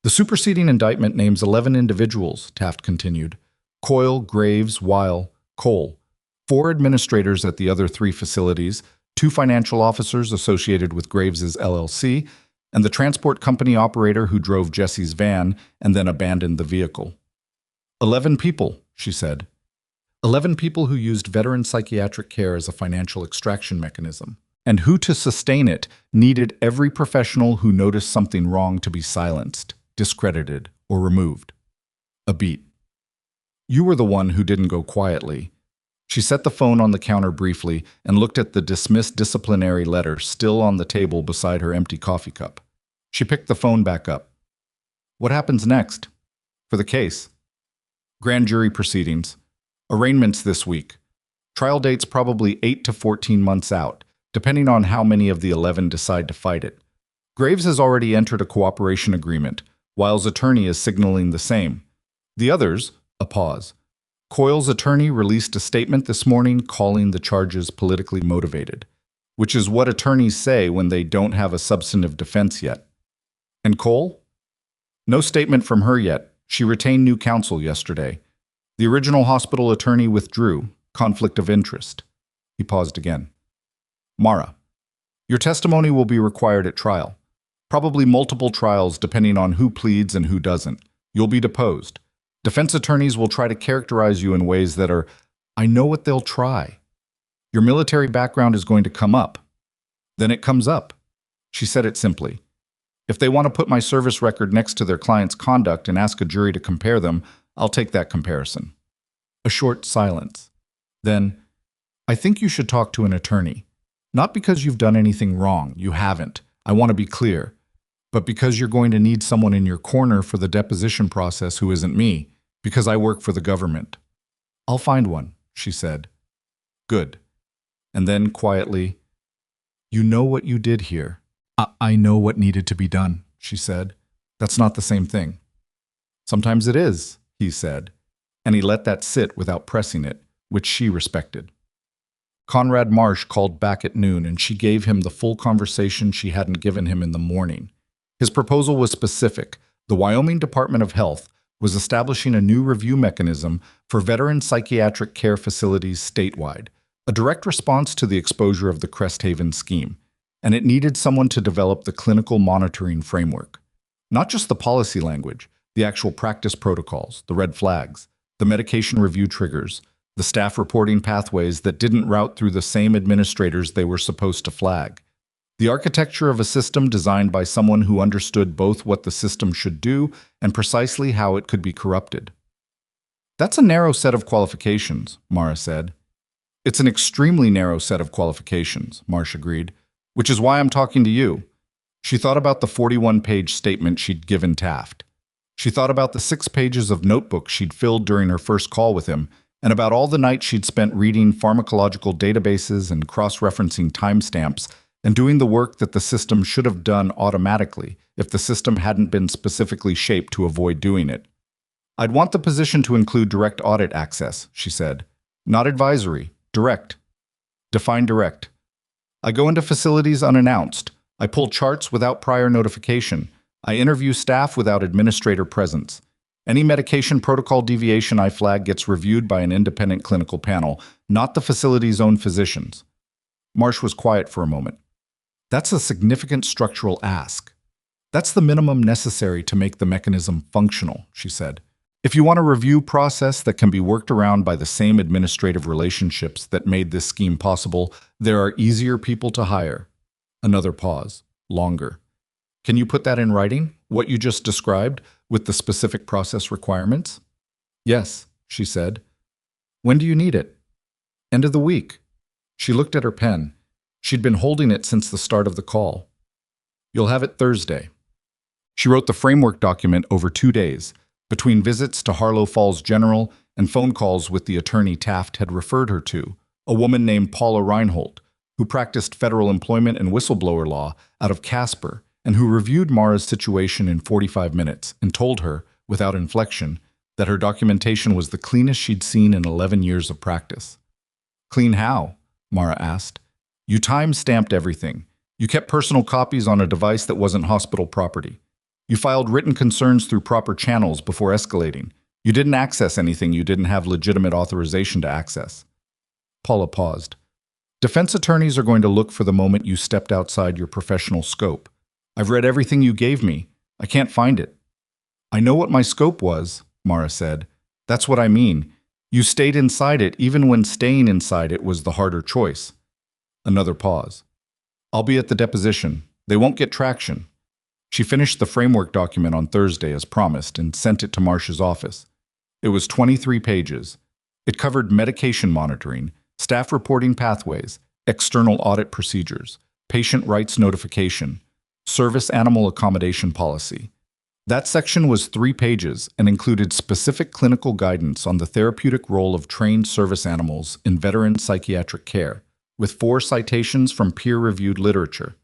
The superseding indictment names 11 individuals, Taft continued: Coyle, Graves, Weil, Cole, 4 administrators at the other 3 facilities, 2 financial officers associated with Graves's LLC, and the transport company operator who drove Jessie's van and then abandoned the vehicle. 11 people, she said. 11 people who used veteran psychiatric care as a financial extraction mechanism, and who, to sustain it, needed every professional who noticed something wrong to be silenced, discredited, or removed. A beat. You were the one who didn't go quietly. She set the phone on the counter briefly and looked at the dismissed disciplinary letter still on the table beside her empty coffee cup. She picked the phone back up. What happens next? For the case? Grand jury proceedings. Arraignments this week. Trial dates probably 8 to 14 months out, depending on how many of the 11 decide to fight it. Graves has already entered a cooperation agreement, Weil's attorney is signaling the same. The others, a pause. Coyle's attorney released a statement this morning calling the charges politically motivated, which is what attorneys say when they don't have a substantive defense yet. And Cole? No statement from her yet. She retained new counsel yesterday. The original hospital attorney withdrew. Conflict of interest. He paused again. Mara, your testimony will be required at trial. Probably multiple trials depending on who pleads and who doesn't. You'll be deposed. Defense attorneys will try to characterize you in ways that are, I know what they'll try. Your military background is going to come up. Then it comes up. She said it simply. If they want to put my service record next to their client's conduct and ask a jury to compare them, I'll take that comparison. A short silence. Then, I think you should talk to an attorney. Not because you've done anything wrong. You haven't. I want to be clear. But because you're going to need someone in your corner for the deposition process who isn't me, because I work for the government. I'll find one, she said. Good. And then quietly, you know what you did here. I know what needed to be done, she said. That's not the same thing. Sometimes it is, he said, and he let that sit without pressing it, which she respected. Conrad Marsh called back at noon, and she gave him the full conversation she hadn't given him in the morning. His proposal was specific. The Wyoming Department of Health was establishing a new review mechanism for veteran psychiatric care facilities statewide, a direct response to the exposure of the Crest Haven scheme, and it needed someone to develop the clinical monitoring framework. Not just the policy language, the actual practice protocols, the red flags, the medication review triggers, the staff reporting pathways that didn't route through the same administrators they were supposed to flag. The architecture of a system designed by someone who understood both what the system should do and precisely how it could be corrupted. That's a narrow set of qualifications, Mara said. It's an extremely narrow set of qualifications, Marsh agreed, which is why I'm talking to you. She thought about the 41-page statement she'd given Taft. She thought about the 6 pages of notebooks she'd filled during her first call with him, and about all the nights she'd spent reading pharmacological databases and cross-referencing timestamps and doing the work that the system should have done automatically if the system hadn't been specifically shaped to avoid doing it. I'd want the position to include direct audit access, she said. Not advisory, direct. Define direct. I go into facilities unannounced. I pull charts without prior notification. I interview staff without administrator presence. Any medication protocol deviation I flag gets reviewed by an independent clinical panel, not the facility's own physicians. Marsh was quiet for a moment. That's a significant structural ask. That's the minimum necessary to make the mechanism functional, she said. If you want a review process that can be worked around by the same administrative relationships that made this scheme possible, there are easier people to hire. Another pause. Longer. Can you put that in writing, what you just described, with the specific process requirements? Yes, she said. When do you need it? End of the week. She looked at her pen. She'd been holding it since the start of the call. You'll have it Thursday. She wrote the framework document over 2 days, between visits to Harlow Falls General and phone calls with the attorney Taft had referred her to, a woman named Paula Reinhold, who practiced federal employment and whistleblower law out of Casper, and who reviewed Mara's situation in 45 minutes and told her, without inflection, that her documentation was the cleanest she'd seen in 11 years of practice. Clean how? Mara asked. You time-stamped everything. You kept personal copies on a device that wasn't hospital property. You filed written concerns through proper channels before escalating. You didn't access anything you didn't have legitimate authorization to access. Paula paused. Defense attorneys are going to look for the moment you stepped outside your professional scope. I've read everything you gave me. I can't find it. I know what my scope was, Mara said. That's what I mean. You stayed inside it even when staying inside it was the harder choice. Another pause. I'll be at the deposition. They won't get traction. She finished the framework document on Thursday as promised and sent it to Marsh's office. It was 23 pages. It covered medication monitoring, staff reporting pathways, external audit procedures, patient rights notification, service animal accommodation policy. That section was 3 pages and included specific clinical guidance on the therapeutic role of trained service animals in veteran psychiatric care, with 4 citations from peer-reviewed literature.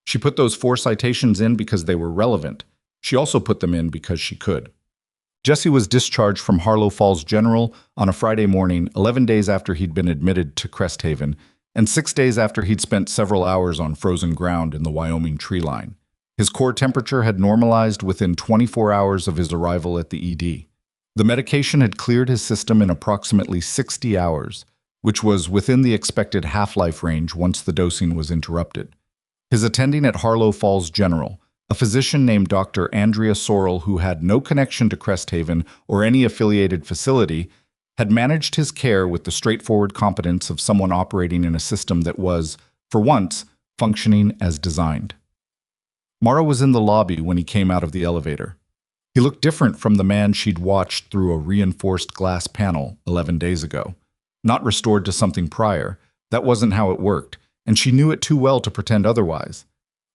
She put those 4 citations in because they were relevant. She also put them in because she could. Jesse was discharged from Harlow Falls General on a Friday morning, 11 days after he'd been admitted to Crest Haven, and 6 days after he'd spent several hours on frozen ground in the Wyoming tree line. His core temperature had normalized within 24 hours of his arrival at the ED. The medication had cleared his system in approximately 60 hours, which was within the expected half-life range once the dosing was interrupted. His attending at Harlow Falls General, a physician named Dr. Andrea Sorrell, who had no connection to Crest Haven or any affiliated facility, had managed his care with the straightforward competence of someone operating in a system that was, for once, functioning as designed. Mara was in the lobby when he came out of the elevator. He looked different from the man she'd watched through a reinforced glass panel 11 days ago. Not restored to something prior. That wasn't how it worked, and she knew it too well to pretend otherwise.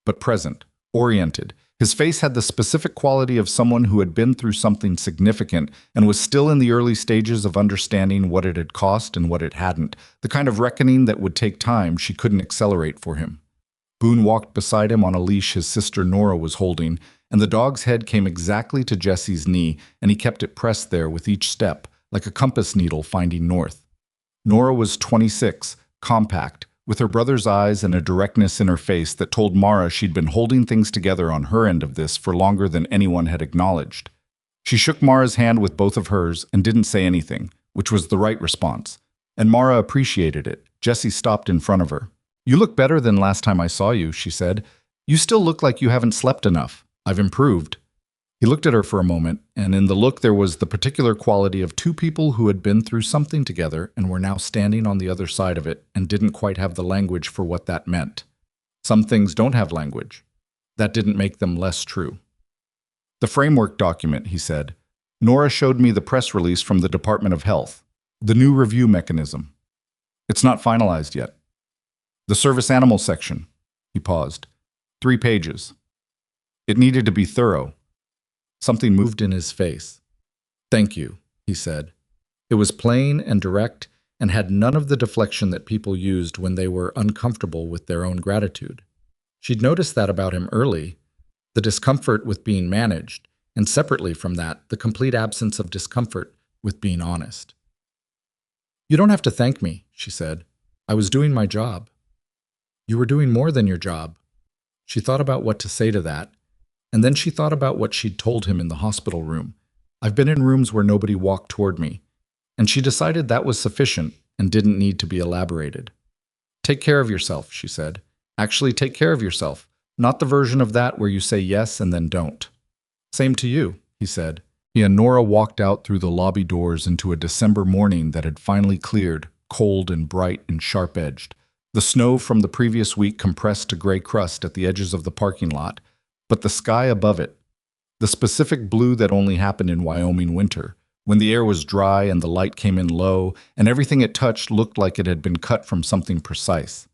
But present, oriented, his face had the specific quality of someone who had been through something significant and was still in the early stages of understanding what it had cost and what it hadn't, the kind of reckoning that would take time she couldn't accelerate for him. Boone walked beside him on a leash his sister Nora was holding, and the dog's head came exactly to Jesse's knee, and he kept it pressed there with each step, like a compass needle finding north. Nora was 26, compact, with her brother's eyes and a directness in her face that told Mara she'd been holding things together on her end of this for longer than anyone had acknowledged. She shook Mara's hand with both of hers and didn't say anything, which was the right response. And Mara appreciated it. Jessie stopped in front of her. You look better than last time I saw you, she said. You still look like you haven't slept enough. I've improved. He looked at her for a moment, and in the look there was the particular quality of 2 people who had been through something together and were now standing on the other side of it and didn't quite have the language for what that meant. Some things don't have language. That didn't make them less true. The framework document, he said. Nora showed me the press release from the Department of Health. The new review mechanism. It's not finalized yet. The service animal section. He paused. 3 pages. It needed to be thorough. Something moved in his face. Thank you, he said. It was plain and direct and had none of the deflection that people used when they were uncomfortable with their own gratitude. She'd noticed that about him early, the discomfort with being managed, and separately from that, the complete absence of discomfort with being honest. "You don't have to thank me," she said. "I was doing my job." "You were doing more than your job." She thought about what to say to that, and then she thought about what she'd told him in the hospital room. "I've been in rooms where nobody walked toward me," and she decided that was sufficient and didn't need to be elaborated. "Take care of yourself," she said. "Actually, take care of yourself, not the version of that where you say yes and then don't." "Same to you," he said. He and Nora walked out through the lobby doors into a December morning that had finally cleared, cold and bright and sharp-edged. The snow from the previous week compressed to gray crust at the edges of the parking lot, but the sky above it, the specific blue that only happened in Wyoming winter, when the air was dry and the light came in low, and everything it touched looked like it had been cut from something precise.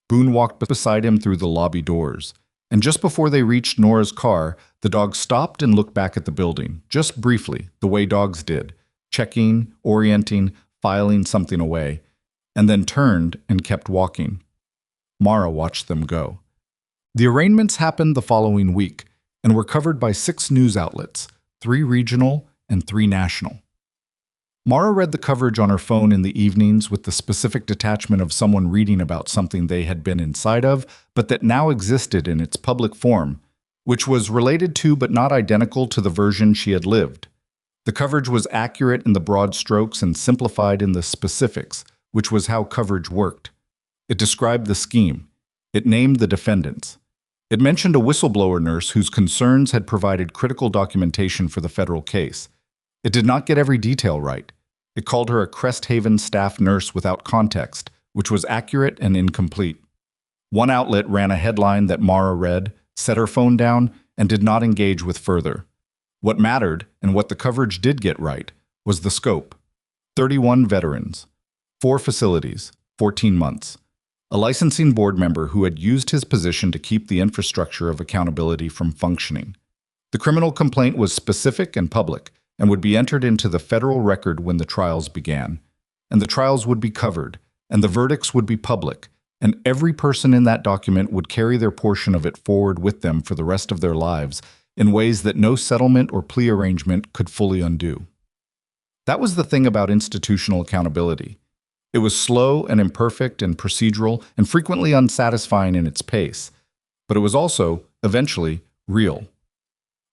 Boone walked beside him through the lobby doors, and just before they reached Nora's car, the dog stopped and looked back at the building, just briefly, the way dogs did, checking, orienting, filing something away, and then turned and kept walking. Mara watched them go. The arraignments happened the following week and were covered by 6 news outlets, 3 regional and 3 national. Mara read the coverage on her phone in the evenings with the specific detachment of someone reading about something they had been inside of, but that now existed in its public form, which was related to but not identical to the version she had lived. The coverage was accurate in the broad strokes and simplified in the specifics, which was how coverage worked. It described the scheme. It named the defendants. It mentioned a whistleblower nurse whose concerns had provided critical documentation for the federal case. It did not get every detail right. It called her a Crest Haven staff nurse without context, which was accurate and incomplete. One outlet ran a headline that Mara read, set her phone down, and did not engage with further. What mattered, and what the coverage did get right, was the scope. 31 veterans, 4 facilities, 14 months. A licensing board member who had used his position to keep the infrastructure of accountability from functioning. The criminal complaint was specific and public, and would be entered into the federal record when the trials began. And the trials would be covered, and the verdicts would be public, and every person in that document would carry their portion of it forward with them for the rest of their lives in ways that no settlement or plea arrangement could fully undo. That was the thing about institutional accountability. It was slow and imperfect and procedural and frequently unsatisfying in its pace, but it was also, eventually, real.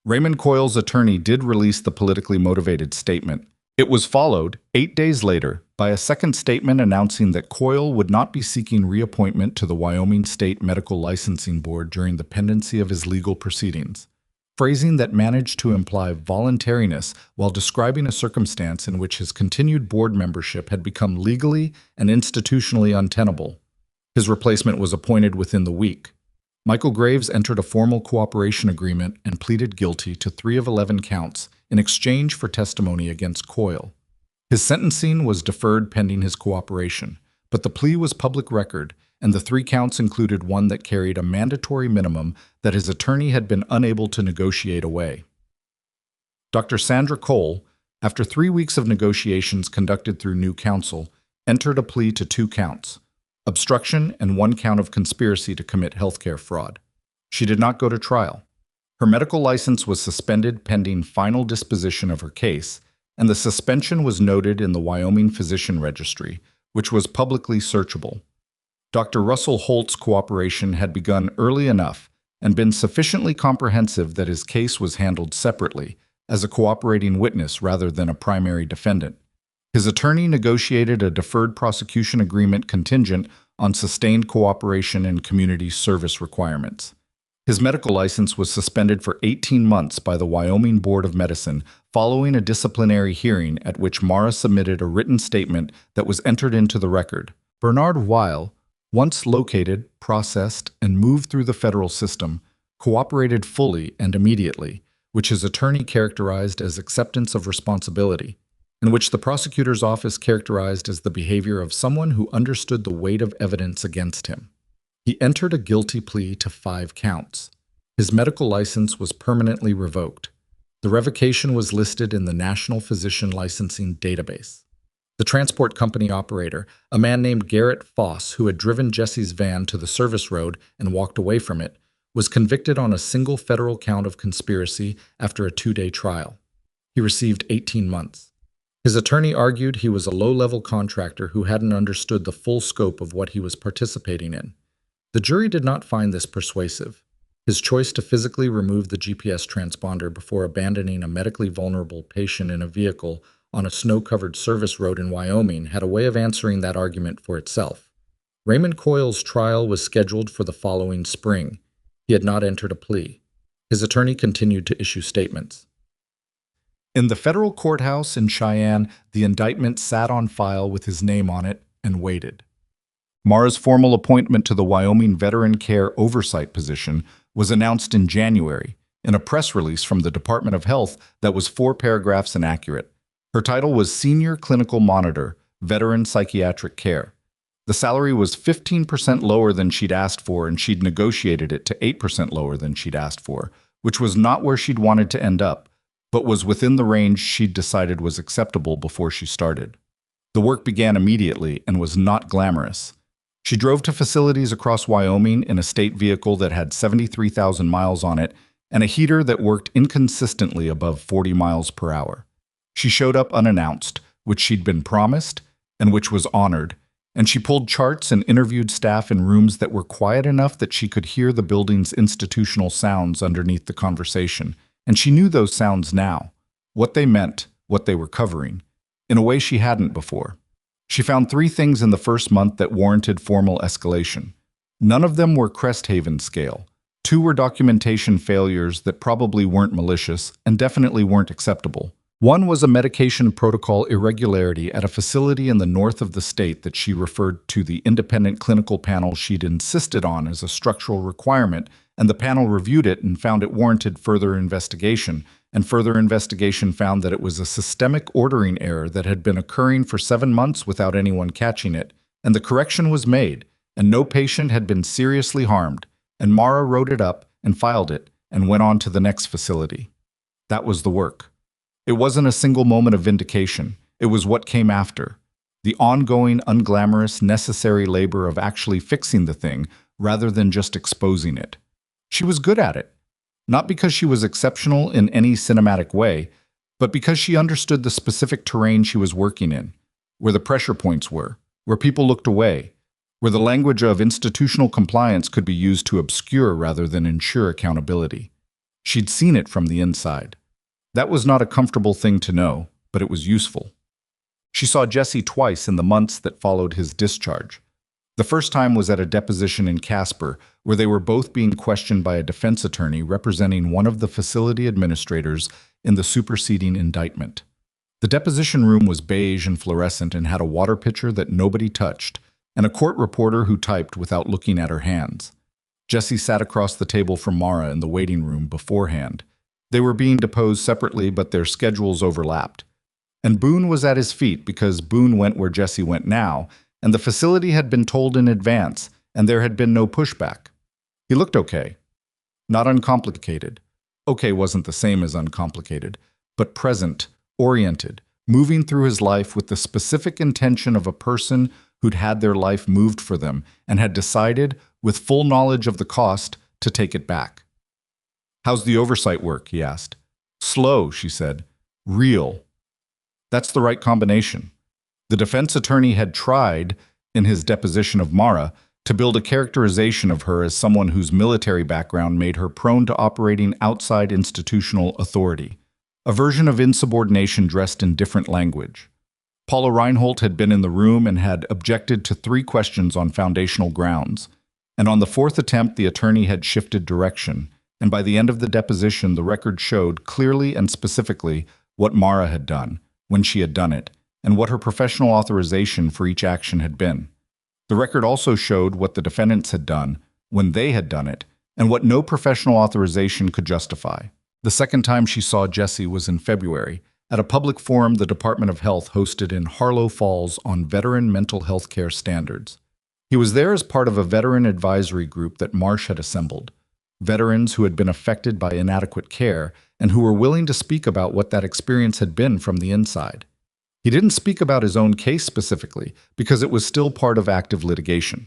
Raymond Coyle's attorney did release the politically motivated statement. It was followed, 8 days later, by a second statement announcing that Coyle would not be seeking reappointment to the Wyoming State Medical Licensing Board during the pendency of his legal proceedings, phrasing that managed to imply voluntariness while describing a circumstance in which his continued board membership had become legally and institutionally untenable. His replacement was appointed within the week. Michael Graves entered a formal cooperation agreement and pleaded guilty to 3 of 11 counts in exchange for testimony against Coyle. His sentencing was deferred pending his cooperation, but the plea was public record, and the 3 counts included one that carried a mandatory minimum that his attorney had been unable to negotiate away. Dr. Sandra Cole, after 3 weeks of negotiations conducted through new counsel, entered a plea to 2 counts. Obstruction and 1 count of conspiracy to commit healthcare fraud. She did not go to trial. Her medical license was suspended pending final disposition of her case, and the suspension was noted in the Wyoming Physician Registry, which was publicly searchable. Dr. Russell Holt's cooperation had begun early enough and been sufficiently comprehensive that his case was handled separately, as a cooperating witness rather than a primary defendant. His attorney negotiated a deferred prosecution agreement contingent on sustained cooperation and community service requirements. His medical license was suspended for 18 months by the Wyoming Board of Medicine following a disciplinary hearing at which Mara submitted a written statement that was entered into the record. Bernard Weil, once located, processed, and moved through the federal system, cooperated fully and immediately, which his attorney characterized as acceptance of responsibility, and which the prosecutor's office characterized as the behavior of someone who understood the weight of evidence against him. He entered a guilty plea to 5 counts. His medical license was permanently revoked. The revocation was listed in the National Physician Licensing Database. The transport company operator, a man named Garrett Foss, who had driven Jesse's van to the service road and walked away from it, was convicted on a single federal count of conspiracy after a 2-day trial. He received 18 months. His attorney argued he was a low-level contractor who hadn't understood the full scope of what he was participating in. The jury did not find this persuasive. His choice to physically remove the GPS transponder before abandoning a medically vulnerable patient in a vehicle on a snow-covered service road in Wyoming had a way of answering that argument for itself. Raymond Coyle's trial was scheduled for the following spring. He had not entered a plea. His attorney continued to issue statements. In the federal courthouse in Cheyenne, the indictment sat on file with his name on it and waited. Mara's formal appointment to the Wyoming Veteran Care Oversight position was announced in January in a press release from the Department of Health that was 4 paragraphs inaccurate. Her title was Senior Clinical Monitor, Veteran Psychiatric Care. The salary was 15% lower than she'd asked for, and she'd negotiated it to 8% lower than she'd asked for, which was not where she'd wanted to end up, but was within the range she'd decided was acceptable before she started. The work began immediately and was not glamorous. She drove to facilities across Wyoming in a state vehicle that had 73,000 miles on it and a heater that worked inconsistently above 40 miles per hour. She showed up unannounced, which she'd been promised and which was honored, and she pulled charts and interviewed staff in rooms that were quiet enough that she could hear the building's institutional sounds underneath the conversation. And she knew those sounds now, what they meant, what they were covering, in a way she hadn't before. She found 3 things in the first month that warranted formal escalation. None of them were Cresthaven scale. 2 were documentation failures that probably weren't malicious and definitely weren't acceptable. 1 was a medication protocol irregularity at a facility in the north of the state that she referred to the independent clinical panel she'd insisted on as a structural requirement, and the panel reviewed it and found it warranted further investigation, and further investigation found that it was a systemic ordering error that had been occurring for 7 months without anyone catching it, and the correction was made, and no patient had been seriously harmed, and Mara wrote it up and filed it and went on to the next facility. That was the work. It wasn't a single moment of vindication. It was what came after. The ongoing, unglamorous, necessary labor of actually fixing the thing rather than just exposing it. She was good at it. Not because she was exceptional in any cinematic way, but because she understood the specific terrain she was working in, where the pressure points were, where people looked away, where the language of institutional compliance could be used to obscure rather than ensure accountability. She'd seen it from the inside. That was not a comfortable thing to know, but it was useful. She saw Jesse twice in the months that followed his discharge. The first time was at a deposition in Casper, where they were both being questioned by a defense attorney representing one of the facility administrators in the superseding indictment. The deposition room was beige and fluorescent and had a water pitcher that nobody touched, and a court reporter who typed without looking at her hands. Jesse sat across the table from Mara in the waiting room beforehand. They were being deposed separately, but their schedules overlapped. And Boone was at his feet because Boone went where Jesse went now, and the facility had been told in advance, and there had been no pushback. He looked okay. Not uncomplicated. Okay wasn't the same as uncomplicated, but present, oriented, moving through his life with the specific intention of a person who'd had their life moved for them and had decided, with full knowledge of the cost, to take it back. "How's the oversight work?" he asked. "Slow," she said. "Real." That's the right combination. The defense attorney had tried, in his deposition of Mara, to build a characterization of her as someone whose military background made her prone to operating outside institutional authority, a version of insubordination dressed in different language. Paula Reinhold had been in the room and had objected to 3 questions on foundational grounds, and on the 4th attempt the attorney had shifted direction, and by the end of the deposition the record showed clearly and specifically what Mara had done, when she had done it, and what her professional authorization for each action had been. The record also showed what the defendants had done, when they had done it, and what no professional authorization could justify. The second time she saw Jesse was in February, at a public forum the Department of Health hosted in Harlow Falls on veteran mental health care standards. He was there as part of a veteran advisory group that Marsh had assembled, veterans who had been affected by inadequate care and who were willing to speak about what that experience had been from the inside. He didn't speak about his own case specifically because it was still part of active litigation.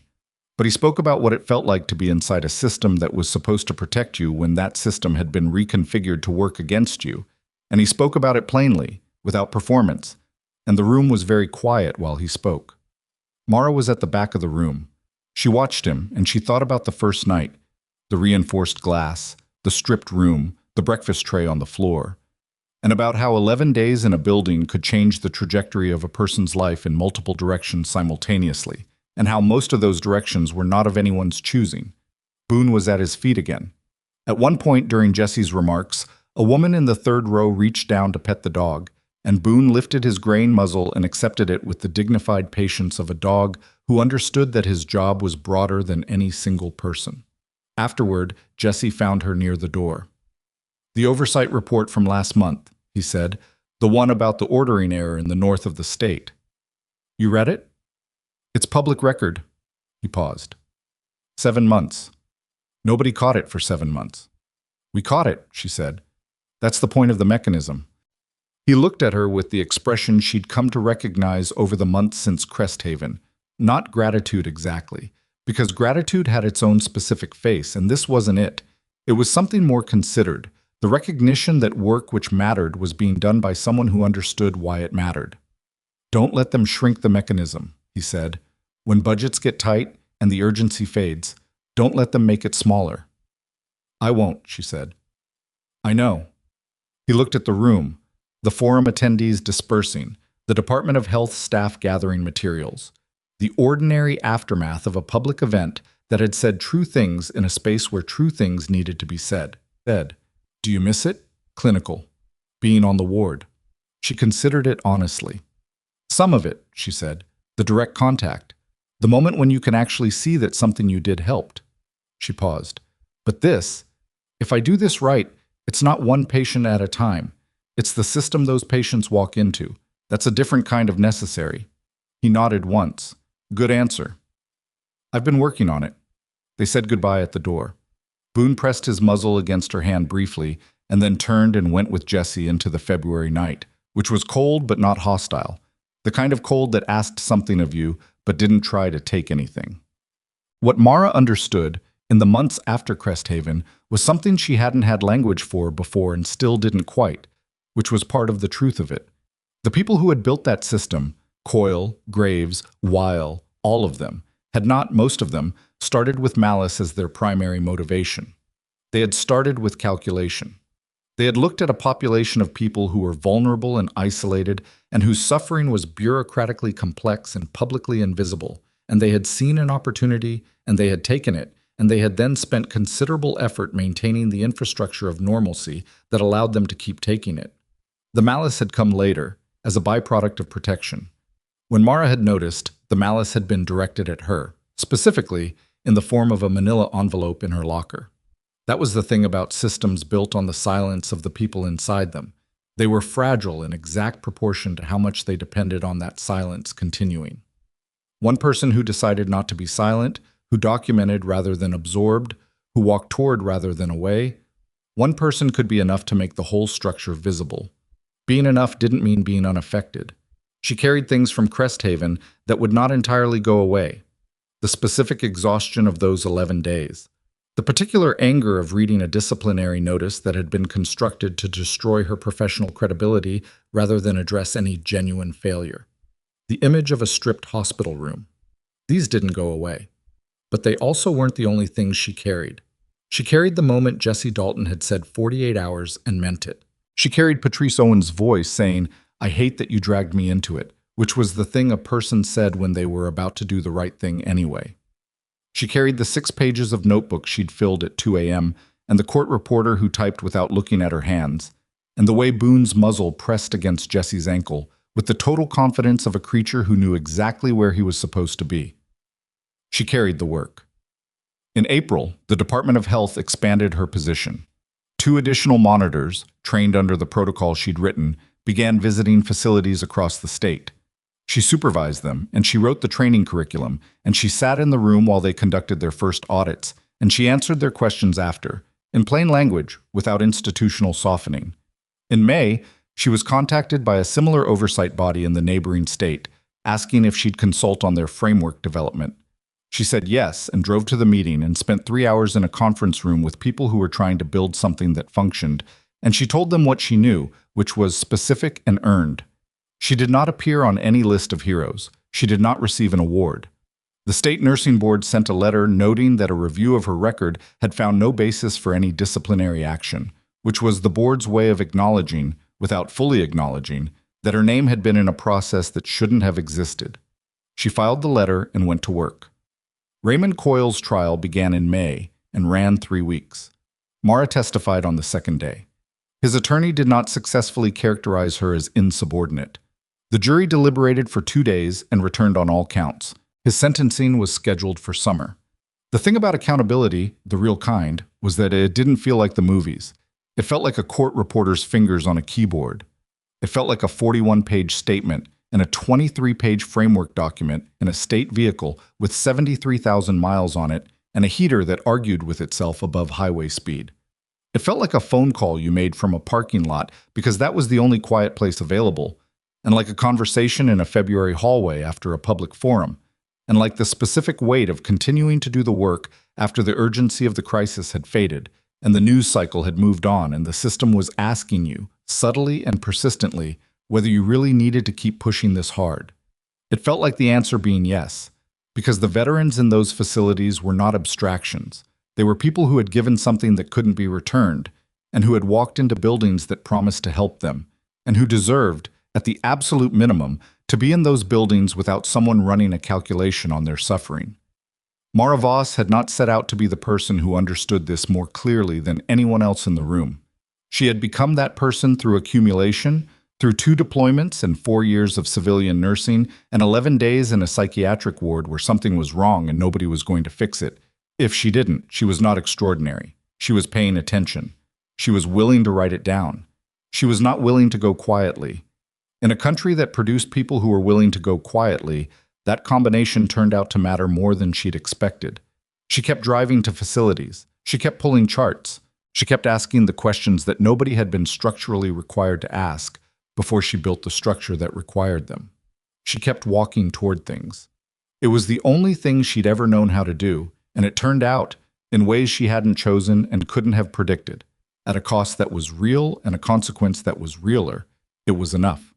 But he spoke about what it felt like to be inside a system that was supposed to protect you when that system had been reconfigured to work against you. And he spoke about it plainly, without performance, and the room was very quiet while he spoke. Mara was at the back of the room. She watched him, and she thought about the first night, the reinforced glass, the stripped room, the breakfast tray on the floor, and about how 11 days in a building could change the trajectory of a person's life in multiple directions simultaneously, and how most of those directions were not of anyone's choosing. Boone was at his feet again. At one point during Jesse's remarks, a woman in the third row reached down to pet the dog, and Boone lifted his graying muzzle and accepted it with the dignified patience of a dog who understood that his job was broader than any single person. Afterward, Jesse found her near the door. "The oversight report from last month," he said, "the one about the ordering error in the north of the state. You read it? It's public record." He paused. 7 months. Nobody caught it for 7 months. "We caught it," she said. "That's the point of the mechanism." He looked at her with the expression she'd come to recognize over the months since Cresthaven. Not gratitude exactly, because gratitude had its own specific face, and this wasn't it. It was something more considered, the recognition that work which mattered was being done by someone who understood why it mattered. "Don't let them shrink the mechanism," he said. "When budgets get tight and the urgency fades, don't let them make it smaller." "I won't," she said. "I know." He looked at the room, the forum attendees dispersing, the Department of Health staff gathering materials, the ordinary aftermath of a public event that had said true things in a space where true things needed to be said. "Do you miss it? Clinical. Being on the ward." She considered it honestly. "Some of it," she said. "The direct contact. The moment when you can actually see that something you did helped." She paused. "But this, if I do this right, it's not one patient at a time. It's the system those patients walk into. That's a different kind of necessary." He nodded once. "Good answer." "I've been working on it." They said goodbye at the door. Boone pressed his muzzle against her hand briefly, and then turned and went with Jesse into the February night, which was cold but not hostile, the kind of cold that asked something of you but didn't try to take anything. What Mara understood, in the months after Cresthaven, was something she hadn't had language for before and still didn't quite, which was part of the truth of it. The people who had built that system, Coyle, Graves, Weil, all of them, had not, most of them, started with malice as their primary motivation. They had started with calculation. They had looked at a population of people who were vulnerable and isolated and whose suffering was bureaucratically complex and publicly invisible, and they had seen an opportunity, and they had taken it, and they had then spent considerable effort maintaining the infrastructure of normalcy that allowed them to keep taking it. The malice had come later, as a byproduct of protection. When Mara had noticed, the malice had been directed at her, specifically in the form of a manila envelope in her locker. That was the thing about systems built on the silence of the people inside them. They were fragile in exact proportion to how much they depended on that silence continuing. One person who decided not to be silent, who documented rather than absorbed, who walked toward rather than away, one person could be enough to make the whole structure visible. Being enough didn't mean being unaffected. She carried things from Cresthaven that would not entirely go away. The specific exhaustion of those 11 days. The particular anger of reading a disciplinary notice that had been constructed to destroy her professional credibility rather than address any genuine failure. The image of a stripped hospital room. These didn't go away. But they also weren't the only things she carried. She carried the moment Jesse Dalton had said 48 hours and meant it. She carried Patrice Owen's voice saying, "I hate that you dragged me into it," which was the thing a person said when they were about to do the right thing anyway. She carried the 6 pages of notebook she'd filled at 2 a.m., and the court reporter who typed without looking at her hands, and the way Boone's muzzle pressed against Jesse's ankle, with the total confidence of a creature who knew exactly where he was supposed to be. She carried the work. In April, the Department of Health expanded her position. 2 additional monitors, trained under the protocol she'd written, began visiting facilities across the state. She supervised them, and she wrote the training curriculum, and she sat in the room while they conducted their first audits, and she answered their questions after, in plain language, without institutional softening. In May, she was contacted by a similar oversight body in the neighboring state, asking if she'd consult on their framework development. She said yes and drove to the meeting and spent 3 hours in a conference room with people who were trying to build something that functioned, and she told them what she knew, which was specific and earned. She did not appear on any list of heroes. She did not receive an award. The state nursing board sent a letter noting that a review of her record had found no basis for any disciplinary action, which was the board's way of acknowledging, without fully acknowledging, that her name had been in a process that shouldn't have existed. She filed the letter and went to work. Raymond Coyle's trial began in May and ran 3 weeks. Mara testified on the second day. His attorney did not successfully characterize her as insubordinate. The jury deliberated for 2 days and returned on all counts. His sentencing was scheduled for summer. The thing about accountability, the real kind, was that it didn't feel like the movies. It felt like a court reporter's fingers on a keyboard. It felt like a 41-page statement and a 23-page framework document in a state vehicle with 73,000 miles on it and a heater that argued with itself above highway speed. It felt like a phone call you made from a parking lot because that was the only quiet place available, and like a conversation in a February hallway after a public forum, and like the specific weight of continuing to do the work after the urgency of the crisis had faded, and the news cycle had moved on and the system was asking you, subtly and persistently, whether you really needed to keep pushing this hard. It felt like the answer being yes, because the veterans in those facilities were not abstractions. They were people who had given something that couldn't be returned, and who had walked into buildings that promised to help them, and who deserved, at the absolute minimum, to be in those buildings without someone running a calculation on their suffering. Mara Voss had not set out to be the person who understood this more clearly than anyone else in the room. She had become that person through accumulation, through 2 deployments and 4 years of civilian nursing and 11 days in a psychiatric ward where something was wrong and nobody was going to fix it. If she didn't, she was not extraordinary. She was paying attention. She was willing to write it down. She was not willing to go quietly. In a country that produced people who were willing to go quietly, that combination turned out to matter more than she'd expected. She kept driving to facilities. She kept pulling charts. She kept asking the questions that nobody had been structurally required to ask before she built the structure that required them. She kept walking toward things. It was the only thing she'd ever known how to do, and it turned out, in ways she hadn't chosen and couldn't have predicted, at a cost that was real and a consequence that was realer, it was enough.